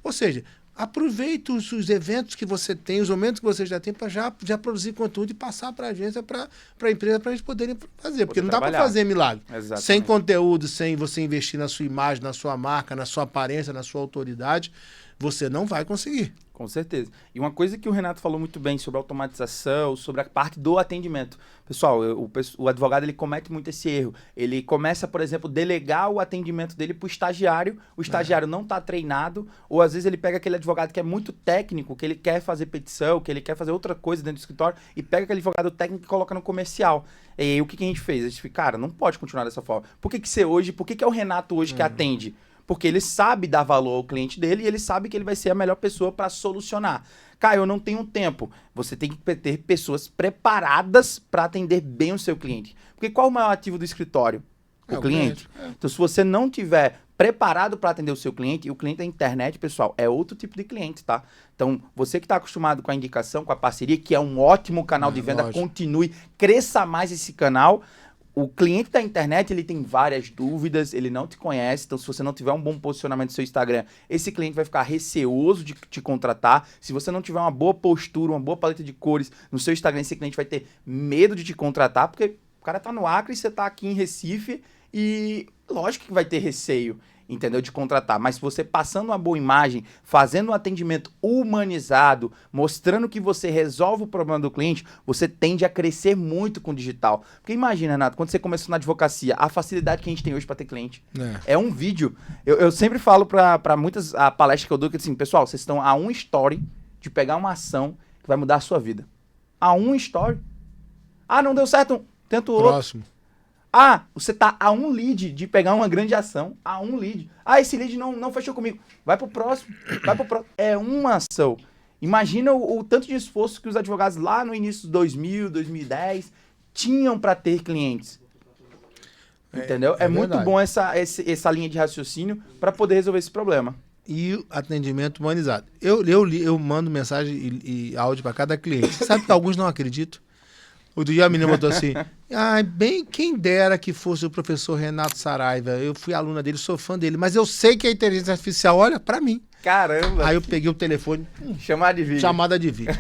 Ou seja, aproveite os eventos que você tem, os momentos que você já tem para já produzir conteúdo e passar para a agência, para a empresa, para eles poderem fazer. Porque não dá para fazer milagre. Exatamente. Sem conteúdo, sem você investir na sua imagem, na sua marca, na sua aparência, na sua autoridade, você não vai conseguir. Com certeza. E uma coisa que o Renato falou muito bem sobre a automatização, sobre a parte do atendimento. Pessoal, o advogado ele comete muito esse erro. Ele começa, por exemplo, delegar o atendimento dele para o estagiário. O estagiário não está treinado, ou às vezes ele pega aquele advogado que é muito técnico, que ele quer fazer petição, que ele quer fazer outra coisa dentro do escritório, e pega aquele advogado técnico e coloca no comercial. E aí o que a gente fez? A gente fica, cara, não pode continuar dessa forma. Por que é o Renato hoje que atende? Porque ele sabe dar valor ao cliente dele e ele sabe que ele vai ser a melhor pessoa para solucionar. Caio, eu não tenho tempo. Você tem que ter pessoas preparadas para atender bem o seu cliente. Porque qual é o maior ativo do escritório? O cliente. Então, se você não tiver preparado para atender o seu cliente, e o cliente da internet, pessoal, é outro tipo de cliente, tá? Então, você que está acostumado com a indicação, com a parceria, que é um ótimo canal de venda, continue, cresça mais esse canal. O cliente da internet, ele tem várias dúvidas, ele não te conhece, então se você não tiver um bom posicionamento no seu Instagram, esse cliente vai ficar receoso de te contratar. Se você não tiver uma boa postura, uma boa paleta de cores no seu Instagram, esse cliente vai ter medo de te contratar, porque o cara tá no Acre e você tá aqui em Recife e lógico que vai ter receio, entendeu? De contratar. Mas se você passando uma boa imagem, fazendo um atendimento humanizado, mostrando que você resolve o problema do cliente, você tende a crescer muito com o digital. Porque imagina, Renato, quando você começou na advocacia, a facilidade que a gente tem hoje para ter cliente. É um vídeo. Eu sempre falo para muitas palestras que eu dou, que assim, pessoal, vocês estão a um story de pegar uma ação que vai mudar a sua vida. A um story. Ah, não deu certo, tenta o outro. Próximo. Ah, você tá a um lead de pegar uma grande ação, a um lead. Ah, esse lead não fechou comigo. Vai pro próximo, vai pro próximo. É uma ação. Imagina o tanto de esforço que os advogados lá no início de 2000, 2010 tinham para ter clientes. Entendeu? É muito bom essa linha de raciocínio para poder resolver esse problema. E o atendimento humanizado. Eu mando mensagem e áudio para cada cliente. Sabe que alguns não acreditam? Outro dia a menina botou assim, bem quem dera que fosse o professor Renato Saraiva. Eu fui aluna dele, sou fã dele, mas eu sei que a inteligência artificial olha para mim. Caramba! Aí eu peguei o telefone. Chamada de vídeo. Chamada de vídeo.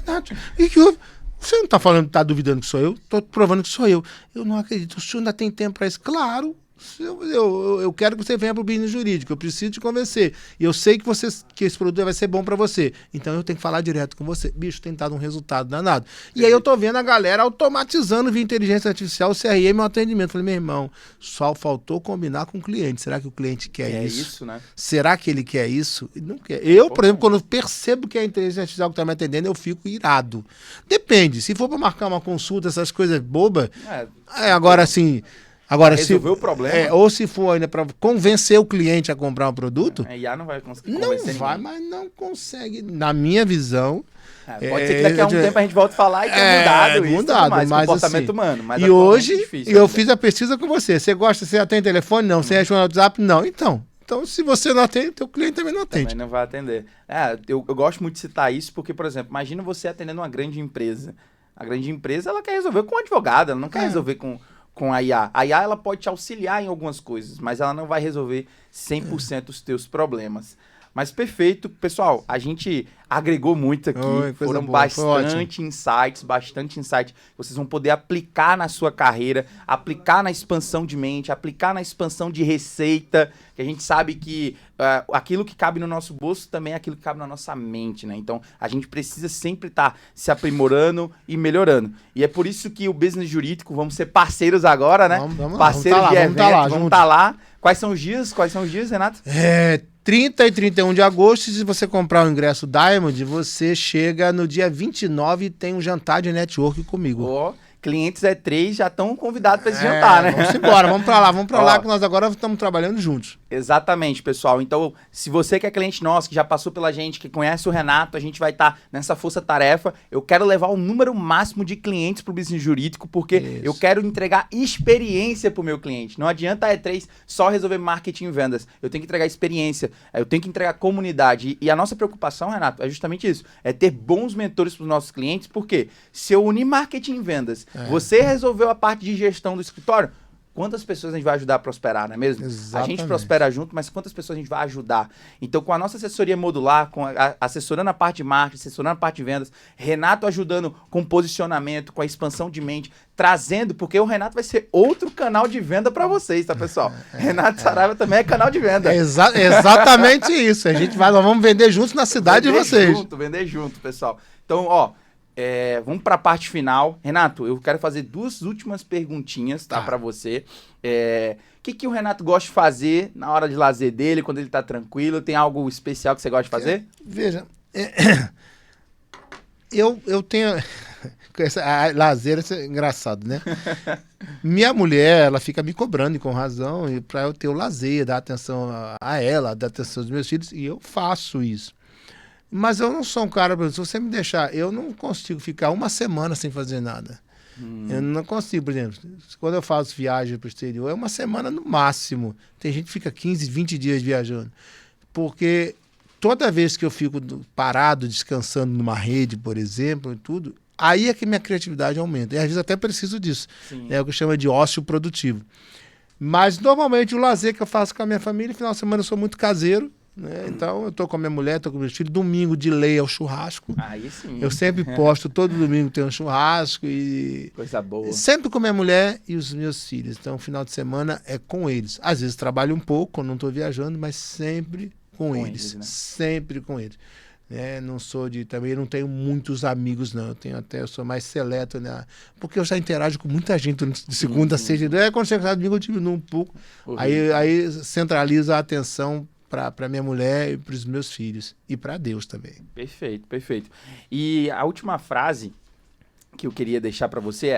Renato, e que houve? Você não tá falando, tá duvidando que sou eu? Tô provando que sou eu. Eu não acredito. O senhor ainda tem tempo para isso? Claro. Eu quero que você venha para o business jurídico, eu preciso te convencer. E eu sei que esse produto vai ser bom para você. Então eu tenho que falar direto com você. Bicho, tem dado um resultado danado. E aí eu tô vendo a galera automatizando via inteligência artificial o CRM e o atendimento. Falei, meu irmão, só faltou combinar com o cliente. Será que o cliente quer isso? É isso, né? Será que ele quer isso? Ele não quer. Eu, por exemplo, quando eu percebo que é a inteligência artificial que está me atendendo, eu fico irado. Depende. Se for para marcar uma consulta, essas coisas bobas, agora assim... Agora, resolver o problema. Ou se for ainda para convencer o cliente a comprar um produto. A IA não vai conseguir convencer ninguém. Não vai, mas não consegue. Na minha visão. Pode ser que daqui a um tempo a gente volte a falar e tenha mudado isso. Mudado, mas comportamento assim, humano. Mas e hoje, eu fiz a pesquisa com você. Você gosta, você atende telefone? Não. Você responde no WhatsApp? Não. Então, se você não atende, teu cliente também não atende. Também não vai atender. Eu gosto muito de citar isso porque, por exemplo, imagina você atendendo uma grande empresa. A grande empresa, ela quer resolver com um advogado, ela não quer resolver com a IA. A IA, ela pode te auxiliar em algumas coisas, mas ela não vai resolver 100% os teus problemas. Mas perfeito. Pessoal, a gente agregou muito aqui. Oi, coisa Foram boa, foi bastante insights que vocês vão poder aplicar na sua carreira, aplicar na expansão de mente, aplicar na expansão de receita, que a gente sabe que aquilo que cabe no nosso bolso também é aquilo que cabe na nossa mente, né? Então, a gente precisa sempre estar se aprimorando e melhorando. E é por isso que o Business Jurídico, vamos ser parceiros agora, né? Vamos Parceiros lá, de vamos tá evento, lá, vamos estar lá. Quais são os dias, Renato? 30 e 31 de agosto, se você comprar o ingresso Diamond, você chega no dia 29 e tem um jantar de network comigo. Ó, clientes E3 já estão convidados para esse jantar, né? Vamos embora, vamos pra lá que nós agora estamos trabalhando juntos. Exatamente, pessoal. Então, se você que é cliente nosso, que já passou pela gente, que conhece o Renato, a gente vai estar nessa força-tarefa. Eu quero levar o número máximo de clientes para o business jurídico, porque eu quero entregar experiência para o meu cliente. Não adianta a E3 só resolver marketing e vendas. Eu tenho que entregar experiência, eu tenho que entregar comunidade. E a nossa preocupação, Renato, é justamente isso. É ter bons mentores para os nossos clientes, porque se eu unir marketing e vendas, você resolveu a parte de gestão do escritório, quantas pessoas a gente vai ajudar a prosperar, não é mesmo? Exatamente. A gente prospera junto, mas quantas pessoas a gente vai ajudar? Então, com a nossa assessoria modular, assessorando a parte de marketing, assessorando a parte de vendas, Renato ajudando com posicionamento, com a expansão de mente, trazendo, porque o Renato vai ser outro canal de venda para vocês, tá, pessoal? Renato Saraiva também é canal de venda. Exatamente isso. Nós vamos vender juntos na cidade de vocês. Vender junto, pessoal. Então, ó, vamos para a parte final. Renato, eu quero fazer 2 últimas perguntinhas, tá, para você. O que o Renato gosta de fazer na hora de lazer dele, quando ele tá tranquilo? Tem algo especial que você gosta de fazer? Veja, eu tenho... A lazer é engraçado, né? Minha mulher, ela fica me cobrando, e com razão, para eu ter o lazer, dar atenção a ela, dar atenção aos meus filhos, e eu faço isso. Mas eu não sou um cara, por exemplo, se você me deixar, eu não consigo ficar uma semana sem fazer nada. Eu não consigo, por exemplo, quando eu faço viagem para o exterior, é uma semana no máximo. Tem gente que fica 15, 20 dias viajando. Porque toda vez que eu fico parado, descansando numa rede, por exemplo, e tudo, aí é que minha criatividade aumenta. E às vezes até preciso disso. Sim. É o que chama de ócio produtivo. Mas normalmente o lazer que eu faço com a minha família, final de semana eu sou muito caseiro. Né? Então eu tô com a minha mulher, tô com meus filhos. Domingo de lei é o churrasco. Aí sim. Eu sempre posto, todo domingo tem um churrasco e coisa boa. Sempre com a minha mulher e os meus filhos. Então final de semana é com eles. Às vezes trabalho um pouco quando não tô viajando, mas sempre com eles, né? Sempre com eles. Não sou também não tenho muitos amigos, não. Eu sou mais seleto, né? Porque eu já interajo com muita gente de segunda a sexta. Quando chega domingo eu diminuo um pouco. Aí centralizo a atenção para minha mulher e para os meus filhos. E para Deus também. Perfeito, perfeito. E a última frase que eu queria deixar para você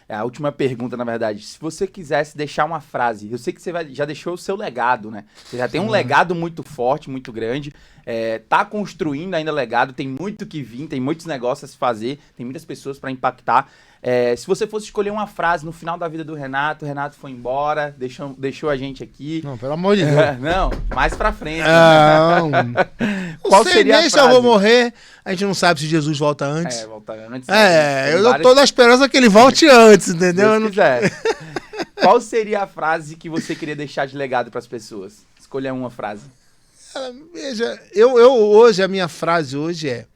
é a última pergunta, na verdade. Se você quisesse deixar uma frase, eu sei que você já deixou o seu legado, né? Você já tem um legado muito forte, muito grande. Tá construindo ainda legado, tem muito que vir, tem muitos negócios a se fazer, tem muitas pessoas para impactar. Se você fosse escolher uma frase no final da vida do Renato, o Renato foi embora, deixou a gente aqui. Não, pelo amor de Deus. Não, mais pra frente. Qual seria a frase? Se eu vou morrer, a gente não sabe se Jesus volta antes. Volta antes. Eu tô na esperança que ele volte antes, entendeu? Deus quiser. Qual seria a frase que você queria deixar de legado pras pessoas? Escolha uma frase. Veja, hoje, a minha frase hoje é: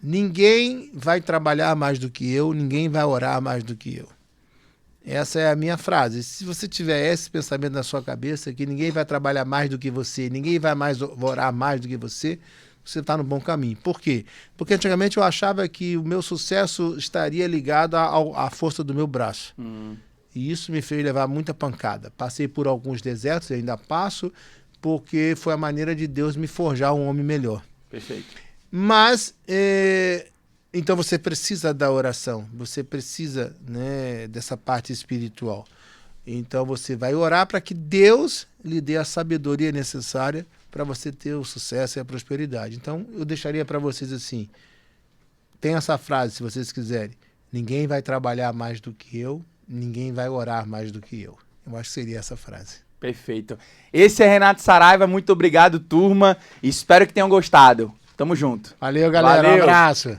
ninguém vai trabalhar mais do que eu, ninguém vai orar mais do que eu. Essa é a minha frase. Se você tiver esse pensamento na sua cabeça, que ninguém vai trabalhar mais do que você, ninguém vai orar mais do que você está no bom caminho. Por quê? Porque antigamente eu achava que o meu sucesso estaria ligado à força do meu braço. E isso me fez levar muita pancada. Passei por alguns desertos, e ainda passo, porque foi a maneira de Deus me forjar um homem melhor. Perfeito. Mas, então você precisa da oração, você precisa, né, dessa parte espiritual. Então você vai orar para que Deus lhe dê a sabedoria necessária para você ter o sucesso e a prosperidade. Então eu deixaria para vocês assim, tem essa frase, se vocês quiserem: ninguém vai trabalhar mais do que eu, ninguém vai orar mais do que eu. Eu acho que seria essa frase. Perfeito. Esse é Renato Saraiva, muito obrigado, turma. Espero que tenham gostado. Tamo junto. Valeu, galera. Valeu. Um abraço.